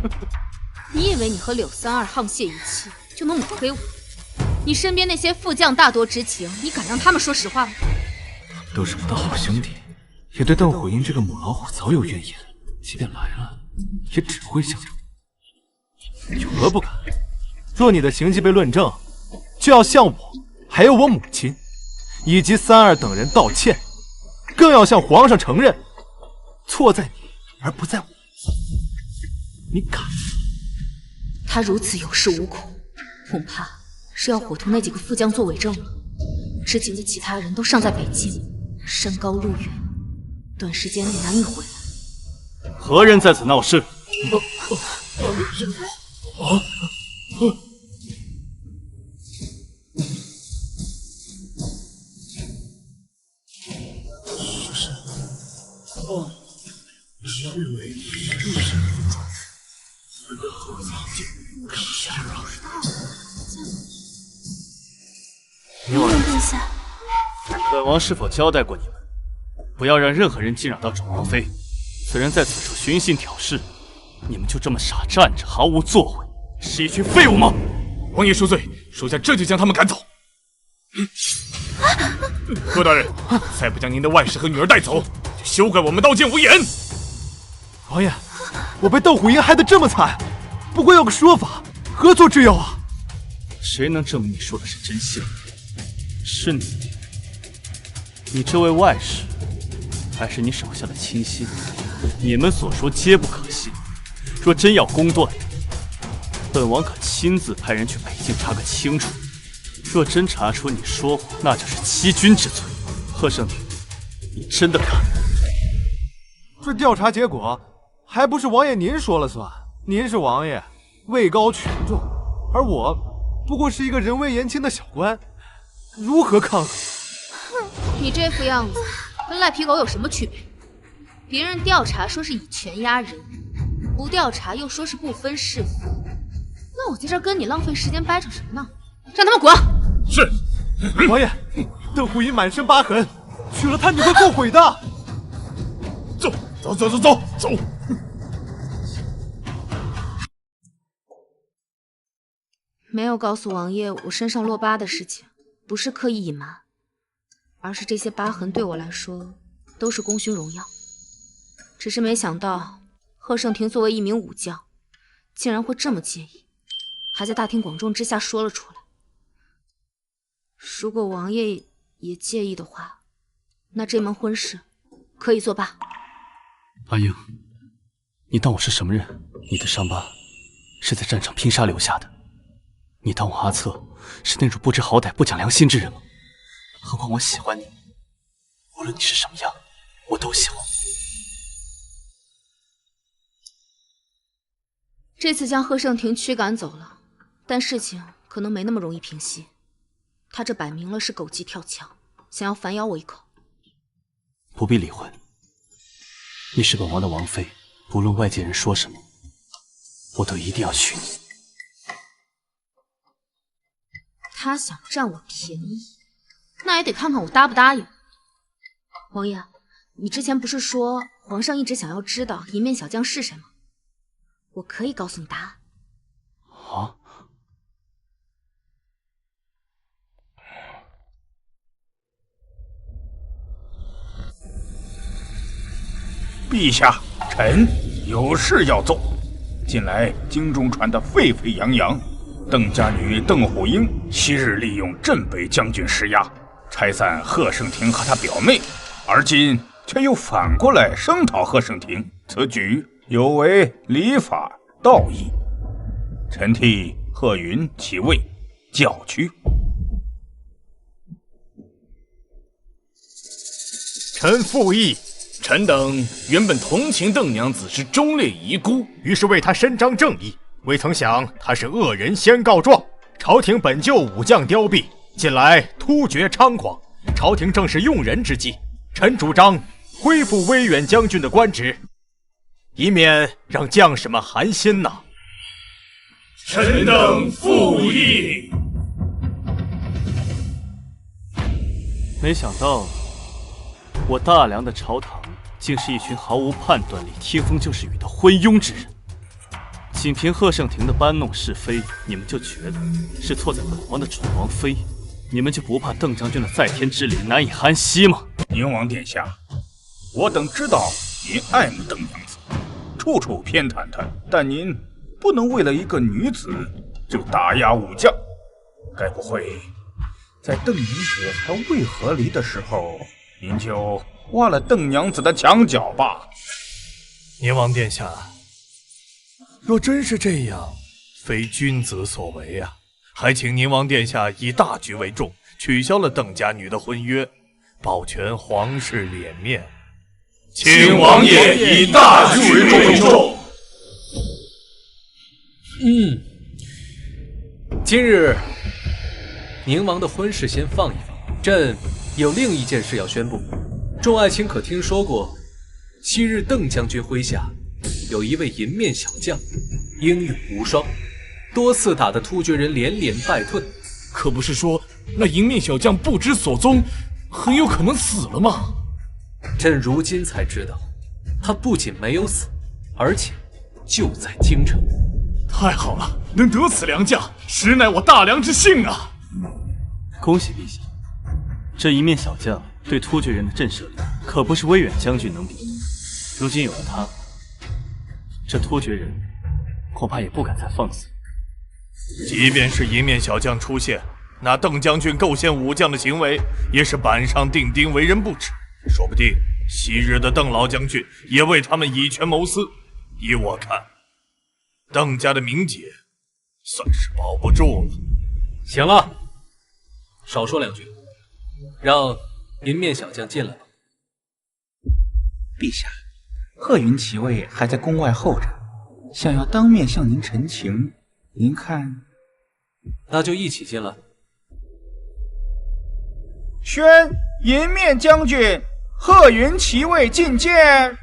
[SPEAKER 1] 你以为你和柳三儿沆瀣一气就能抹黑我？你身边那些副将大多知情，你敢让他们说实话吗？
[SPEAKER 3] 都是我的好兄弟，也对邓回英这个母老虎早有怨言，即便来了，也只会相助。有何不敢？若你的行迹被论证，就要向我，还有我母亲，以及三儿等人道歉，更要向皇上承认，错在你而不在我。你敢？
[SPEAKER 1] 他如此有恃无恐，恐怕是要伙同那几个副将做伪证了。知情的其他人都尚在北境，山高路远，短时间内难以回来。
[SPEAKER 7] 何人在此闹事？女儿殿下，本王是否交代过你们，不要让任何人惊扰到准王妃？此人在此处寻衅挑事，你们就这么傻站着，毫无作为，是一群废物吗？
[SPEAKER 9] 王爷恕罪，属下这就将他们赶走。贺大人，再不将您的外甥和女儿带走，就休怪我们刀剑无眼。
[SPEAKER 3] 王爷，我被窦虎英害得这么惨，不过有个说法，何作之有啊？
[SPEAKER 7] 谁能证明你说的是真相？是你这位外甥，还是你手下的亲信？你们所说皆不可信。若真要公断，本王可亲自派人去北境查个清楚。若真查出你说谎，那就是欺君之罪。贺盛庭，你真的敢？
[SPEAKER 3] 这调查结果还不是王爷您说了算？您是王爷，位高权重，而我不过是一个人微言轻的小官，如何抗衡？
[SPEAKER 1] 你这副样子跟赖皮狗有什么区别？别人调查说是以权压人，不调查又说是不分是非，那我在这儿跟你浪费时间掰扯什么呢？让他们滚！
[SPEAKER 9] 是，
[SPEAKER 3] 王爷，邓虎英满身疤痕，娶了她你会后悔的。
[SPEAKER 9] 走！
[SPEAKER 1] 没有告诉王爷我身上落疤的事情，不是刻意隐瞒，而是这些疤痕对我来说都是功勋荣耀。只是没想到贺盛庭作为一名武将，竟然会这么介意，还在大庭广众之下说了出来。如果王爷也介意的话，那这门婚事可以作罢。
[SPEAKER 7] 阿英，你当我是什么人？你的伤疤是在战场拼杀留下的。你当我阿策是那种不知好歹、不讲良心之人吗？何况我喜欢你，无论你是什么样，我都喜欢。
[SPEAKER 1] 这次将贺盛庭驱赶走了，但事情可能没那么容易平息。他这摆明了是狗急跳墙，想要反咬我一口。
[SPEAKER 7] 不必理会，你是本王的王妃，不论外界人说什么，我都一定要娶你。
[SPEAKER 1] 他想占我便宜，那也得看看我答不答应。王爷，你之前不是说皇上一直想要知道银面小将是谁吗？我可以告诉你答案。
[SPEAKER 7] 啊？
[SPEAKER 5] 陛下，臣有事要奏。近来京中传得沸沸扬扬，邓家女邓虎英昔日利用镇北将军施压，拆散贺盛庭和他表妹，而今却又反过来声讨贺盛庭，此举有违礼法道义。臣替贺云起位，教屈。
[SPEAKER 9] 臣附议。臣等原本同情邓娘子是忠烈遗孤，
[SPEAKER 12] 于是为她伸张正义，未曾想她是恶人先告状。朝廷本就武将凋敝，近来突厥猖狂，朝廷正是用人之际。臣主张恢复威远将军的官职，以免让将士们寒心呐。
[SPEAKER 9] 臣等附议。
[SPEAKER 7] 没想到，我大梁的朝堂竟是一群毫无判断力、听风就是雨的昏庸之人。仅凭贺盛庭的搬弄是非，你们就觉得是错在本王的准王妃？你们就不怕邓将军的在天之灵难以安息吗？
[SPEAKER 5] 宁王殿下，我等知道您爱慕邓娘子，处处偏袒她，但您不能为了一个女子就打压武将。该不会在邓娘子还未和离的时候，您就挖了邓娘子的墙角吧？
[SPEAKER 9] 宁王殿下，若真是这样，非君子所为啊！还请宁王殿下以大局为重，取消了邓家女的婚约，保全皇室脸面。
[SPEAKER 5] 请王爷以大局为重。
[SPEAKER 8] 今日宁王的婚事先放一放，朕有另一件事要宣布。众爱卿可听说过，昔日邓将军麾下有一位银面小将，英勇无双，多次打得突厥人连连败退。
[SPEAKER 9] 可不是说那银面小将不知所踪，很有可能死了吗？
[SPEAKER 8] 朕如今才知道，他不仅没有死，而且就在京城。
[SPEAKER 9] 太好了，能得此良将，实乃我大梁之幸啊！
[SPEAKER 7] 恭喜陛下，这一面小将对突厥人的震慑力可不是威远将军能比。如今有了他，这突厥人恐怕也不敢再放肆。
[SPEAKER 9] 即便是银面小将出现，那邓将军构陷武将的行为也是板上钉钉，为人不齿。说不定昔日的邓老将军也为他们以权谋私。依我看，邓家的名节算是保不住了。
[SPEAKER 8] 行了，少说两句，让银面小将进来吧。
[SPEAKER 13] 陛下，贺云骑尉还在宫外候着，想要当面向您陈情，您看？
[SPEAKER 8] 那就一起进来。
[SPEAKER 5] 宣银面将军贺云骑尉觐见。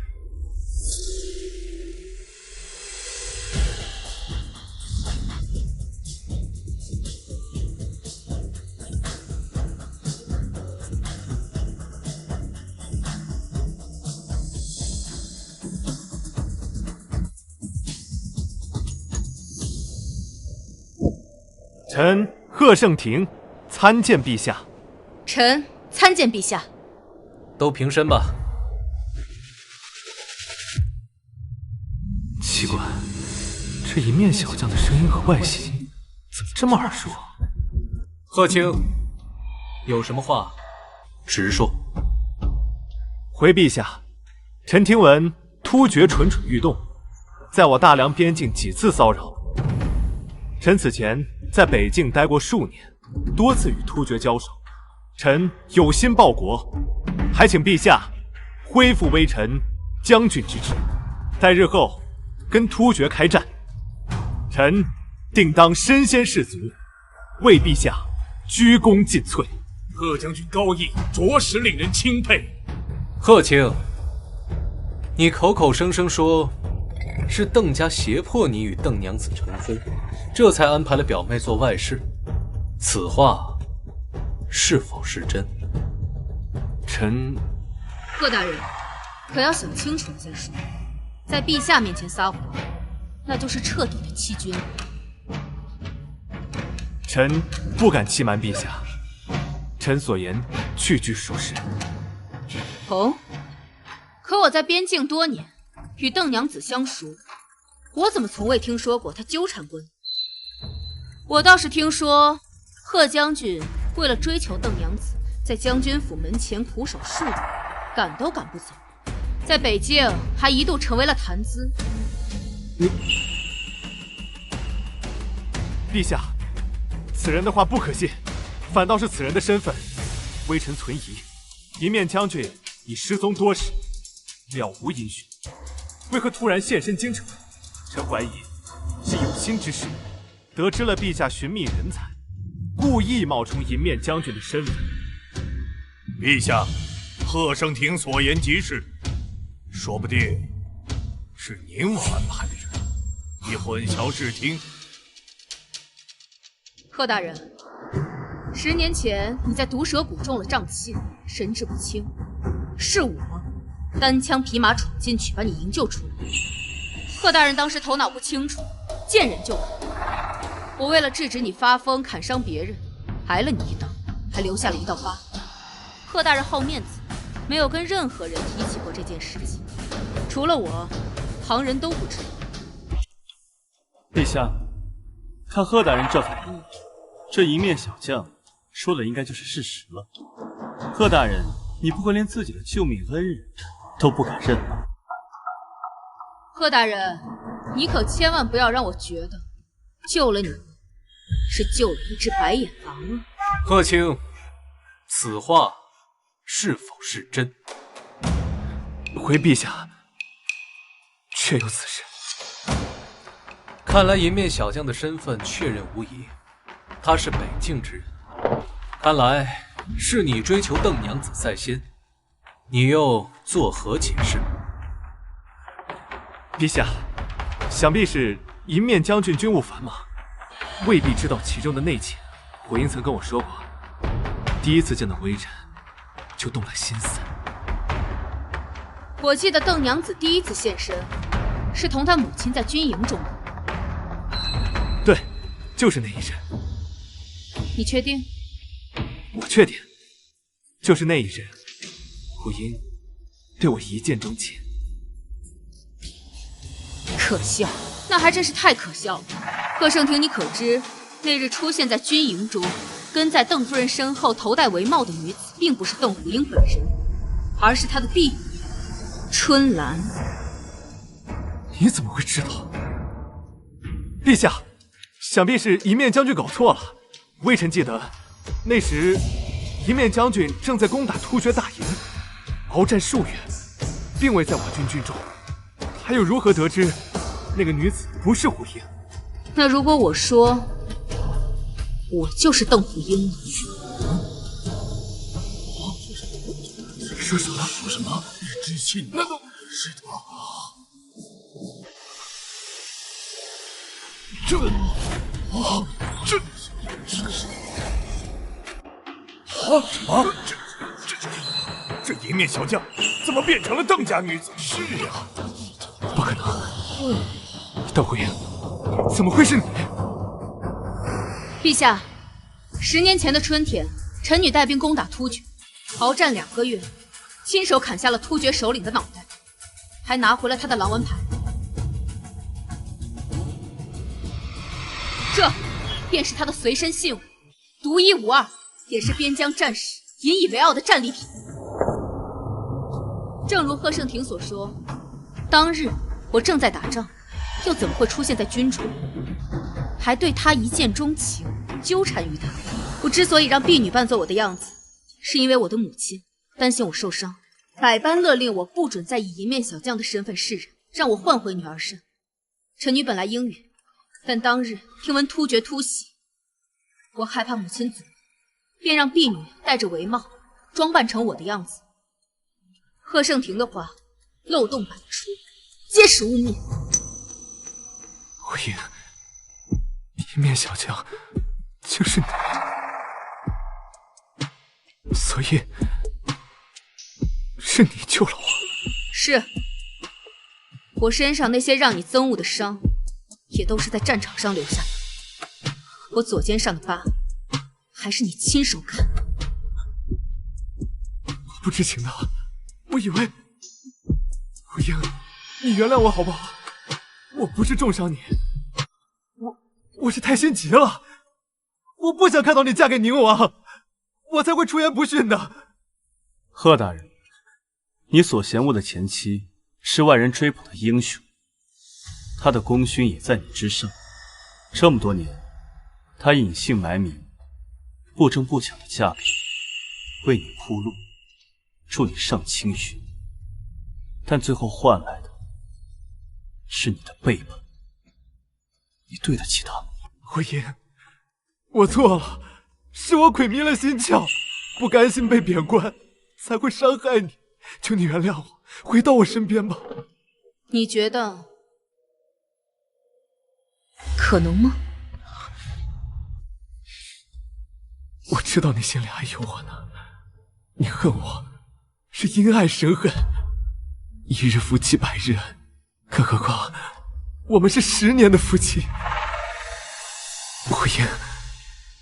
[SPEAKER 3] 臣贺盛庭参见陛下。
[SPEAKER 1] 臣参见陛下。
[SPEAKER 8] 都平身吧。
[SPEAKER 3] 奇怪，这一面小将的声音和外形怎么这么耳熟？
[SPEAKER 8] 贺卿，有什么话直说。
[SPEAKER 3] 回陛下，臣听闻突厥蠢蠢欲动，在我大梁边境几次骚扰。臣此前在北境待过数年，多次与突厥交手，臣有心报国，还请陛下恢复微臣将军之职，待日后跟突厥开战，臣定当身先士卒，为陛下鞠躬尽瘁。
[SPEAKER 9] 贺将军高义着实令人钦佩。
[SPEAKER 8] 贺卿，你口口声声说是邓家胁迫你与邓娘子成婚，这才安排了表妹做外室，此话是否是真？
[SPEAKER 3] 臣……
[SPEAKER 10] 贺大人，可要想清楚了再说。在陛下面前撒谎，那就是彻底的欺君。
[SPEAKER 3] 臣不敢欺瞒陛下，臣所言句句属实。
[SPEAKER 10] 哦，可我在边境多年，与邓娘子相熟，我怎么从未听说过她纠缠过你？我倒是听说，贺将军为了追求邓娘子，在将军府门前苦守数年，赶都赶不走，在北境还一度成为了谈资。
[SPEAKER 3] 陛下，此人的话不可信，反倒是此人的身份，微臣存疑。一面将军已失踪多时，了无音讯，为何突然现身京城？臣怀疑是有心之士，得知了陛下寻觅人才，故意冒充银面将军的身份。
[SPEAKER 9] 陛下，贺生亭所言极是，说不定是您我安排的人，你混淆视听。
[SPEAKER 10] 贺大人，10年前你在毒蛇谷中了瘴气，神志不清，是我单枪匹马闯进去把你营救出来。贺大人当时头脑不清楚，见人就砍。我为了制止你发疯砍伤别人，挨了你一刀，还留下了一道疤。贺大人好面子，没有跟任何人提起过这件事情，除了我，旁人都不知道。
[SPEAKER 7] 陛下，看贺大人这反应，这一面小将说的应该就是事实了。贺大人，你不会连自己的救命恩人都不敢认吧？
[SPEAKER 10] 贺大人，你可千万不要让我觉得救了你是救了一只白眼狼啊！
[SPEAKER 8] 贺卿，此话是否是真？
[SPEAKER 3] 回陛下，确有此事。
[SPEAKER 8] 看来银面小将的身份确认无疑，他是北境之人。看来是你追求邓娘子在先，你又作何解释？
[SPEAKER 3] 陛下，想必是银面将军军务繁忙，未必知道其中的内情。火英曾跟我说过，第一次见到微臣，就动了心思。
[SPEAKER 10] 我记得邓娘子第一次现身，是同她母亲在军营中。
[SPEAKER 3] 对，就是那一日。
[SPEAKER 10] 你确定？
[SPEAKER 3] 我确定，就是那一日，火英对我一见钟情。
[SPEAKER 10] 可笑，那还真是太可笑了。贺盛庭，你可知那日出现在军营中，跟在邓夫人身后头戴帷帽的女子，并不是邓虎英本人，而是她的婢女春兰。
[SPEAKER 3] 你怎么会知道？陛下，想必是一面将军搞错了。微臣记得，那时一面将军正在攻打突厥大营，鏖战数月，并未在我军军中。他又如何得知那个女子不是胡英？
[SPEAKER 10] 那如果我说我就是邓虎英呢？
[SPEAKER 9] 说什么？说什么？欲知信难，是的。这银面小将怎么变成了邓家女子？是呀，
[SPEAKER 3] 不可能！邓虎英，怎么会是你？
[SPEAKER 10] 陛下，10年前的春天，臣女带兵攻打突厥，鏖战2个月，亲手砍下了突厥首领的脑袋，还拿回了他的狼纹牌。这便是他的随身信物，独一无二，也是边疆战士引以为傲的战利品。正如贺盛庭所说，当日我正在打仗，又怎么会出现在军中？还对他一见钟情，纠缠于他。我之所以让婢女扮作我的样子，是因为我的母亲担心我受伤，百般勒令我不准再以一面小将的身份示人，让我换回女儿身。臣女本来应允，但当日听闻突厥突袭，我害怕母亲阻挠，便让婢女戴着帷帽，装扮成我的样子。贺盛庭的话漏洞百出，皆是污蔑。
[SPEAKER 3] 火英，一面小将就是你，所以是你救了我。
[SPEAKER 10] 是，我身上那些让你憎恶的伤，也都是在战场上留下的。我左肩上的疤，还是你亲手砍的。
[SPEAKER 3] 我不知情的，我以为……火英，你原谅我好不好？我不是重伤你，我是太心急了，我不想看到你嫁给宁王，我才会出言不逊的。
[SPEAKER 7] 贺大人，你所嫌恶的前妻是万人追捧的英雄，她的功勋也在你之上。这么多年，她隐姓埋名，不争不抢的嫁给你，为你铺路，助你上青云。但最后换来的是你的背叛。你对得起他吗？
[SPEAKER 3] 火影，我错了，是我鬼迷了心窍，不甘心被贬官，才会伤害你。求你原谅我，回到我身边吧。
[SPEAKER 10] 你觉得可能吗？
[SPEAKER 3] 我知道你心里还有我呢，你恨我是因爱生恨，一日夫妻百日恩，更何况我们是10年的夫妻。火影，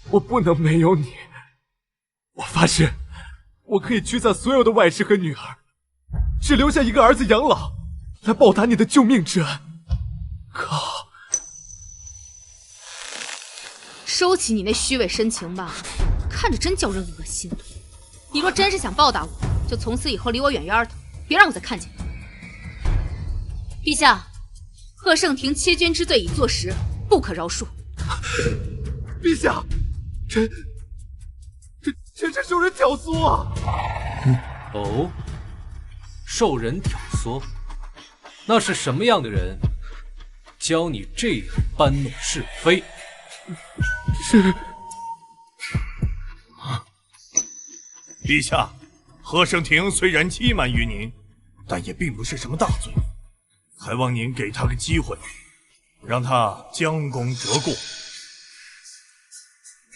[SPEAKER 3] 我不能没有你。我发誓，我可以驱散所有的外室和女儿，只留下一个儿子养老，来报答你的救命之恩。可
[SPEAKER 10] 收起你那虚伪深情吧，看着真叫人恶心。你若真是想报答我，就从此以后离我远远的，别让我再看见你。陛下，贺盛庭欺君之罪已坐实，不可饶恕。
[SPEAKER 3] 陛下，这是受人挑唆啊！
[SPEAKER 8] 哦，受人挑唆，那是什么样的人教你这样搬弄是非？
[SPEAKER 3] 是。
[SPEAKER 9] 陛下，贺盛庭虽然欺瞒于您，但也并不是什么大罪，还望您给他个机会，让他将功折过。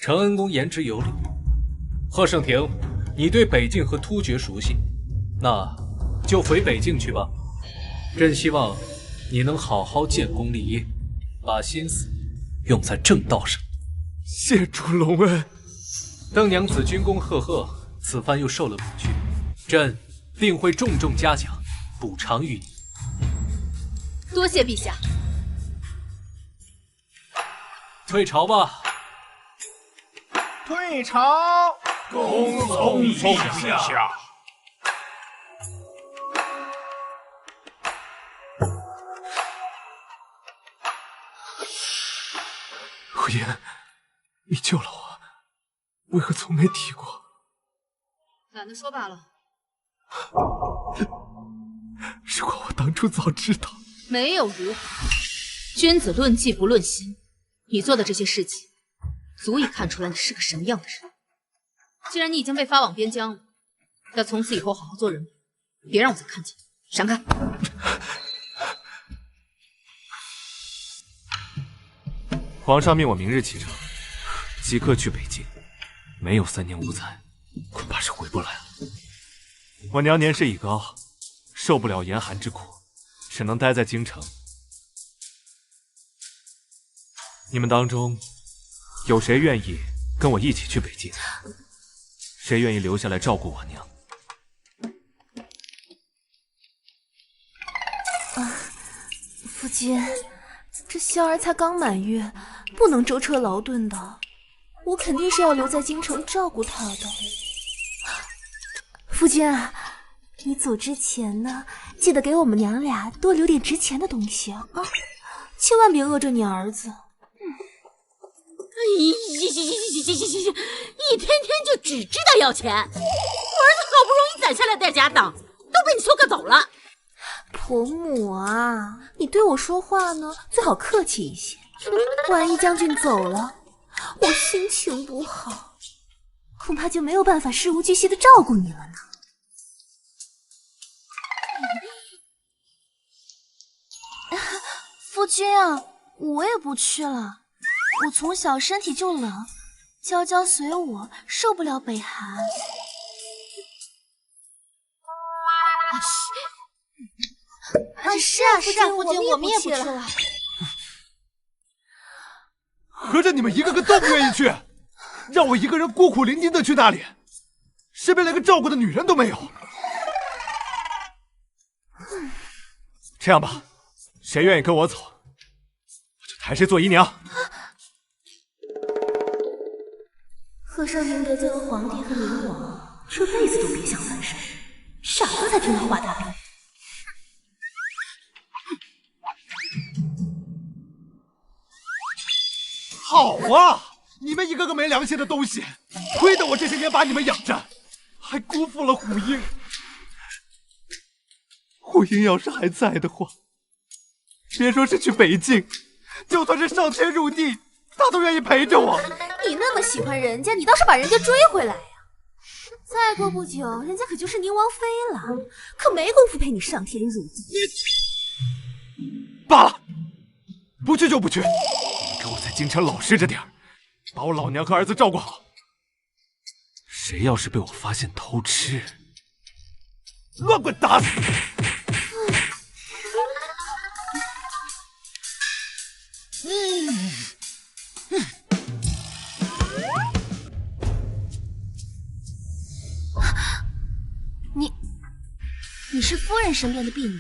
[SPEAKER 8] 承恩公言之有理。贺盛庭，你对北境和突厥熟悉，那就回北境去吧。朕希望你能好好建功立业，把心思用在正道上。
[SPEAKER 3] 谢主隆恩。
[SPEAKER 8] 邓娘子军功赫赫，此番又受了委屈，朕定会重重嘉奖，补偿于你。
[SPEAKER 10] 多谢陛下。
[SPEAKER 8] 退朝吧。
[SPEAKER 5] 退朝，恭送陛下。
[SPEAKER 3] 火影，你救了我，为何从没提过？
[SPEAKER 10] 懒得说罢了。
[SPEAKER 3] 如果我当初早知道，
[SPEAKER 10] 没有如何。君子论迹不论心，你做的这些事情，足以看出来你是个什么样的人。既然你已经被发往边疆了，要从此以后好好做人，别让我再看见。闪开！
[SPEAKER 3] 皇上命我明日启程，即刻去北境，没有3年无猜，恐怕是回不来了。我娘年事已高，受不了严寒之苦，只能待在京城。你们当中有谁愿意跟我一起去北境？谁愿意留下来照顾我娘？
[SPEAKER 1] 夫君，这萧儿才刚满月，不能舟车劳顿的，我肯定是要留在京城照顾她的。夫君啊，你走之前呢，记得给我们娘俩多留点值钱的东西啊，千万别饿着你儿子。
[SPEAKER 2] 一天天就只知道要钱，我儿子好不容易攒下来的家当，都被你收割走了。
[SPEAKER 1] 婆母啊，你对我说话呢，最好客气一些。万一将军走了，我心情不好，恐怕就没有办法事无巨细的照顾你了呢。夫君啊，我也不去了。我从小身体就冷，娇娇随我，受不了北寒。是啊，夫君，我们也不去了。
[SPEAKER 3] 合着你们一个个都不愿意去，让我一个人孤苦伶仃的去那里，身边连个照顾的女人都没有。这样吧，谁愿意跟我走，我就抬谁做姨娘。
[SPEAKER 1] 贺绍廷得罪了皇帝和灵王，这辈子都别想翻身，傻子才听他话大便。
[SPEAKER 3] 好啊，你们一个个没良心的东西，亏得我这些年把你们养着，还辜负了虎鹰。胡英要是还在的话，别说是去北境，就算是上天入地，他都愿意陪着我。
[SPEAKER 6] 你那么喜欢人家，你倒是把人家追回来呀！再过不久，人家可就是宁王妃了，可没工夫陪你上天入地。
[SPEAKER 3] 罢了，不去就不去，你给我在京城老实着点，把我老娘和儿子照顾好。谁要是被我发现偷吃，乱棍打死！
[SPEAKER 1] 你是夫人身边的婢女，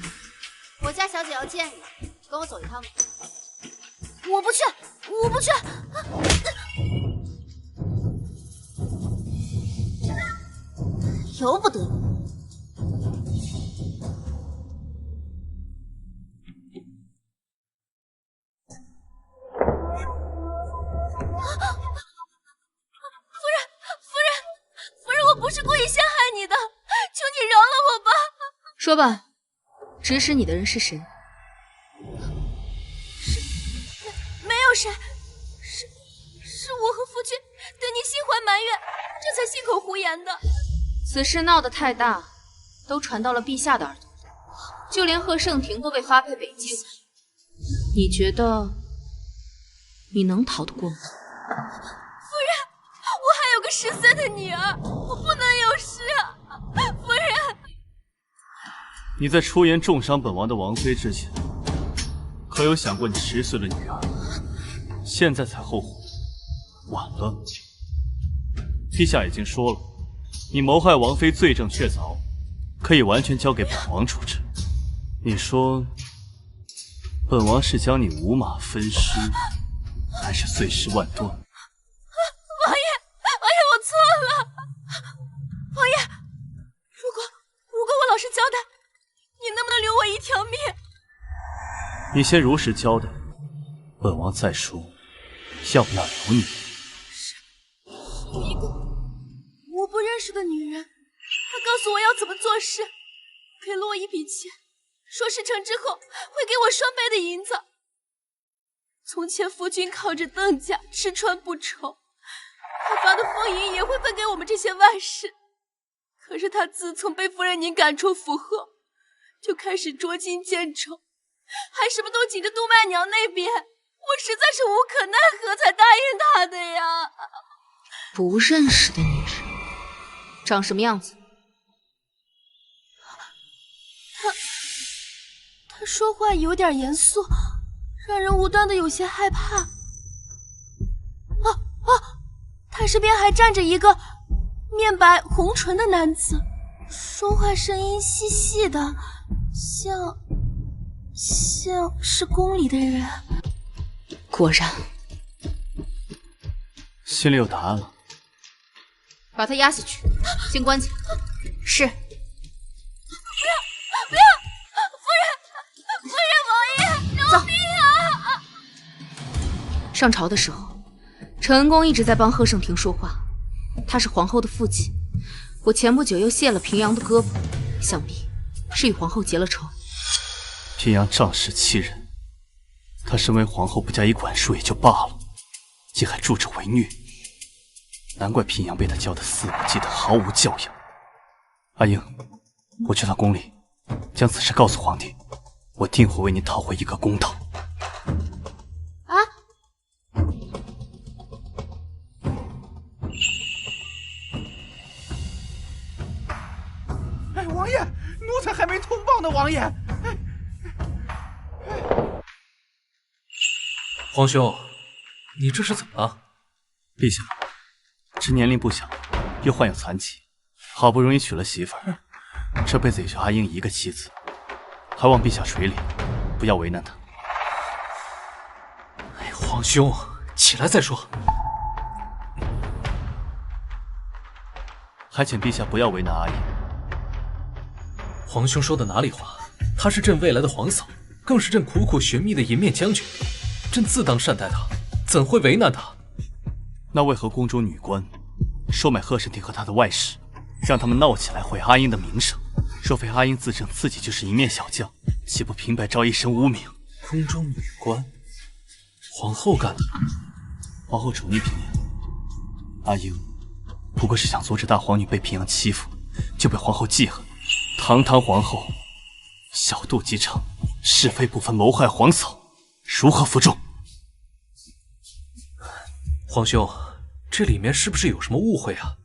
[SPEAKER 6] 我家小姐要见你，跟我走一趟吧。
[SPEAKER 1] 我不去，我不去。
[SPEAKER 6] 由不得你。
[SPEAKER 1] 夫人，我不是故意陷害你的，求你饶了我吧。说吧，指使你的人是谁？没有谁，是我和夫君对你心怀埋怨，这才信口胡言的。此事闹得太大，都传到了陛下的耳朵，就连贺盛庭都被发配北境。你觉得你能逃得过吗？夫人，我还有个10岁的女儿，我不能有事啊！夫人，
[SPEAKER 7] 你在出言重伤本王的王妃之前，可有想过你10岁的女儿？现在才后悔，晚了。陛下已经说了，你谋害王妃罪证确凿，可以完全交给本王处置。你说，本王是将你五马分尸，还是碎尸万段？
[SPEAKER 1] 王爷，我错了。王爷，如果我老实交代，你能不能留我一条命？
[SPEAKER 7] 你先如实交代，本王再说要不要留你。
[SPEAKER 1] 有一个我不认识的女人，她告诉我要怎么做事，给了我一笔钱，说事成之后会给我双倍的银子。从前夫君靠着邓家吃穿不愁，他发的俸银也会分给我们这些外室。可是他自从被夫人您赶出府后，就开始捉襟见肘，还什么都紧着督脉娘那边，我实在是无可奈何才答应他的呀。不认识的女人，长什么样子？他说话有点严肃，让人无端的有些害怕。他身边还站着一个面白红唇的男子，说话声音细细的，像是宫里的人。果然，
[SPEAKER 7] 心里有答案了。
[SPEAKER 1] 把他押下去，先关起来。是。不要！夫人，王爷，饶命啊！上朝的时候，承恩公一直在帮贺盛庭说话，他是皇后的父亲。我前不久又卸了平阳的胳膊，想必是与皇后结了仇。
[SPEAKER 7] 平阳仗势欺人，她身为皇后不加以管束也就罢了，竟还助纣为虐，难怪平阳被她教得肆无忌惮，毫无教养。阿英，我去趟宫里，将此事告诉皇帝，我定会为您讨回一个公道。
[SPEAKER 1] 啊！
[SPEAKER 9] 哎，王爷，奴才还没通报呢，王爷。
[SPEAKER 8] 皇兄，你这是怎么了？
[SPEAKER 7] 陛下，朕年龄不小，又患有残疾，好不容易娶了媳妇儿，这辈子也就阿英一个妻子，还望陛下垂怜，不要为难她。
[SPEAKER 8] 哎，皇兄，起来再说。
[SPEAKER 7] 还请陛下不要为难阿英。
[SPEAKER 8] 皇兄说的哪里话？她是朕未来的皇嫂，更是朕苦苦寻觅的银面将军，朕自当善待她，怎会为难她？
[SPEAKER 7] 那为何宫中女官收买贺盛庭和他的外室，让他们闹起来毁阿英的名声？若非阿英自称自己就是一面小将，岂不平白招一身污名？
[SPEAKER 8] 宫中女官，皇后干的。
[SPEAKER 7] 皇后宠溺平阳，阿英不过是想阻止大皇女被平阳欺负，就被皇后记恨。堂堂皇后，小肚鸡肠，是非不分，谋害皇嫂，如何服众？
[SPEAKER 8] 皇兄，这里面是不是有什么误会啊？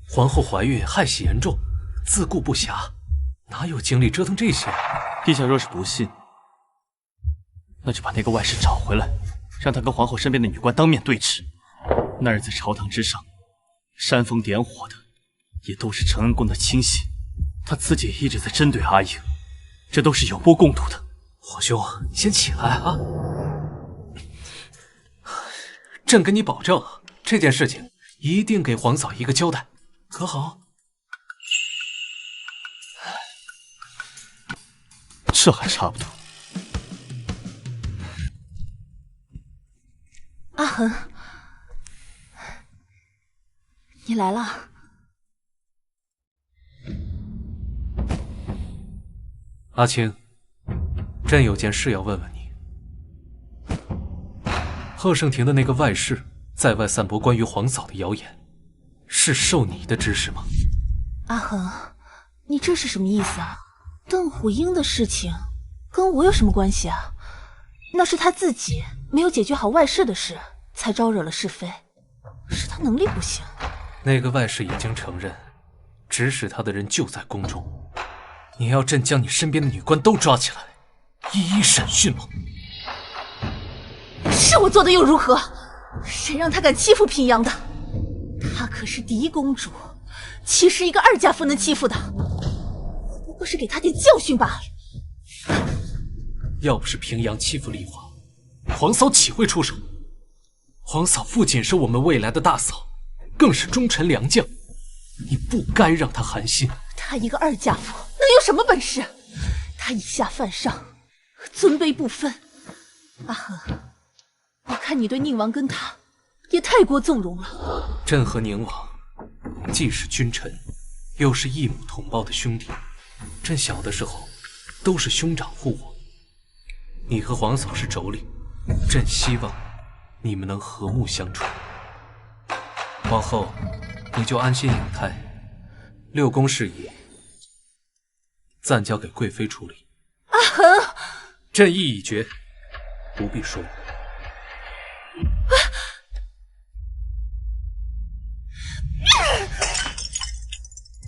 [SPEAKER 8] 皇后怀孕，害喜严重，自顾不暇，哪有精力折腾这些？
[SPEAKER 7] 陛下若是不信，那就把那个外室找回来，让他跟皇后身边的女官当面对质。那日在朝堂之上，煽风点火的也都是承恩宫的亲信，他自己也一直在针对阿英，这都是有目共睹的。
[SPEAKER 8] 皇兄，你先起来啊！朕跟你保证，这件事情一定给皇嫂一个交代，可好？
[SPEAKER 7] 这还差不多。
[SPEAKER 1] 阿恒，你来了。
[SPEAKER 8] 阿青，朕有件事要问问你。贺盛庭的那个外室在外散播关于皇嫂的谣言，是受你的指使吗？
[SPEAKER 1] 阿恒，你这是什么意思啊？邓虎英的事情跟我有什么关系啊？那是他自己没有解决好外室的事，才招惹了是非，是他能力不行。
[SPEAKER 8] 那个外室已经承认，指使他的人就在宫中。你要朕将你身边的女官都抓起来，一一审讯吗？
[SPEAKER 1] 是我做的又如何？谁让他敢欺负平阳的？她可是嫡公主，岂是一个二家妇能欺负的？不过是给她点教训罢了。
[SPEAKER 8] 要不是平阳欺负丽华，皇嫂岂会出手？皇嫂不仅是我们未来的大嫂，更是忠臣良将，你不该让她寒心。
[SPEAKER 1] 她一个二家妇能有什么本事？她以下犯上，尊卑不分。阿恒，我看你对宁王跟他也太过纵容了。
[SPEAKER 8] 朕和宁王既是君臣，又是异母同胞的兄弟。朕小的时候都是兄长护我，你和皇嫂是妯娌，朕希望你们能和睦相处。往后你就安心养胎，六宫事宜暂交给贵妃处理。
[SPEAKER 1] 阿恒，
[SPEAKER 8] 朕意已决，不必说。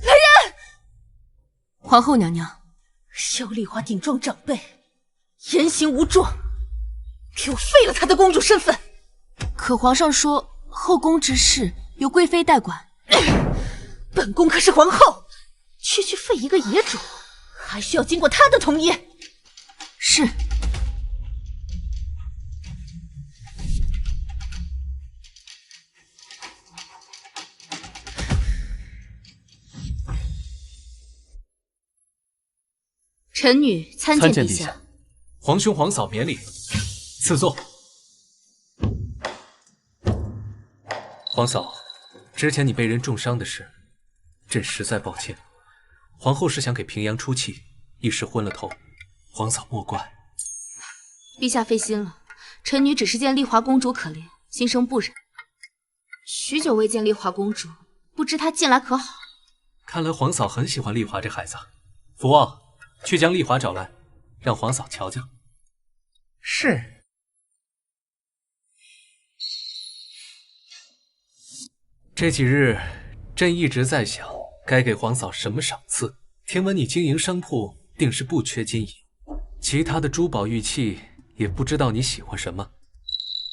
[SPEAKER 1] 来人！
[SPEAKER 10] 皇后娘娘，
[SPEAKER 1] 萧丽华顶撞长辈，言行无状，给我废了她的公主身份。
[SPEAKER 10] 可皇上说后宫之事由贵妃代管。
[SPEAKER 1] 本宫可是皇后，区区废一个野种，还需要经过她的同意。
[SPEAKER 10] 是。
[SPEAKER 6] 臣女参见陛下。
[SPEAKER 8] 皇兄皇嫂免礼，赐座。皇嫂，之前你被人重伤的事，朕实在抱歉。皇后是想给平阳出气，一时昏了头，皇嫂莫怪。
[SPEAKER 6] 陛下费心了，臣女只是见丽华公主可怜，心生不忍。许久未见丽华公主，不知她近来可好？
[SPEAKER 8] 看来皇嫂很喜欢丽华这孩子。福旺，去将丽华找来，让皇嫂瞧瞧。
[SPEAKER 13] 是。
[SPEAKER 8] 这几日，朕一直在想，该给皇嫂什么赏赐。听闻你经营商铺，定是不缺金银，其他的珠宝玉器，也不知道你喜欢什么。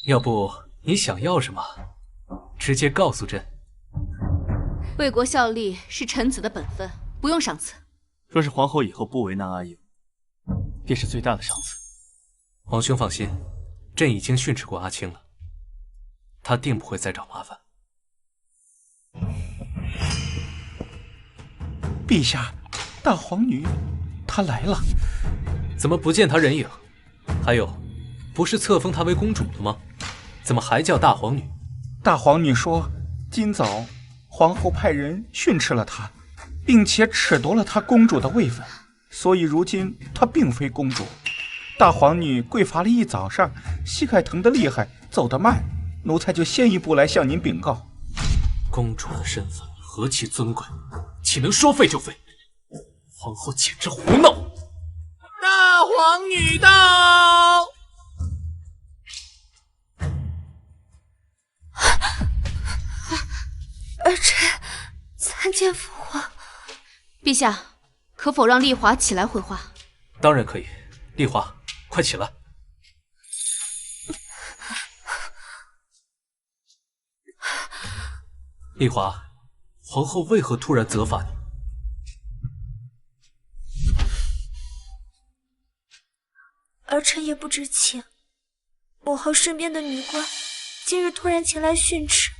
[SPEAKER 8] 要不你想要什么，直接告诉朕。
[SPEAKER 6] 为国效力是臣子的本分，不用赏赐。
[SPEAKER 7] 若是皇后以后不为难阿英，便是最大的赏赐。
[SPEAKER 8] 皇兄放心，朕已经训斥过阿青了，他定不会再找麻烦。
[SPEAKER 13] 陛下，大皇女她来了。
[SPEAKER 8] 怎么不见她人影？还有，不是册封她为公主了吗？怎么还叫大皇女？
[SPEAKER 13] 大皇女说，今早皇后派人训斥了她，并且褫夺了她公主的位分，所以如今她并非公主。大皇女跪乏了一早上，膝盖疼得厉害，走得慢，奴才就先一步来向您禀告。
[SPEAKER 8] 公主的身份何其尊贵，岂能说废就废？皇后简直胡闹！
[SPEAKER 11] 大皇女到！
[SPEAKER 1] 儿臣参见父皇。
[SPEAKER 10] 陛下，可否让丽华起来回话？
[SPEAKER 8] 当然可以。丽华，快起来！丽华，皇后为何突然责罚你？
[SPEAKER 1] 儿臣也不知情。母后身边的女官今日突然前来训斥，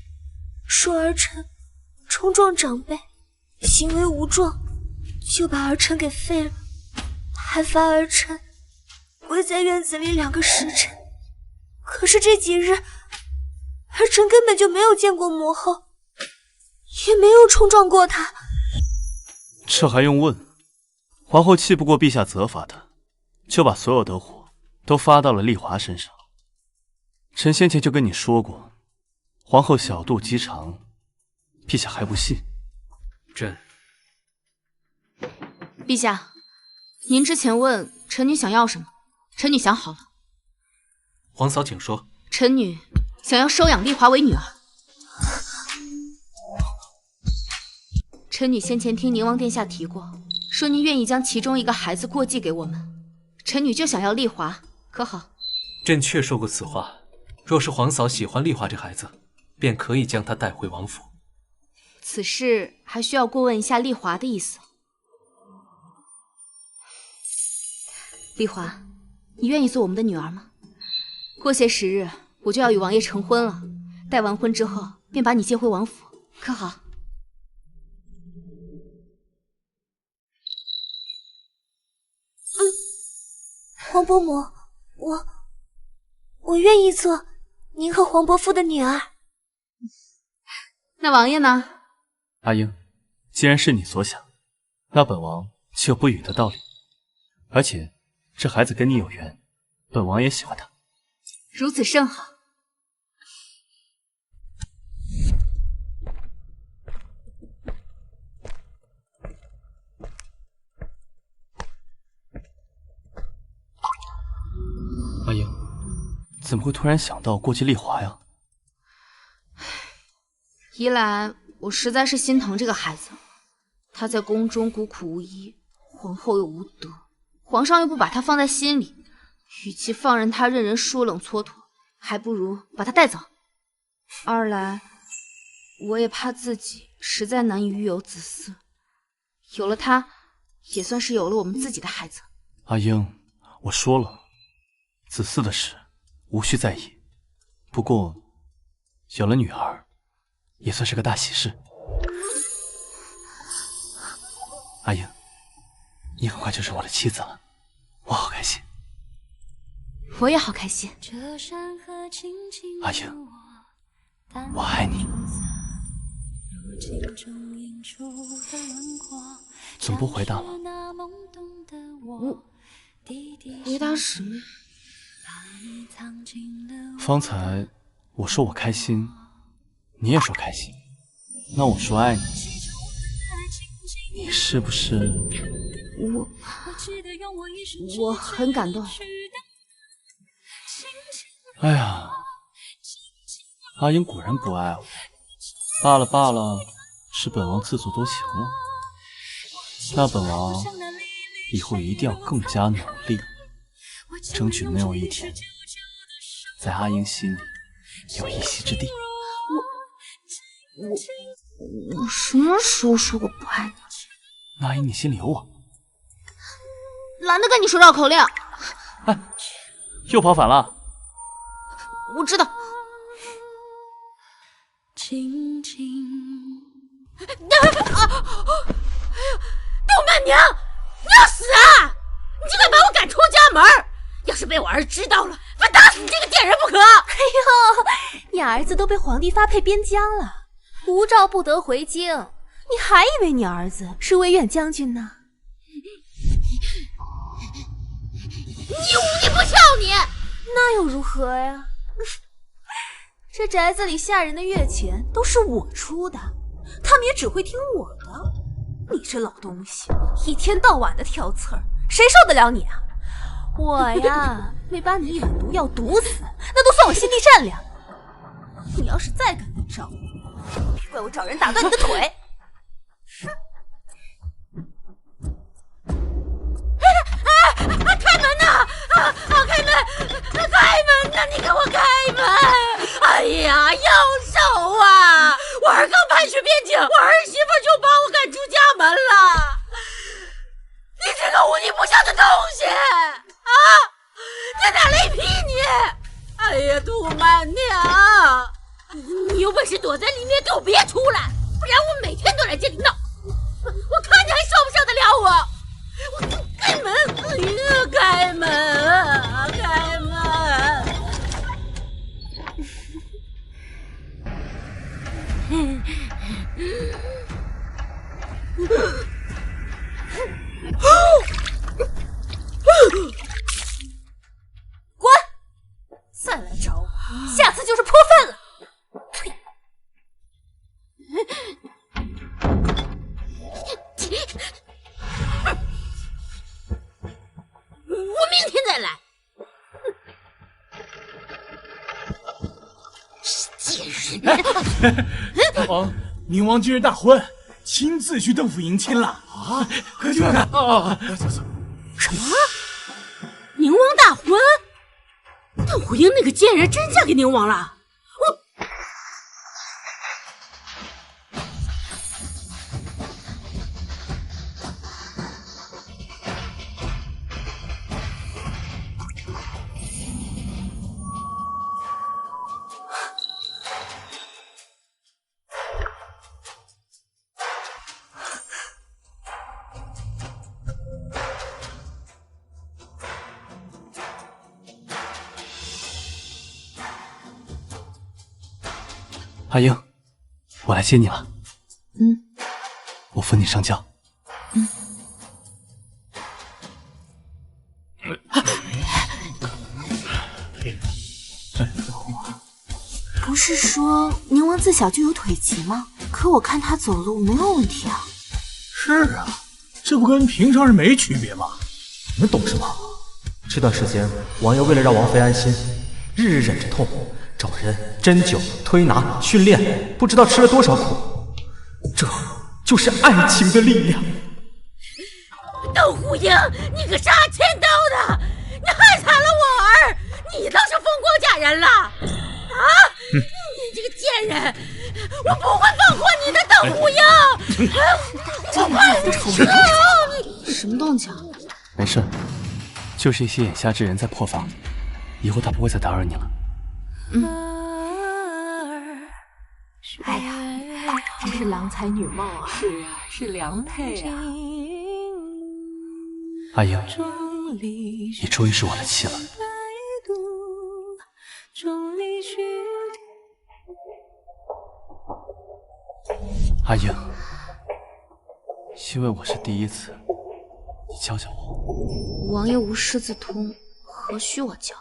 [SPEAKER 1] 说儿臣冲撞长辈，行为无状，就把儿臣给废了，还罚儿臣跪在院子里2个时辰。可是这几日，儿臣根本就没有见过母后，也没有冲撞过她。
[SPEAKER 7] 这还用问？皇后气不过陛下责罚她，就把所有的火都发到了丽华身上。臣先前就跟你说过，皇后小肚鸡肠，陛下还不信。
[SPEAKER 10] 陛下，您之前问臣女想要什么，臣女想好了。
[SPEAKER 8] 皇嫂，请说。
[SPEAKER 10] 臣女想要收养丽华为女儿。臣女先前听宁王殿下提过，说您愿意将其中一个孩子过继给我们，臣女就想要丽华，可好？
[SPEAKER 8] 朕确说过此话，若是皇嫂喜欢丽华这孩子，便可以将她带回王府。
[SPEAKER 10] 此事还需要过问一下丽华的意思。丽华，你愿意做我们的女儿吗？过些时日，我就要与王爷成婚了，待完婚之后，便把你接回王府，可好？
[SPEAKER 1] 皇伯母，我愿意做您和皇伯父的女儿。
[SPEAKER 10] 那王爷呢？
[SPEAKER 7] 阿英，既然是你所想，那本王就有不语的道理。而且这孩子跟你有缘，本王也喜欢他。
[SPEAKER 10] 如此甚好。
[SPEAKER 7] 阿英，怎么会突然想到过继丽华呀？
[SPEAKER 10] 一来我实在是心疼这个孩子，他在宫中孤苦无依，皇后又无德，皇上又不把他放在心里，与其放任他任人说冷蹉跎，还不如把他带走。二来我也怕自己实在难以育有子嗣，有了他也算是有了我们自己的孩子。
[SPEAKER 7] 阿英，我说了，子嗣的事无需在意，不过有了女儿也算是个大喜事。阿英，你很快就是我的妻子了，我好开心。
[SPEAKER 10] 我也好开心。
[SPEAKER 7] 阿英，我爱你。怎么不回答了？
[SPEAKER 10] 回答什么？
[SPEAKER 7] 方才我说我开心，你也说开心，那我说爱你，你是不是？
[SPEAKER 10] 我很感动。
[SPEAKER 7] 哎呀，阿英果然不爱我。罢了罢了，是本王自作多情了。那本王以后一定要更加努力，争取能有一天在阿英心里有一席之地。
[SPEAKER 1] 我什么时候说过不爱你？
[SPEAKER 7] 那阿英你心里有我。
[SPEAKER 10] 懒得跟你说绕口令。
[SPEAKER 7] 哎，又跑反了。
[SPEAKER 10] 我知道。
[SPEAKER 2] 杜曼娘，你要死啊！你竟敢把我赶出家门！要是被我儿知道了，非打死你这个贱人不可！
[SPEAKER 1] 哎呦，你儿子都被皇帝发配边疆了，无诏不得回京，你还以为你儿子是威远将军呢？
[SPEAKER 6] 你不孝你！
[SPEAKER 1] 那又如何呀？这宅子里下人的月钱都是我出的，他们也只会听我的。你这老东西，一天到晚的挑刺儿，谁受得了你啊？我呀，没把你一碗毒药毒死，那都算我心地善良。你要是再敢来找我，别怪我找人打断你的腿。
[SPEAKER 2] 开门呐！开门！开门呐！你给我开门！哎呀，要手啊！我儿刚叛去边境，我儿媳妇就把我赶出家门了。你这个无女不孝的东西啊！在哪里劈你？哎呀，杜曼娘，你有本事躲在里面，给我别出来，不然我每天都来接你闹。我看你还受不受得了我？开门！开门！开门！
[SPEAKER 1] 滚！再来找我，下次就是泼粪了。
[SPEAKER 2] 我明天再来。贱人！
[SPEAKER 11] 哦，宁王今日大婚，亲自去邓府迎亲了啊！快去看啊！
[SPEAKER 2] 什么？宁王大婚？邓虎英那个贱人真嫁给宁王了？
[SPEAKER 7] 阿英，我来接你了。我扶你上轿。
[SPEAKER 1] 不是说宁王自小就有腿疾吗？可我看他走路没有问题啊。
[SPEAKER 11] 是啊，这不跟平常人没区别吗？
[SPEAKER 4] 你们懂什么？这段时间，王爷为了让王妃安心，日日忍着痛，找人针灸、推拿、训练，不知道吃了多少苦。这就是爱情的力量。
[SPEAKER 2] 邓虎英，你个杀千刀的，你害惨了我儿，你倒是风光嫁人了啊！你这个贱人，我不会放过你的，邓虎英！我快
[SPEAKER 1] 什么动静？
[SPEAKER 7] 没事，就是一些眼下之人在破防，以后他不会再打扰你了。
[SPEAKER 1] 哎呀，真是郎才女貌啊！
[SPEAKER 14] 是啊，是良配啊！
[SPEAKER 7] 阿英，你终于是我的妻了。阿英，因为我是第一次，你教教我。
[SPEAKER 1] 王爷无师自通，何须我教？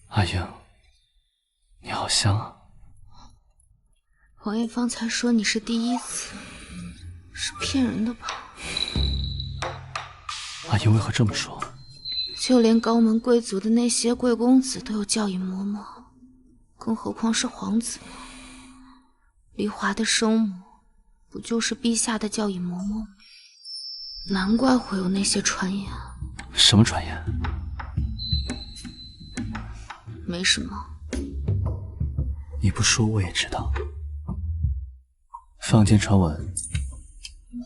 [SPEAKER 7] 阿英，你好香啊！
[SPEAKER 1] 王爷方才说你是第一次，是骗人的吧？
[SPEAKER 7] 阿英为何这么说？
[SPEAKER 1] 就连高门贵族的那些贵公子都有教引嬷嬷，更何况是皇子呢？丽华的生母不就是陛下的教引嬷嬷吗？难怪会有那些传言。
[SPEAKER 7] 什么传言？
[SPEAKER 1] 没什么。
[SPEAKER 7] 你不说我也知道。坊间传闻，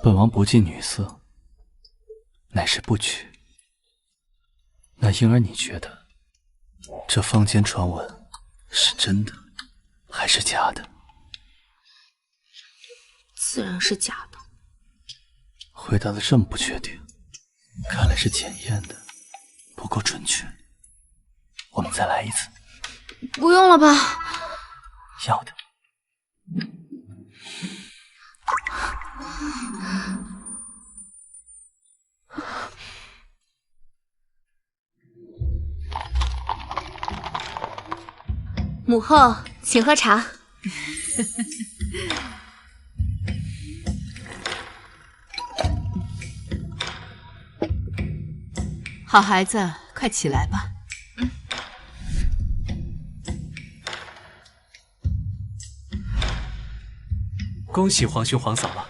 [SPEAKER 7] 本王不近女色，乃是不娶。那婴儿，你觉得这坊间传闻是真的还是假的？
[SPEAKER 2] 自然是假的。
[SPEAKER 7] 回答的这么不确定，看来是检验的不够准确。我们再来一次。
[SPEAKER 2] 不用了吧？
[SPEAKER 7] 要的。
[SPEAKER 2] 母后，请喝茶。
[SPEAKER 10] 好孩子，快起来吧。
[SPEAKER 8] 恭喜皇兄皇嫂了。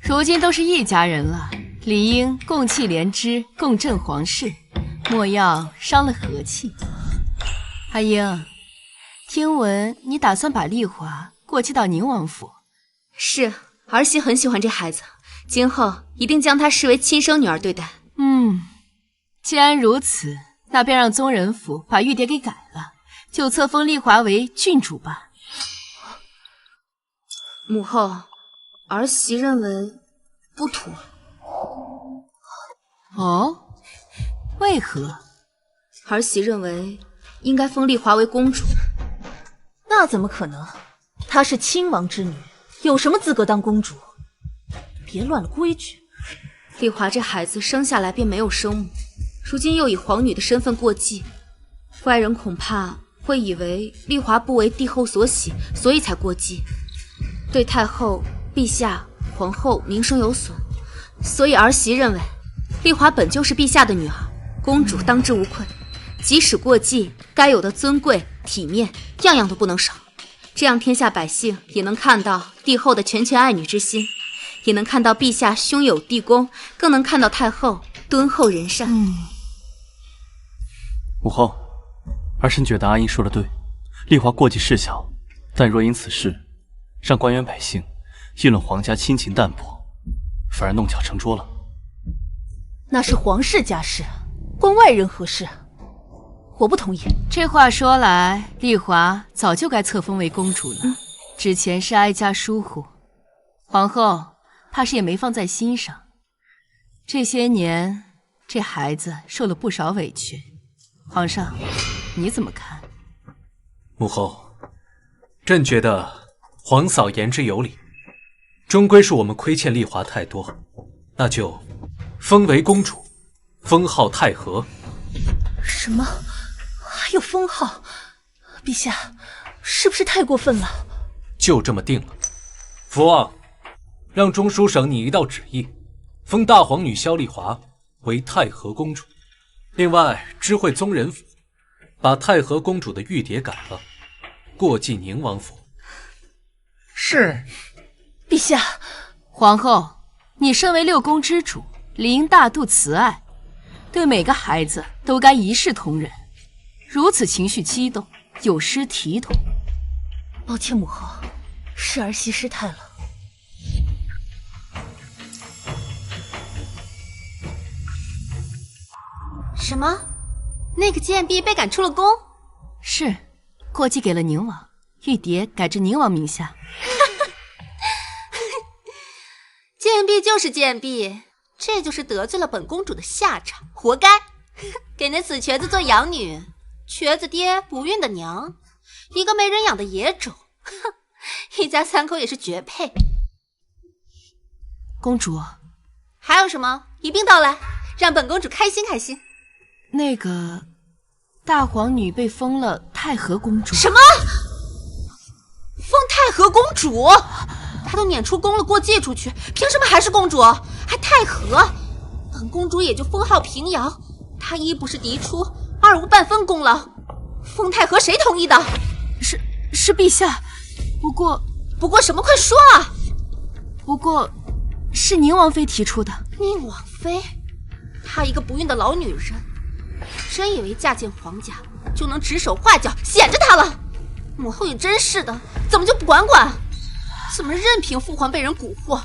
[SPEAKER 10] 如今都是一家人了，理应共气连枝，共振皇室，莫要伤了和气。阿英，听闻你打算把丽华过继到宁王府？
[SPEAKER 2] 是，儿媳很喜欢这孩子，今后一定将她视为亲生女儿对待。
[SPEAKER 10] 既然如此，那便让宗人府把玉牒给改了，就册封丽华为郡主吧。
[SPEAKER 2] 母后，儿媳认为不妥。
[SPEAKER 10] 哦，为何？
[SPEAKER 2] 儿媳认为应该封丽华为公主。
[SPEAKER 1] 那怎么可能？她是亲王之女，有什么资格当公主？别乱了规矩。
[SPEAKER 2] 丽华这孩子生下来便没有生母，如今又以皇女的身份过继，外人恐怕会以为丽华不为帝后所喜，所以才过继，对太后、陛下、皇后名声有损。所以儿媳认为，丽华本就是陛下的女儿，公主当之无愧。即使过继，该有的尊贵、体面，样样都不能少。这样天下百姓也能看到帝后的拳拳爱女之心，也能看到陛下兄友弟恭，更能看到太后敦厚仁善。
[SPEAKER 7] 母后，儿臣觉得阿英说的对，丽华过继是小，但若因此事让官员百姓议论皇家亲情淡薄，反而弄巧成拙了。
[SPEAKER 1] 那是皇室家事，关外人何事？我不同意。
[SPEAKER 10] 这话说来，丽华早就该册封为公主了，之前是哀家疏忽，皇后怕是也没放在心上。这些年，这孩子受了不少委屈，皇上，你怎么看？
[SPEAKER 8] 母后，朕觉得皇嫂言之有理，终归是我们亏欠丽华太多，那就封为公主，封号太和。
[SPEAKER 1] 什么？还有封号？陛下，是不是太过分了？
[SPEAKER 8] 就这么定了。福王，让中书省拟一道旨意，封大皇女萧丽华为太和公主。另外，知会宗人府，把太和公主的玉牒改了，过继宁王府。
[SPEAKER 1] 是。陛下，
[SPEAKER 10] 皇后，你身为六宫之主，理应大度慈爱，对每个孩子都该一视同仁。如此情绪激动，有失体统。
[SPEAKER 1] 抱歉，母后，是儿媳失态了。
[SPEAKER 6] 什么？那个贱婢被赶出了宫？
[SPEAKER 10] 是，过继给了宁王，玉牒改至宁王名下。
[SPEAKER 6] 贱婢就是贱婢，这就是得罪了本公主的下场，活该。给那死瘸子做养女，瘸子爹不孕的娘，一个没人养的野种，一家三口也是绝配。
[SPEAKER 10] 公主，
[SPEAKER 6] 还有什么？一并道来，让本公主开心开心。
[SPEAKER 10] 那个大皇女被封了太和公主。
[SPEAKER 6] 什么？封太和公主？她都撵出宫了，过继出去，凭什么还是公主？还太和？本公主也就封号平遥，她一不是嫡出，二无半分功劳。封太和谁同意的？
[SPEAKER 10] 是陛下。不过
[SPEAKER 6] 什么？快说啊！
[SPEAKER 10] 不过是宁王妃提出的。
[SPEAKER 6] 宁王妃？她一个不孕的老女人，真以为嫁进皇家就能指手画脚显着她了？母后也真是的，怎么就不管管？怎么任凭父皇被人蛊惑？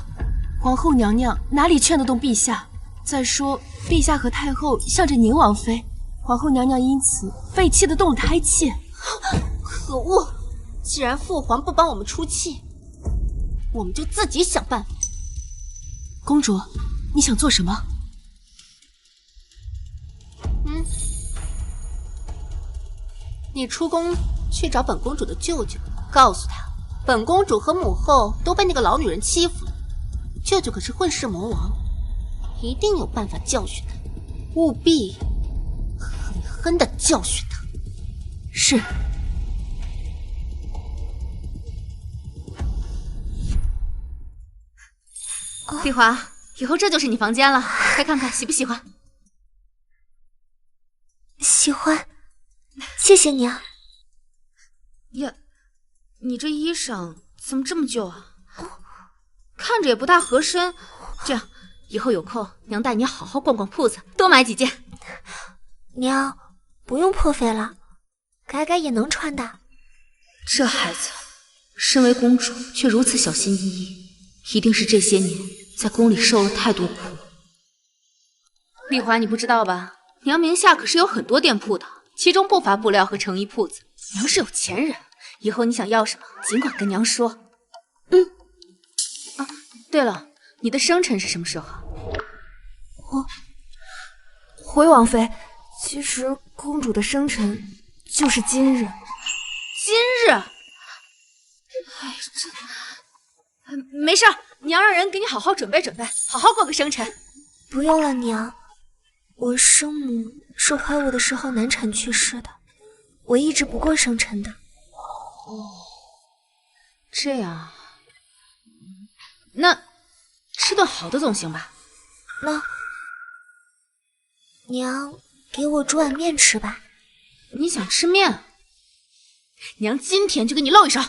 [SPEAKER 10] 皇后娘娘哪里劝得动陛下？
[SPEAKER 1] 再说，陛下和太后向着您王妃，皇后娘娘因此被气得动了胎气。
[SPEAKER 6] 可恶！既然父皇不帮我们出气，我们就自己想办法。
[SPEAKER 1] 公主，你想做什么？
[SPEAKER 6] 你出宫去找本公主的舅舅，告诉他，本公主和母后都被那个老女人欺负了。舅舅可是混世魔王，一定有办法教训他，务必狠狠地教训他。
[SPEAKER 1] 是。
[SPEAKER 6] 丽华，以后这就是你房间了，快看看喜不喜欢？
[SPEAKER 15] 喜欢，谢谢你啊。
[SPEAKER 1] 呀，你这衣裳怎么这么旧啊？看着也不大合身。这样，以后有空娘带你好好逛逛铺子，多买几件。
[SPEAKER 15] 娘，不用破费了，改改也能穿的。
[SPEAKER 1] 这孩子，身为公主却如此小心翼翼，一定是这些年在宫里受了太多苦。丽华，你不知道吧？娘名下可是有很多店铺的，其中不乏布料和成衣铺子。娘是有钱人，以后你想要什么，尽管跟娘说。对了，你的生辰是什么时候？
[SPEAKER 15] 回王妃，其实公主的生辰就是今日。
[SPEAKER 1] 今日？哎，没事，娘让人给你好好准备准备，好好过个生辰。
[SPEAKER 15] 不用了，娘。我生母是怀我的时候难产去世的，我一直不过生辰的。
[SPEAKER 1] 这样，那吃顿好的总行吧？
[SPEAKER 15] 那娘给我煮碗面吃吧。
[SPEAKER 1] 你想吃面？娘今天就给你露一手。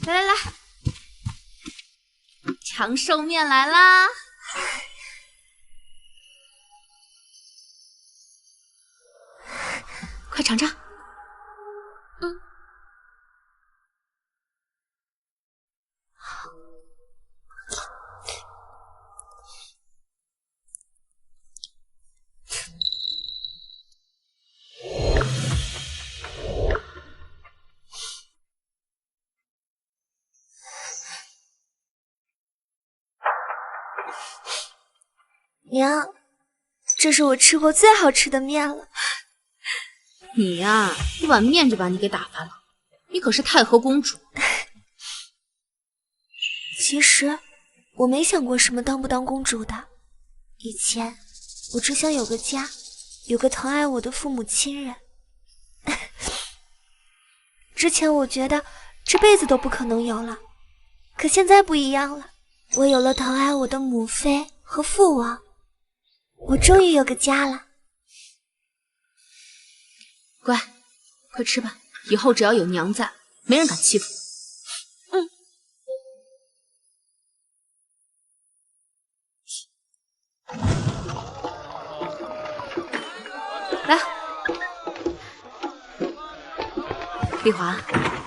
[SPEAKER 1] 来，长寿面来啦！快尝尝。
[SPEAKER 15] 娘，这是我吃过最好吃的面了。
[SPEAKER 1] 你呀，一碗面就把你给打发了。你可是太后公主。
[SPEAKER 15] 其实我没想过什么当不当公主的。以前我只想有个家，有个疼爱我的父母亲人。之前我觉得这辈子都不可能有了，可现在不一样了，我有了疼爱我的母妃和父王。我终于有个家了。
[SPEAKER 1] 乖，快吃吧，以后只要有娘在，没人敢欺负你。来，丽华，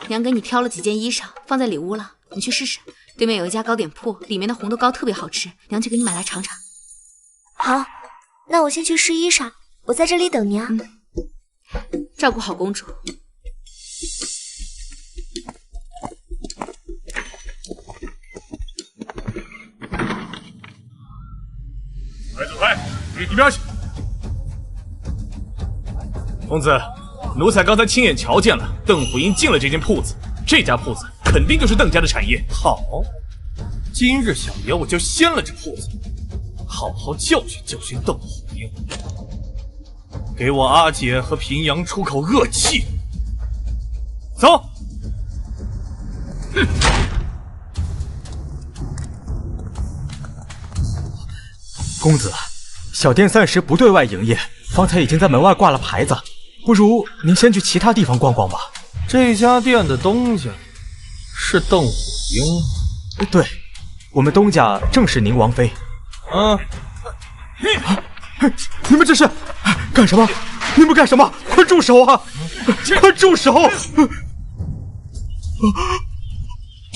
[SPEAKER 1] 娘给你挑了几件衣裳，放在里屋了，你去试试。对面有一家糕点铺，里面的红豆糕特别好吃，娘去给你买来尝尝。
[SPEAKER 15] 好，那我先去试衣裳，我在这里等娘。
[SPEAKER 1] 照顾好公主。
[SPEAKER 9] 快走开，离地边去！公子，奴才刚才亲眼瞧见了，邓虎英进了这间铺子，这家铺子肯定就是邓家的产业。
[SPEAKER 3] 好，今日小爷我就掀了这铺子，好好教训教训邓虎英，给我阿姐和平阳出口恶气。走。
[SPEAKER 4] 公子，小店暂时不对外营业，方才已经在门外挂了牌子，不如您先去其他地方逛逛吧。
[SPEAKER 3] 这家店的东家是邓虎英？
[SPEAKER 4] 对，我们东家正是宁王妃。你们这是干什么？你们干什么？快住手啊！快住手！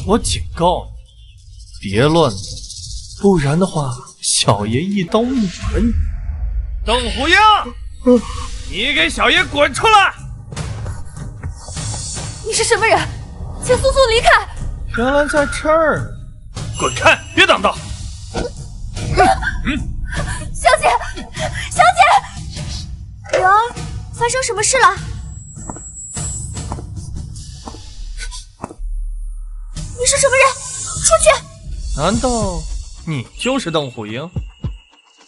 [SPEAKER 11] 我警告你，别乱动，不然的话，小爷一刀抹了你。
[SPEAKER 9] 邓虎英，你给小爷滚出来！
[SPEAKER 1] 你是什么人？请速速离开！
[SPEAKER 11] 原来在这儿，
[SPEAKER 9] 滚开，别挡道！
[SPEAKER 1] 小姐，小姐，
[SPEAKER 15] 灵儿，发生什么事了？你是什么人？出去！
[SPEAKER 11] 难道你就是邓虎英？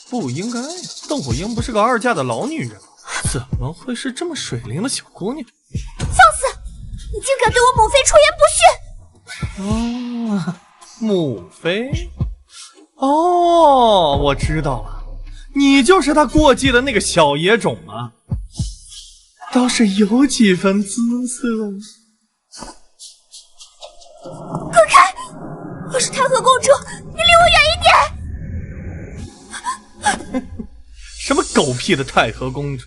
[SPEAKER 11] 不应该呀，邓虎英不是个2嫁的老女人吗？怎么会是这么水灵的小姑娘？
[SPEAKER 15] 放肆！你竟敢对我母妃出言不逊！
[SPEAKER 11] 母妃？哦，我知道了，你就是他过继的那个小野种啊，倒是有几分姿色。
[SPEAKER 15] 滚开！我是太和公主，你离我远一点！
[SPEAKER 11] 什么狗屁的太和公主，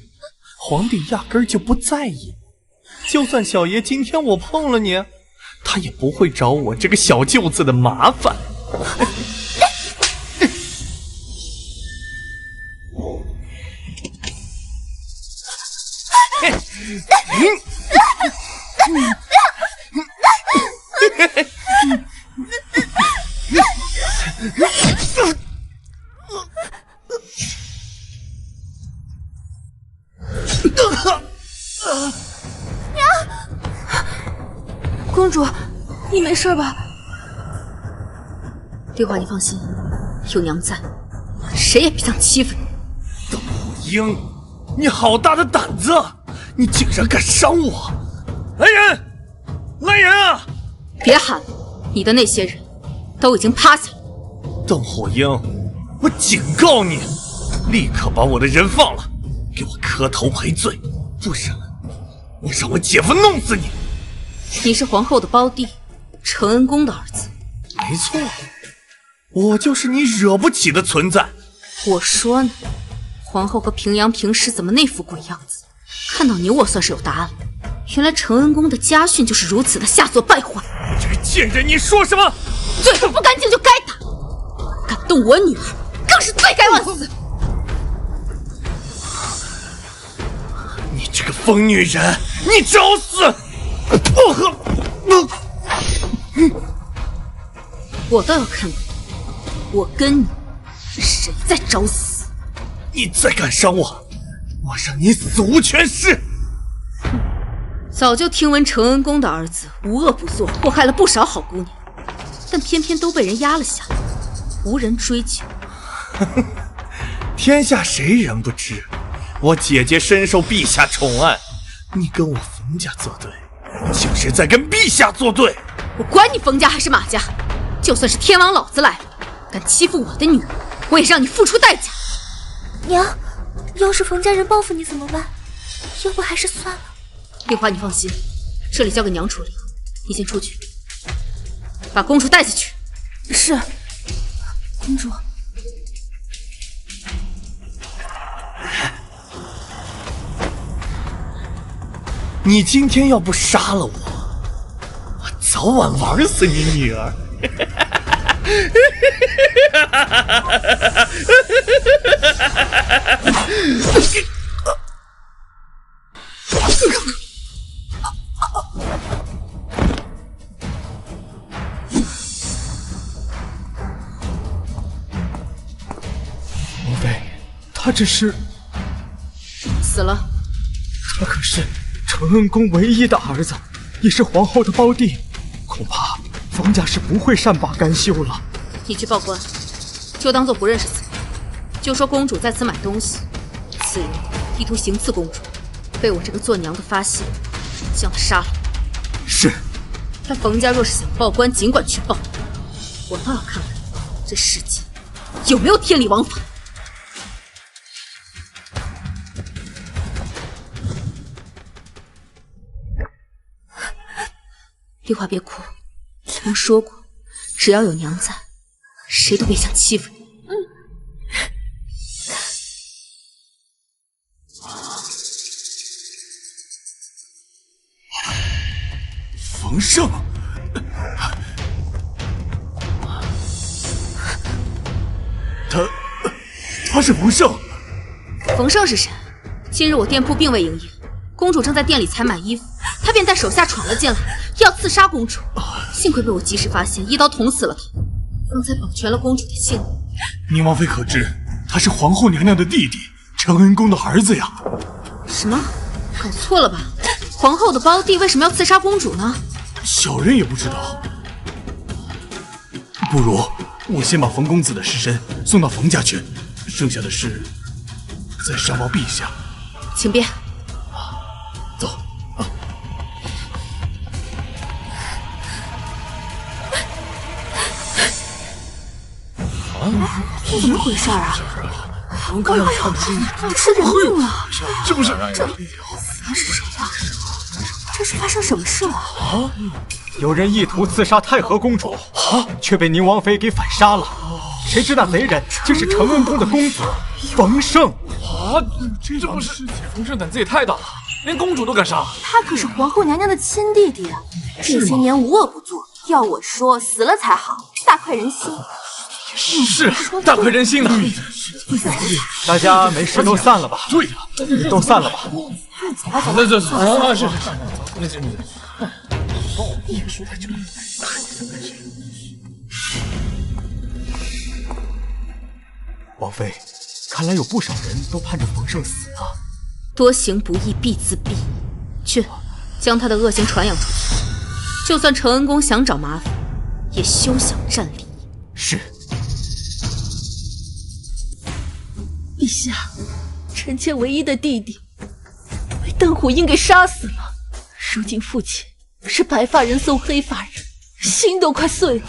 [SPEAKER 11] 皇帝压根儿就不在意。就算小爷今天我碰了你，他也不会找我这个小舅子的麻烦。
[SPEAKER 1] 公主，你没事吧？丽华，你放心，有娘在，谁也别想欺负你。
[SPEAKER 11] 邓虎英，你好大的胆子！你竟然敢伤我！来人，来人啊！
[SPEAKER 1] 别喊了，你的那些人都已经趴下了。
[SPEAKER 11] 邓虎英，我警告你，立刻把我的人放了，给我磕头赔罪，不然我让我姐夫弄死你！
[SPEAKER 1] 你是皇后的胞弟，承恩宫的儿子。
[SPEAKER 11] 没错，我就是你惹不起的存在。
[SPEAKER 1] 我说呢，皇后和平阳平时怎么那副鬼样子？看到你，我算是有答案了。原来承恩宫的家训就是如此的下作败坏。
[SPEAKER 11] 这个贱人，你说什么？
[SPEAKER 1] 嘴巴不干净就该打，敢动我女儿，更是罪该万死。
[SPEAKER 11] 你这个疯女人，你找死！
[SPEAKER 1] 我倒要看看，我跟你谁在找死！
[SPEAKER 11] 你再敢伤我，我让你死无全尸！
[SPEAKER 1] 早就听闻承恩宫的儿子无恶不作，祸害了不少好姑娘，但偏偏都被人压了下来，无人追究。
[SPEAKER 11] 天下谁人不知，我姐姐深受陛下宠爱，你跟我冯家作对，就是在跟陛下作对。
[SPEAKER 1] 我管你冯家还是马家，就算是天王老子来了，敢欺负我的女儿，我也让你付出代价。
[SPEAKER 15] 娘，要是冯家人报复你怎么办？要不还是算了。
[SPEAKER 1] 丽华，你放心，这里交给娘处理，你先出去，把公主带下去。是，公主。
[SPEAKER 11] 你今天要不杀了我，我早晚玩死你女儿！
[SPEAKER 4] 王妃，他这是
[SPEAKER 1] 死了。
[SPEAKER 4] 他可是承恩宫唯一的儿子，也是皇后的胞弟，恐怕冯家是不会善罢甘休了。
[SPEAKER 1] 你去报官，就当做不认识此人，就说公主在此买东西，此人意图行刺公主，被我这个做娘的发现，将他杀了。
[SPEAKER 4] 是。
[SPEAKER 1] 但冯家若是想报官，尽管去报，我倒要看看这世界有没有天理王法。丽华，别哭，娘说过，只要有娘在，谁都别想欺负你。
[SPEAKER 11] 冯胜，
[SPEAKER 9] 他是冯胜。
[SPEAKER 10] 冯胜是谁？今日我店铺并未营业，公主正在店里采买衣服，他便带手下闯了进来，要刺杀公主。幸亏被我及时发现，一刀捅死了他，方才保全了公主的性命。
[SPEAKER 9] 宁王妃可知，他是皇后娘娘的弟弟，承恩宫的儿子呀。
[SPEAKER 10] 什么？搞错了吧？皇后的胞弟为什么要刺杀公主呢？
[SPEAKER 9] 小人也不知道。不如我先把冯公子的尸身送到冯家去，剩下的事再上报陛下。
[SPEAKER 10] 请便。
[SPEAKER 9] 走。
[SPEAKER 2] 这怎么回事啊？
[SPEAKER 9] 刚刚要
[SPEAKER 2] 出人命了！
[SPEAKER 9] 这不是
[SPEAKER 2] 这是谁呀？这是发生什么事了？
[SPEAKER 12] 啊！有人意图刺杀太和公主，却被宁王妃给反杀了。谁知那贼人竟是承恩宫的公子冯胜。
[SPEAKER 8] 啊！这不是冯胜胆子也太大了，连公主都敢杀。
[SPEAKER 2] 他可是皇后娘娘的亲弟弟，这些年无恶不作，要我说死了才好，大快人心。
[SPEAKER 8] 是大快人心呢。
[SPEAKER 12] 大家没事都散了吧。
[SPEAKER 8] 对呀，
[SPEAKER 12] 都散了吧。
[SPEAKER 8] 那这是。
[SPEAKER 12] 王妃，看来有不少人都盼着冯胜死啊。
[SPEAKER 10] 多行不义必自毙，去将他的恶行传扬出去。就算承恩宫想找麻烦，也休想占理。
[SPEAKER 12] 是。
[SPEAKER 2] 陛下，臣妾唯一的弟弟被邓虎英给杀死了，如今父亲是白发人送黑发人，心都快碎了。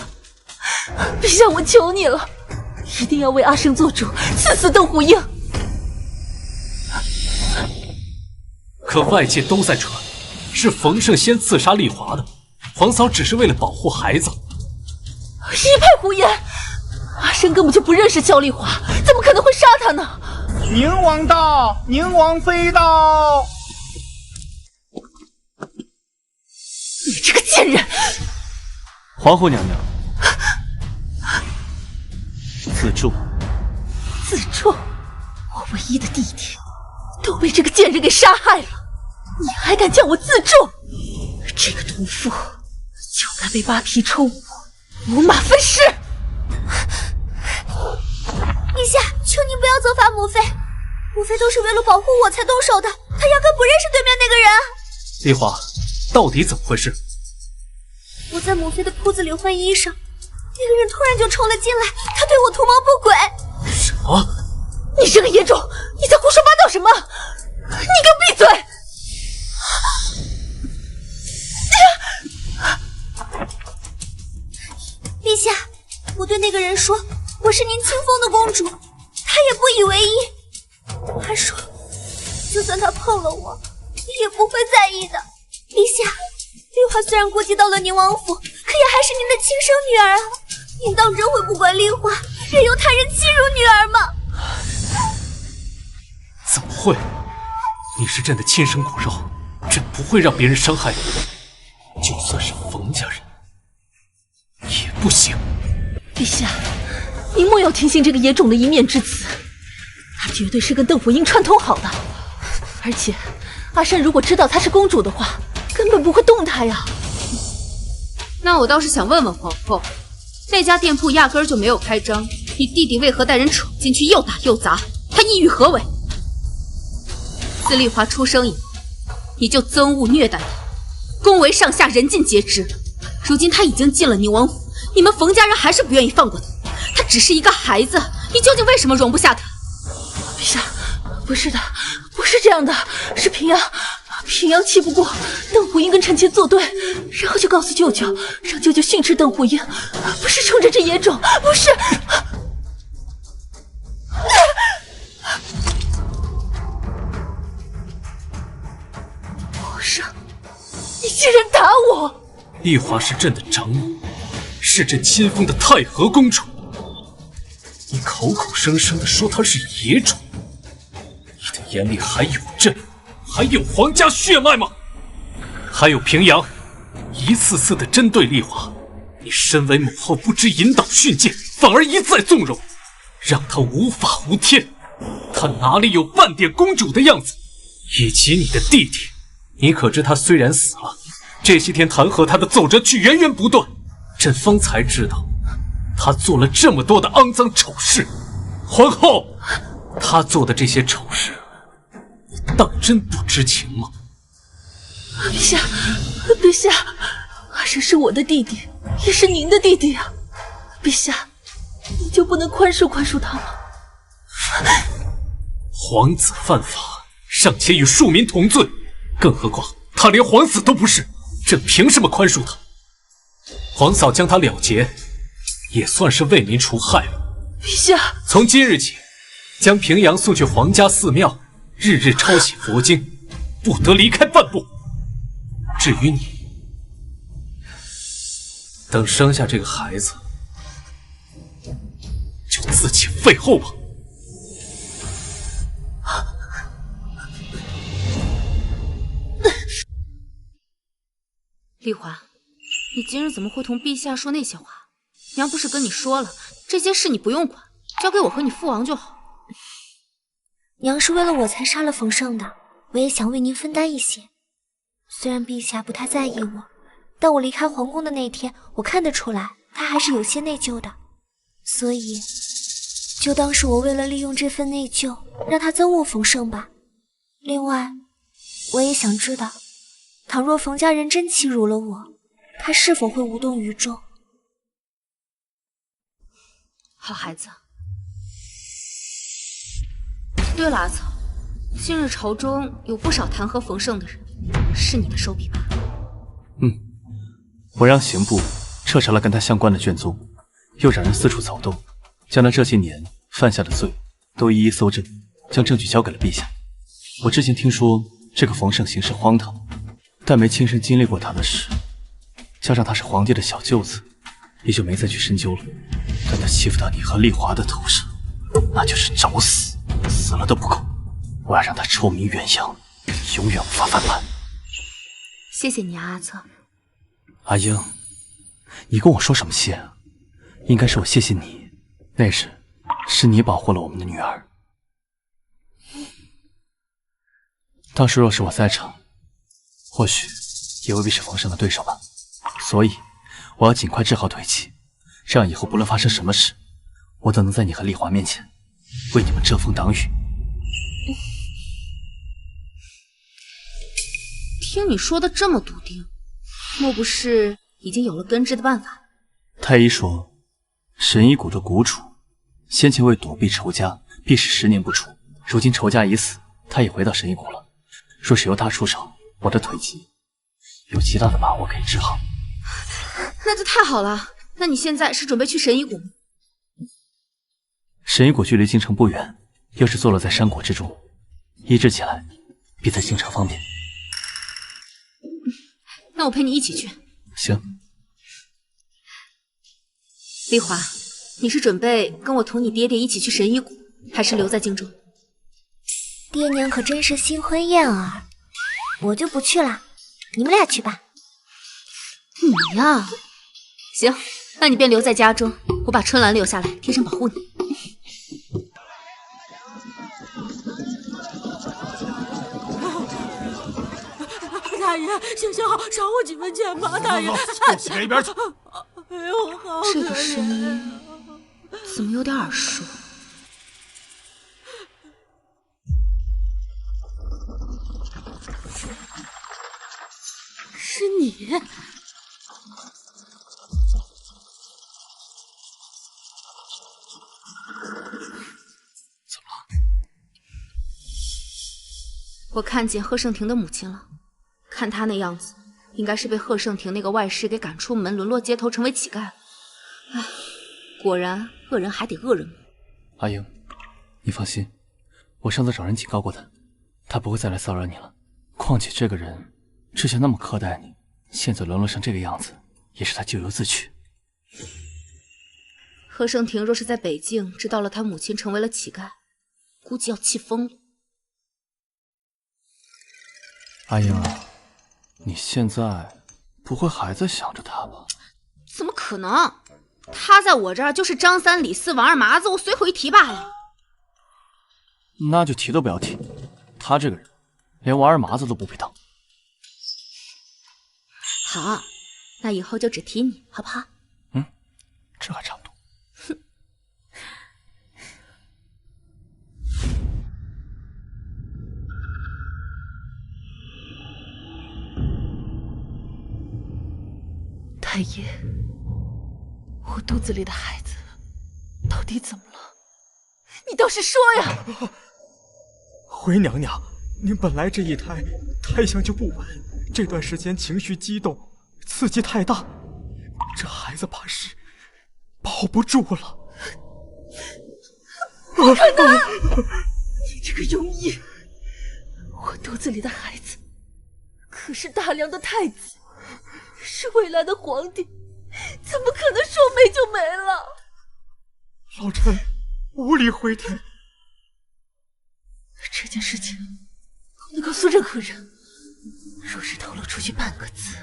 [SPEAKER 2] 陛下，我求你了，一定要为阿生做主，刺死邓虎英。
[SPEAKER 8] 可外界都在传，是冯胜先刺杀丽华的，皇嫂只是为了保护孩子。
[SPEAKER 2] 一派胡言！阿生根本就不认识萧丽华，怎么可能会杀他呢？
[SPEAKER 13] 宁王到，宁王妃到！
[SPEAKER 2] 你这个贱人！
[SPEAKER 7] 皇后娘娘，自重。
[SPEAKER 2] 自重？我唯一的弟弟都被这个贱人给杀害了，你还敢叫我自重？这个毒妇就该被扒皮抽骨，五马分尸！
[SPEAKER 15] 陛下，求您不要责罚母妃，母妃都是为了保护我才动手的，她压根不认识对面那个人。
[SPEAKER 8] 丽华，到底怎么回事？
[SPEAKER 15] 我在母妃的铺子里换衣裳，那个人突然就冲了进来，他对我图谋不轨。
[SPEAKER 8] 什么？
[SPEAKER 2] 你这个野种，你在胡说八道什么？你给我闭嘴！
[SPEAKER 15] 陛下，我对那个人说我是您亲封的公主，他也不以为意，还说就算他碰了我也不会在意的。陛下，丽华虽然过继到了宁王府，可也还是您的亲生女儿啊，您当真会不管丽华，任由他人欺辱女儿吗？
[SPEAKER 8] 怎么会？你是朕的亲生骨肉，朕不会让别人伤害你，就算是冯家人也不行。
[SPEAKER 2] 陛下，您莫要听信这个野种的一面之词，他绝对是跟邓福英串通好的。而且，阿善如果知道她是公主的话，根本不会动她呀。
[SPEAKER 10] 那我倒是想问问皇后，那家店铺压根儿就没有开张，你弟弟为何带人闯进去又打又砸？他意欲何为？自丽华出生以来，你就憎恶虐待他，宫闱上下人尽皆知。如今他已经进了宁王府，你们冯家人还是不愿意放过他。他只是一个孩子，你究竟为什么容不下他？
[SPEAKER 2] 陛下，不是的，不是这样的，是平阳气不过邓虎英跟臣妾作对，然后就告诉舅舅，让舅舅训斥邓虎英，不是冲着这野种，不是。皇上，你竟然打我！
[SPEAKER 8] 丽华是朕的长女，是朕亲封的太和公主。你口口声声地说她是野种，你的眼里还有朕，还有皇家血脉吗？还有平阳，一次次地针对丽华，你身为母后不知引导训诫，反而一再纵容，让她无法无天。他哪里有半点公主的样子？以及你的弟弟，你可知他虽然死了，这些天弹劾他的奏折却源源不断。朕方才知道，他做了这么多的肮脏丑事。皇后，他做的这些丑事，当真不知情吗？
[SPEAKER 1] 陛下，陛下，阿生是我的弟弟，也是您的弟弟啊！陛下，你就不能宽恕他吗？
[SPEAKER 8] 皇子犯法，尚且与庶民同罪，更何况他连皇子都不是，朕凭什么宽恕他？皇嫂将他了结，也算是为民除害了。
[SPEAKER 1] 陛下，
[SPEAKER 8] 从今日起，将平阳送去皇家寺庙，日日抄写佛经，不得离开半步。至于你，等生下这个孩子，就自请废后吧。
[SPEAKER 1] 丽华，你今日怎么会同陛下说那些话？娘不是跟你说了，这些事你不用管，交给我和你父王就好。
[SPEAKER 15] 娘是为了我才杀了冯胜的，我也想为您分担一些。虽然陛下不太在意我，但我离开皇宫的那天，我看得出来他还是有些内疚的，所以就当是我为了利用这份内疚，让他憎恶冯胜吧。另外，我也想知道，倘若冯家人真欺辱了我，他是否会无动于衷？
[SPEAKER 1] 好孩子。对了，阿草，近日朝中有不少弹劾冯胜的人，是你的手笔吧？
[SPEAKER 7] 我让刑部彻查了跟他相关的卷宗，又让人四处走动，将他这些年犯下的罪都一一搜证，将证据交给了陛下。我之前听说这个冯胜行事荒唐，但没亲身经历过他的事，加上他是皇帝的小舅子，也就没再去深究了。但他欺负到你和丽华的头上，那就是找死，死了都不够。我要让他臭名远扬，永远无法翻盘。
[SPEAKER 1] 谢谢你啊，阿策。
[SPEAKER 7] 阿英，你跟我说什么谢啊？应该是我谢谢你，那时是你保护了我们的女儿。当时若是我在场，或许也未必是冯胜的对手吧。所以我要尽快治好腿疾，这样以后不论发生什么事，我都能在你和丽华面前为你们遮风挡雨。
[SPEAKER 1] 听你说的这么笃定，莫不是已经有了根治的办法？
[SPEAKER 7] 太医说，神医谷的谷主先前为躲避仇家，必是10年不出。如今仇家已死，他也回到神医谷了。若是由他出手，我的腿疾有极大的把握可以治好。
[SPEAKER 1] 那就太好了。那你现在是准备去神医谷吗？
[SPEAKER 7] 神医谷距离京城不远，又是坐落在山谷之中，医治起来比在京城方便。
[SPEAKER 1] 那我陪你一起去。
[SPEAKER 7] 行。
[SPEAKER 1] 丽华，你是准备跟我同你爹爹一起去神医谷，还是留在京中？
[SPEAKER 15] 爹娘可真是新婚燕尔，我就不去了，你们俩去吧。
[SPEAKER 1] 你呀，行，那你便留在家中，我把春兰留下来，贴身保护你。
[SPEAKER 2] 大爷，行行好，赏我几分钱吧，大爷。
[SPEAKER 9] 给我一边去！
[SPEAKER 2] 哎呦，好可怜。
[SPEAKER 1] 这个声音怎么有点耳熟？
[SPEAKER 2] 是你？
[SPEAKER 1] 我看见贺胜庭的母亲了，看她那样子，应该是被贺胜庭那个外室给赶出门，沦落街头，成为乞丐了。唉，果然恶人还得恶人磨。
[SPEAKER 7] 阿英，你放心，我上次找人警告过他，他不会再来骚扰你了。况且这个人之前那么苛待你，现在沦落成这个样子，也是他咎由自取。
[SPEAKER 1] 贺胜庭若是在北境知道了他母亲成为了乞丐，估计要气疯了。
[SPEAKER 7] 阿英啊，你现在不会还在想着他吧？
[SPEAKER 1] 怎么可能？他在我这儿就是张三李四王二麻子，我随口一提罢了。
[SPEAKER 7] 那就提都不要提，他这个人连王二麻子都不配当。
[SPEAKER 15] 好，那以后就只提你，好不好？
[SPEAKER 7] 这还差不多。
[SPEAKER 1] 太爷，我肚子里的孩子到底怎么了？你倒是说呀！
[SPEAKER 11] 回娘娘，您本来这一胎胎相就不稳，这段时间情绪激动，刺激太大，这孩子怕是保不住了。
[SPEAKER 1] 不可能！你这个庸医！我肚子里的孩子可是大梁的太子，是未来的皇帝，怎么可能说没就没了？
[SPEAKER 11] 老臣无力回天。
[SPEAKER 1] 这件事情不能告诉任何人，若是透露出去半个字，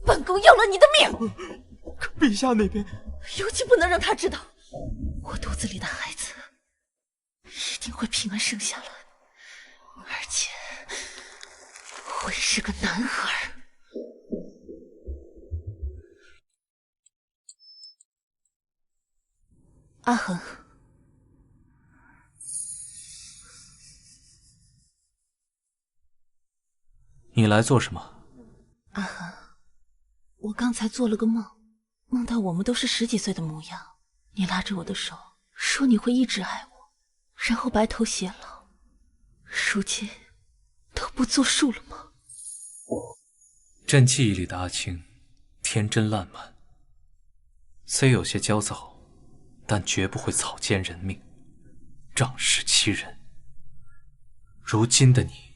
[SPEAKER 1] 本宫要了你的命！
[SPEAKER 11] 可陛下那边，
[SPEAKER 1] 尤其不能让他知道，我肚子里的孩子一定会平安生下来，而且会是个男孩。阿恒，
[SPEAKER 8] 你来做什么？
[SPEAKER 1] 阿恒，我刚才做了个梦，梦到我们都是10几岁的模样，你拉着我的手，说你会一直爱我，然后白头偕老。如今都不作数了吗？
[SPEAKER 8] 朕记忆里的阿青，天真烂漫，虽有些焦躁，但绝不会草菅人命，仗势欺人。如今的你，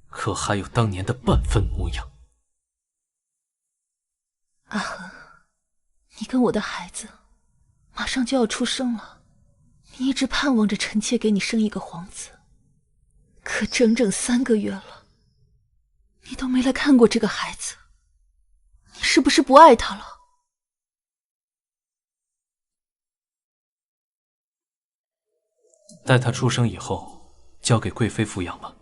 [SPEAKER 8] 可还有当年的半分模样？
[SPEAKER 1] 阿恒，你跟我的孩子马上就要出生了，你一直盼望着臣妾给你生一个皇子，可整整3个月了，你都没来看过这个孩子，你是不是不爱他了？
[SPEAKER 8] 待他出生以后，交给贵妃抚养吧。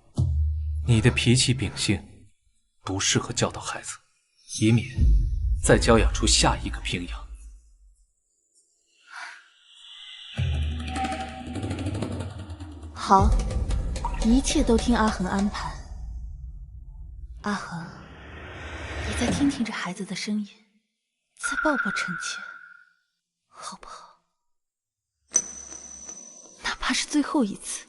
[SPEAKER 8] 你的脾气秉性不适合教导孩子，以免再教养出下一个平阳。
[SPEAKER 1] 好，一切都听阿恒安排。阿恒，你再听听这孩子的声音，再抱抱臣妾，好不好？哪怕是最后一次。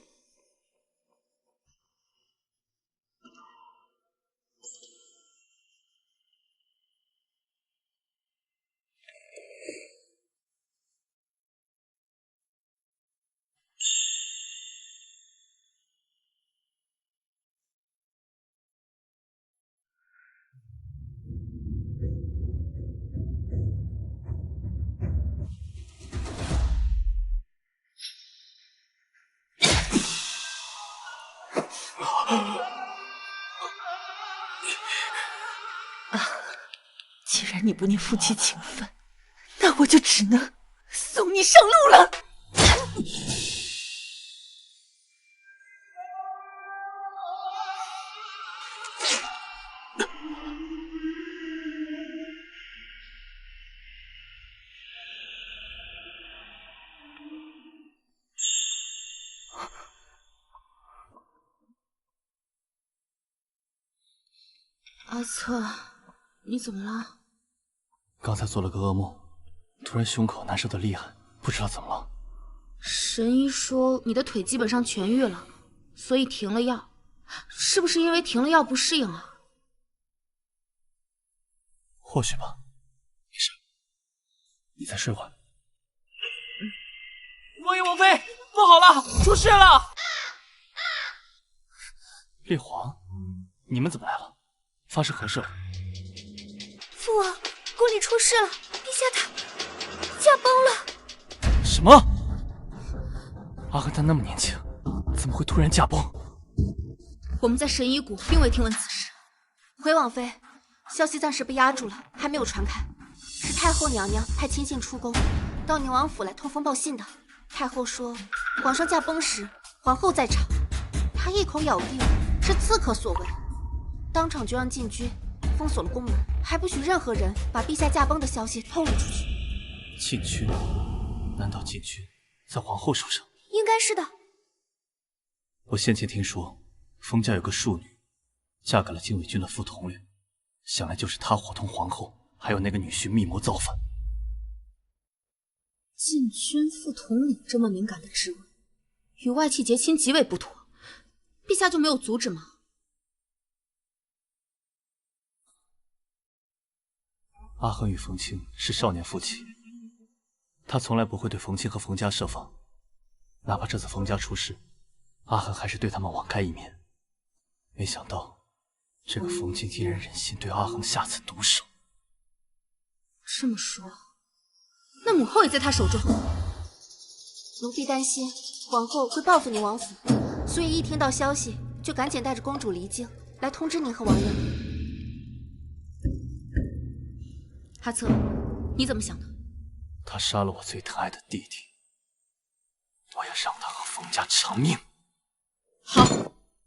[SPEAKER 1] 既然你不念夫妻情分，那我就只能送你上路了。阿策，你怎么了？
[SPEAKER 7] 刚才做了个噩梦，突然胸口难受的厉害，不知道怎么了。
[SPEAKER 15] 神医说你的腿基本上痊愈了，所以停了药，是不是因为停了药不适应啊？
[SPEAKER 7] 或许吧。没事，你再睡会儿。
[SPEAKER 11] 王爷王妃，不好了，出事了！
[SPEAKER 7] 烈皇，你们怎么来了？发生何事了？
[SPEAKER 15] 父王，宫里出事了，陛下他驾崩了。
[SPEAKER 7] 什么？阿恒他那么年轻，怎么会突然驾崩？
[SPEAKER 15] 我们在神医谷并未听闻此事。回王妃，消息暂时被压住了，还没有传开。是太后娘娘派亲信出宫，到宁王府来通风报信的。太后说，皇上驾崩时，
[SPEAKER 2] 皇后在场，他一口咬定是刺客所为，当场就让禁军封锁了宫门，还不许任何人把陛下驾崩的消息透露出去。
[SPEAKER 7] 禁军？难道禁军在皇后手上？
[SPEAKER 2] 应该是的。
[SPEAKER 7] 我先前听说，冯家有个庶女，嫁给了禁卫军的副统领，想来就是他伙同皇后还有那个女婿密谋造反。
[SPEAKER 2] 禁军副统领这么敏感的职位，与外戚结亲极为不妥，陛下就没有阻止吗？
[SPEAKER 7] 阿恒与冯清是少年夫妻，他从来不会对冯清和冯家设防，哪怕这次冯家出事，阿恒还是对他们网开一面。没想到，这个冯清竟然忍心对阿恒下此毒手。
[SPEAKER 2] 这么说，那母后也在他手中。奴婢担心皇后会报复您王府，所以一听到消息就赶紧带着公主离京，来通知您和王爷。哈策，你怎么想的？
[SPEAKER 7] 他杀了我最疼爱的弟弟，我要让他和冯家偿命。
[SPEAKER 2] 好，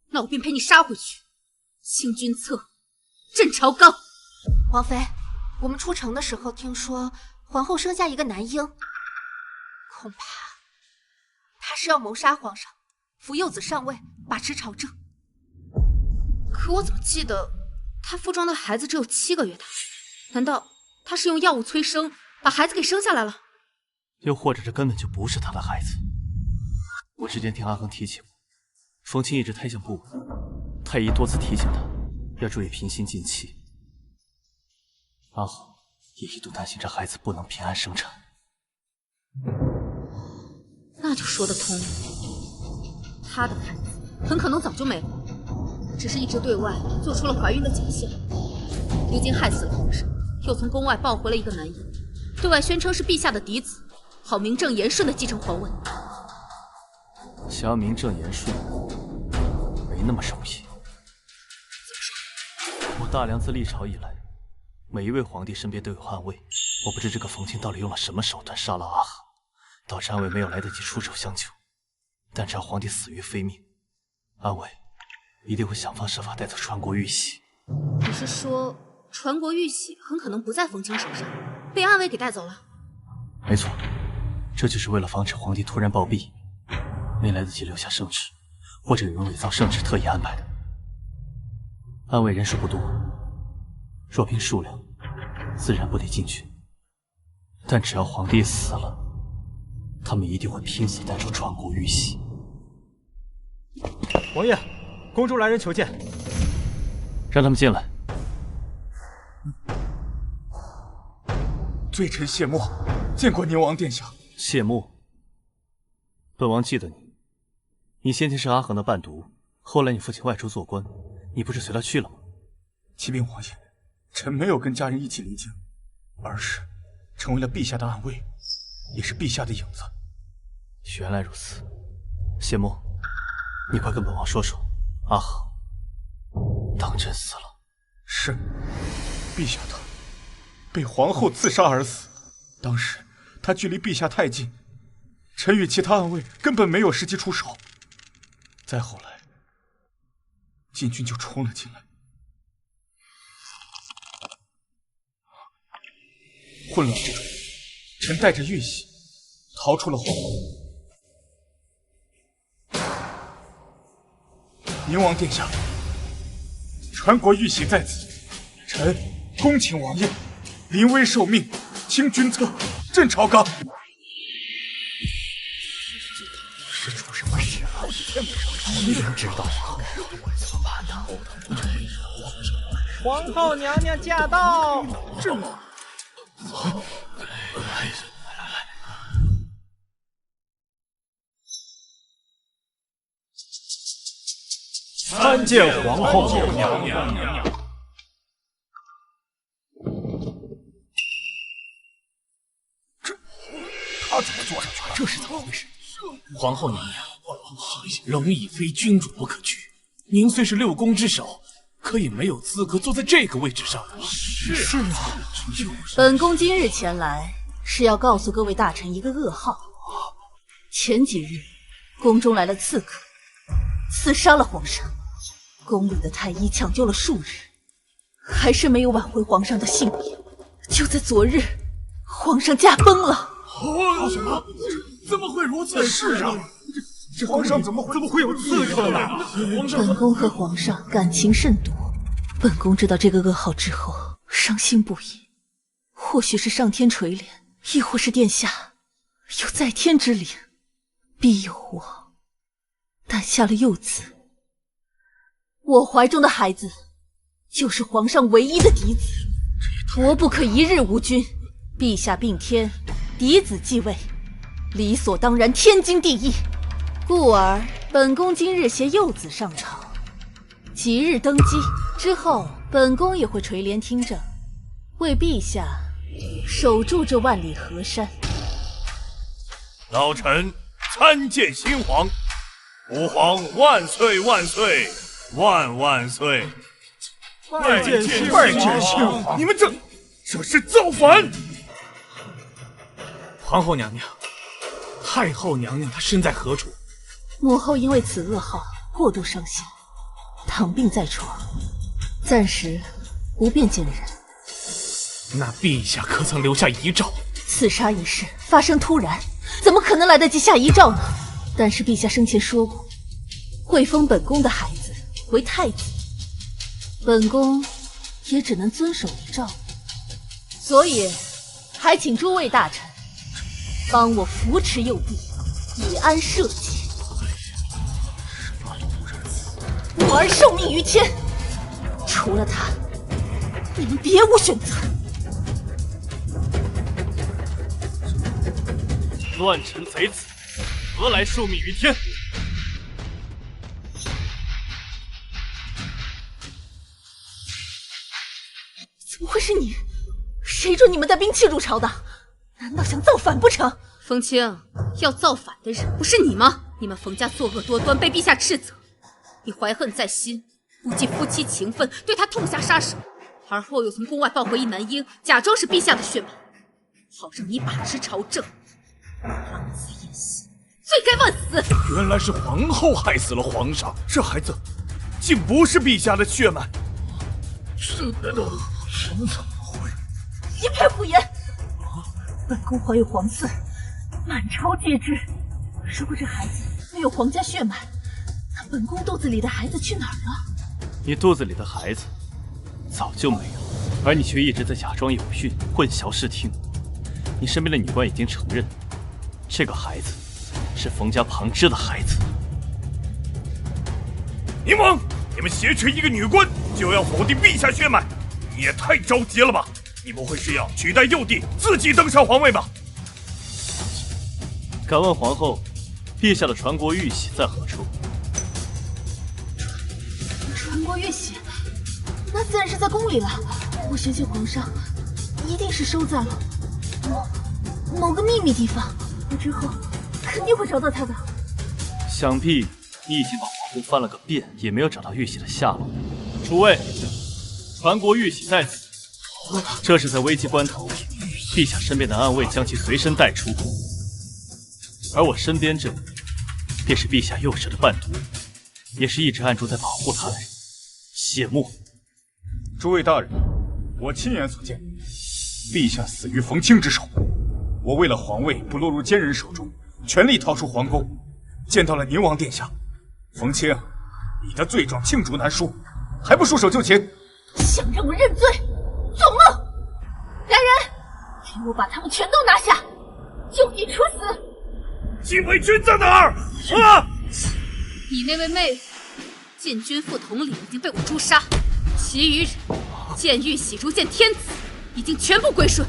[SPEAKER 2] 那我便陪你杀回去。清君侧，镇朝纲。王妃，我们出城的时候听说皇后生下一个男婴，恐怕她是要谋杀皇上，扶幼子上位，把持朝政。可我怎么记得她腹中的孩子只有7个月大？难道她是用药物催生，把孩子给生下来了？
[SPEAKER 7] 又或者这根本就不是他的孩子。我之前听阿恒提起过，冯清一直胎相不稳，太医多次提醒他要注意平心静气。阿恒也一度担心这孩子不能平安生产。
[SPEAKER 2] 那就说得通了，她的孩子很可能早就没了，只是一直对外做出了怀孕的假象，如今害死了皇上，又从宫外抱回了一个男婴，对外宣称是陛下的嫡子，好名正言顺的继承皇位。
[SPEAKER 7] 想要名正言顺，没那么容易。我大梁自历朝以来，每一位皇帝身边都有暗卫，我不知这个冯清到底用了什么手段杀了阿恒，导致暗卫没有来得及出手相救。但只要皇帝死于非命，暗卫一定会想方设法带走传国玉玺。
[SPEAKER 2] 你是说传国玉玺很可能不在冯清手上，被暗卫给带走了？
[SPEAKER 7] 没错，这就是为了防止皇帝突然暴毙，没来得及留下圣旨，或者有人伪造圣旨特意安排的。暗卫人数不多，若凭数量，自然不得进去。但只要皇帝死了，他们一定会拼死带走传国玉玺。
[SPEAKER 12] 王爷，公主来人求见。
[SPEAKER 7] 让他们进来。
[SPEAKER 13] 罪臣谢幕，见过宁王殿下。
[SPEAKER 7] 谢幕。本王记得你，你先前是阿恒的伴读，后来你父亲外出做官，你不是随他去了吗？
[SPEAKER 13] 启禀王爷，臣没有跟家人一起离京，而是成为了陛下的暗卫，也是陛下的影子。
[SPEAKER 7] 原来如此。谢幕，你快跟本王说说，阿恒当真死了？
[SPEAKER 13] 是，陛下他被皇后刺杀而死。当时他距离陛下太近，臣与其他暗卫根本没有时机出手。再后来，禁军就冲了进来，混乱之中，臣带着玉玺逃出了皇宫。宁王殿下，传国玉玺在此，臣恭请王爷临危受命，清君侧，镇朝纲。
[SPEAKER 12] 是出什么事了？没人知道啊！怎么办呢？
[SPEAKER 16] 皇后娘娘驾到！
[SPEAKER 12] 参见皇后娘娘。
[SPEAKER 9] 他怎么坐上去了？
[SPEAKER 8] 这是怎么回事？皇后娘娘，龙椅非君主不可居。您虽是六宫之首，可也没有资格坐在这个位置上。
[SPEAKER 16] 是啊，
[SPEAKER 10] 本宫今日前来是要告诉各位大臣一个噩耗。前几日，
[SPEAKER 1] 宫中来了刺客，刺杀了皇上。宫里的太医抢救了数日，还是没有挽回皇上的性命。就在昨日，皇上驾崩了。
[SPEAKER 9] 什么？怎么会如此？
[SPEAKER 3] 是啊，这皇上怎么会有刺客呢？
[SPEAKER 1] 本宫和皇上感情甚笃，本宫知道这个噩耗之后，伤心不已。或许是上天垂怜，亦或是殿下有在天之灵，庇佑我诞下了幼子。我怀中的孩子就是皇上唯一的嫡子，国不可一日无君。陛下并天，嫡子继位，理所当然，天经地义。故而本宫今日携幼子上朝，即日登基之后，本宫也会垂帘听政，为陛下守住这万里河山。
[SPEAKER 9] 老臣参见新皇，吾皇万岁万岁万万岁！
[SPEAKER 3] 拜见新皇！
[SPEAKER 9] 你们这是造反！
[SPEAKER 8] 皇后娘娘，太后娘娘她身在何处？
[SPEAKER 1] 母后因为此噩耗过度伤心，躺病在床，暂时不便见人。
[SPEAKER 8] 那陛下可曾留下遗诏？
[SPEAKER 1] 刺杀一事发生突然，怎么可能来得及下遗诏呢？但是陛下生前说过，会封本宫的孩子为太子，本宫也只能遵守遗诏，所以还请诸位大臣帮我扶持幼帝，以安社稷。我儿受命于天，除了他，你们别无选择。
[SPEAKER 7] 乱臣贼子，何来受命于天？
[SPEAKER 1] 怎么会是你？谁准你们带兵器入朝的？难道想造反不成？
[SPEAKER 2] 风清，要造反的人不是你吗？你们冯家作恶多端，被陛下斥责，你怀恨在心，不计夫妻情分，对他痛下杀手，而后又从宫外抱回一男婴，假装是陛下的血脉，好让你把持朝政，狼子野心，罪该万死！
[SPEAKER 9] 原来是皇后害死了皇上，这孩子竟不是陛下的血脉，这人怎么会？
[SPEAKER 1] 一派胡言！本宫怀有皇嗣，满朝皆知。如果这孩子没有皇家血脉，那本宫肚子里的孩子去哪儿了？
[SPEAKER 7] 你肚子里的孩子早就没有，而你却一直在假装有孕，混淆视听。你身边的女官已经承认，这个孩子是冯家旁支的孩子。
[SPEAKER 9] 宁王，你们挟持一个女官就要否定陛下血脉，你也太着急了吧？你不会是要取代幼帝，自己登上皇位吧？
[SPEAKER 7] 敢问皇后，陛下的传国玉玺在何处？
[SPEAKER 1] 传国玉玺，那自然是在宫里了。我相信皇上一定是收在了某个秘密地方，我之后肯定会找到他的。
[SPEAKER 7] 想必你已经把皇宫翻了个遍，也没有找到玉玺的下落。诸位，传国玉玺在此。这是在危急关头，陛下身边的暗卫将其随身带出，而我身边这便是陛下右手的伴读，也是一直暗中在保护他的人，谢幕。
[SPEAKER 13] 诸位大人，我亲眼所见，陛下死于冯清之手。我为了皇位不落入奸人手中，全力逃出皇宫，见到了宁王殿下。冯清，你的罪状罄竹难书，还不束手就擒？
[SPEAKER 1] 想让我认罪？做梦！来人，给我把他们全都拿下，就地处死！
[SPEAKER 9] 禁卫军在哪儿？啊！
[SPEAKER 2] 你那位妹夫禁军副统领已经被我诛杀，其余人见玉玺如见天子，已经全部归顺。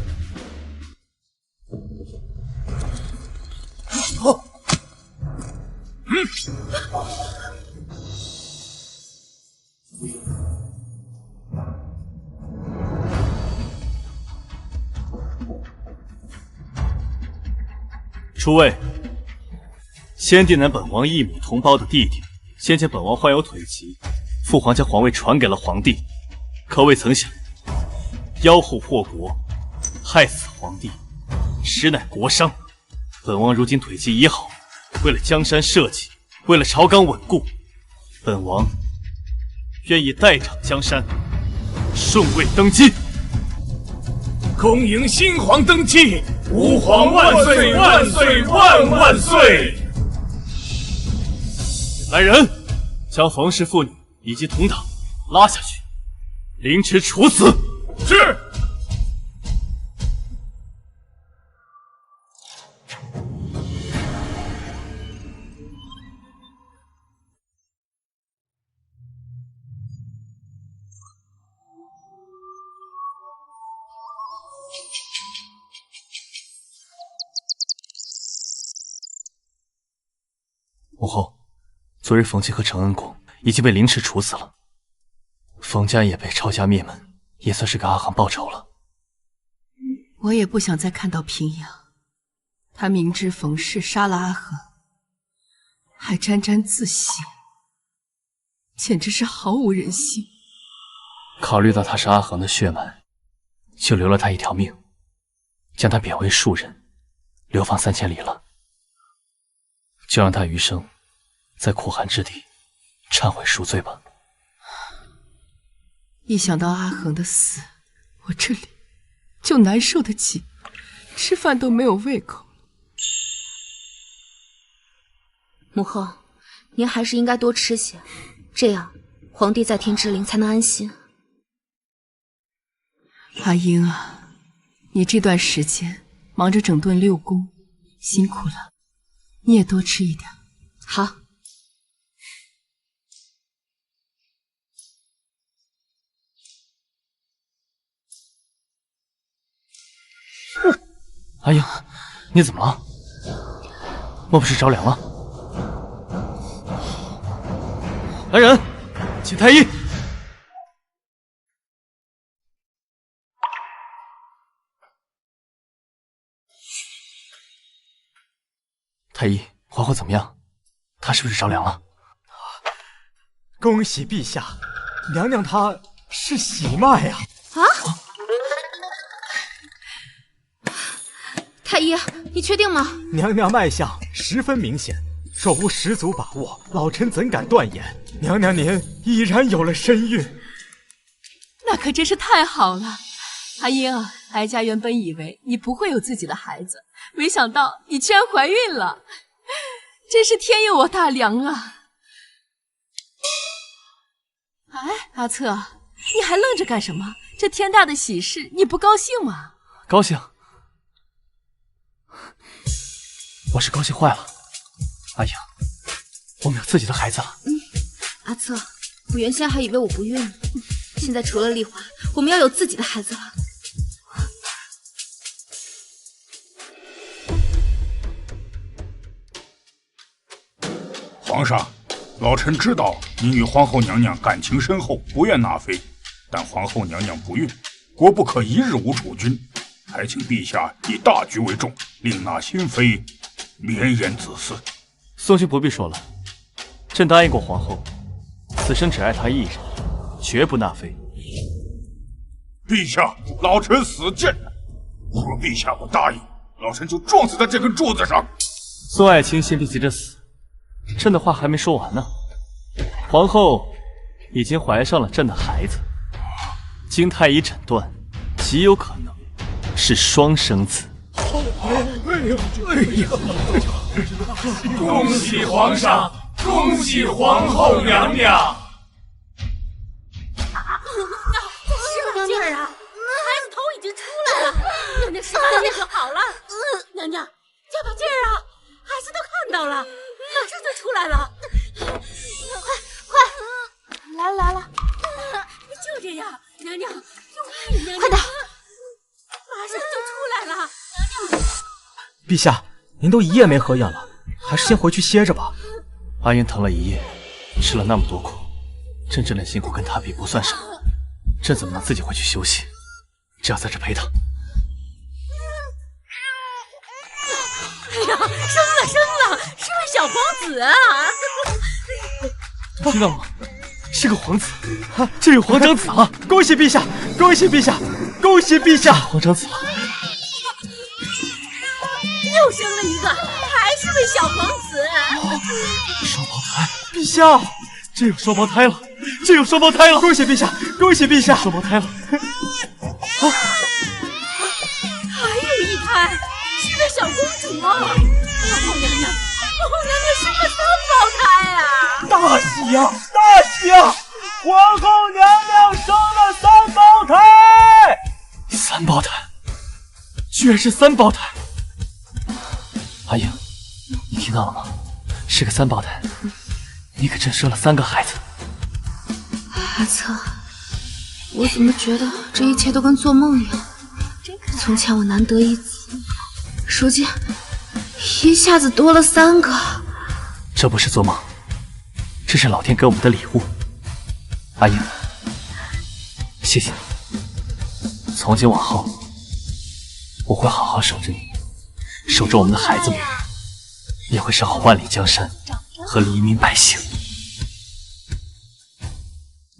[SPEAKER 7] 诸位，先帝乃本王异母同胞的弟弟，先前本王患有腿疾，父皇将皇位传给了皇帝，可未曾想妖后祸国，害死皇帝，实乃国殇。本王如今腿疾已好，为了江山社稷，为了朝纲稳固，本王愿意代掌江山，顺位登基。
[SPEAKER 9] 恭迎新皇登基，吾皇万岁万岁万万岁！
[SPEAKER 7] 来人，将冯氏妇女以及同党拉下去，凌迟处死。
[SPEAKER 9] 是。
[SPEAKER 7] 母后，昨日冯妻和承恩公已经被凌迟处死了，冯家也被抄家灭门，也算是给阿航报仇了。
[SPEAKER 10] 我也不想再看到平阳，他明知冯氏杀了阿恒，还沾沾自喜，简直是毫无人性。
[SPEAKER 7] 考虑到他是阿恒的血脉，就留了他一条命，将他贬为庶人，流放3000里了。就让他余生在苦寒之地忏悔赎罪吧。
[SPEAKER 10] 一想到阿恒的死，我这里就难受得起，吃饭都没有胃口。
[SPEAKER 15] 母后，您还是应该多吃些，这样皇帝在天之灵才能安心。
[SPEAKER 10] 阿英啊，你这段时间忙着整顿六宫，辛苦了，你也多吃一点。
[SPEAKER 15] 好。
[SPEAKER 7] 阿英，你怎么了？莫不是着凉了？来人，请太医。太医，皇后怎么样？她是不是着凉了？
[SPEAKER 11] 恭喜陛下，娘娘她是喜脉呀！
[SPEAKER 15] 太医，你确定吗？
[SPEAKER 11] 娘娘脉象十分明显，若无十足把握，老臣怎敢断言？娘娘您已然有了身孕，
[SPEAKER 10] 那可真是太好了。阿英，哀家原本以为你不会有自己的孩子，没想到你居然怀孕了，真是天佑我大梁啊！哎，阿策，你还愣着干什么？这天大的喜事，你不高兴吗？
[SPEAKER 7] 高兴。我是高兴坏了。阿英，我们有自己的孩子了。
[SPEAKER 15] 阿策，我原先还以为我不孕呢，现在除了丽华，我们要有自己的孩子了。
[SPEAKER 5] 皇上，老臣知道您与皇后娘娘感情深厚，不愿纳妃，但皇后娘娘不孕，国不可一日无储君，还请陛下以大局为重，另纳新妃，绵延子嗣。
[SPEAKER 7] 宋君不必说了，朕答应过皇后，此生只爱她一人，绝不纳妃。
[SPEAKER 5] 陛下，老臣死谏，若陛下不答应，老臣就撞死在这根柱子上。
[SPEAKER 7] 宋爱卿先别急着死，朕的话还没说完呢。皇后已经怀上了朕的孩子，经太医诊断，极有可能是双生子。
[SPEAKER 9] 恭喜皇上，恭喜皇后娘娘！
[SPEAKER 2] 什么劲儿啊？孩子头已经出来了，娘娘使把劲就好了。娘娘，加把劲儿啊！孩子都看到了，马上就出来了。
[SPEAKER 15] 快，来了！
[SPEAKER 2] 就这样，娘娘，用力，娘娘，
[SPEAKER 15] 快点，
[SPEAKER 2] 马上就出来了。娘娘，
[SPEAKER 11] 陛下，您都1夜没合眼了，还是先回去歇着吧。
[SPEAKER 7] 阿英疼了1夜，吃了那么多苦，朕这点辛苦跟她比不算什么，朕怎么能自己回去休息？只要在这陪她。
[SPEAKER 2] 哎呀，生了，是位小皇子啊！
[SPEAKER 7] 听到吗？是个皇子，这是皇长子了！
[SPEAKER 11] 恭喜陛下，恭喜陛下，恭喜陛下！
[SPEAKER 7] 皇长子了！
[SPEAKER 2] 又生了一个，还是位小皇子。
[SPEAKER 4] 双胞胎，陛下，真有双胞胎了，真有双胞胎了！恭喜陛下，恭喜陛下，双胞胎了！
[SPEAKER 15] 还有一胎，是个小公主啊！皇后娘娘，皇后娘娘生了3胞胎啊！
[SPEAKER 4] 大喜呀，大喜呀！皇后娘娘生了3胞胎！3胞胎，居然是3胞胎！阿英，你听到了吗？是个3胞胎，你可真生了3个孩子。
[SPEAKER 1] 阿策，我怎么觉得这一切都跟做梦一样？从前我难得一子，如今一下子多了3个。
[SPEAKER 4] 这不是做梦，这是老天给我们的礼物。阿英，谢谢你。从今往后，我会好好守着你，守着我们的孩子们，也会守好万里江山和黎民百姓。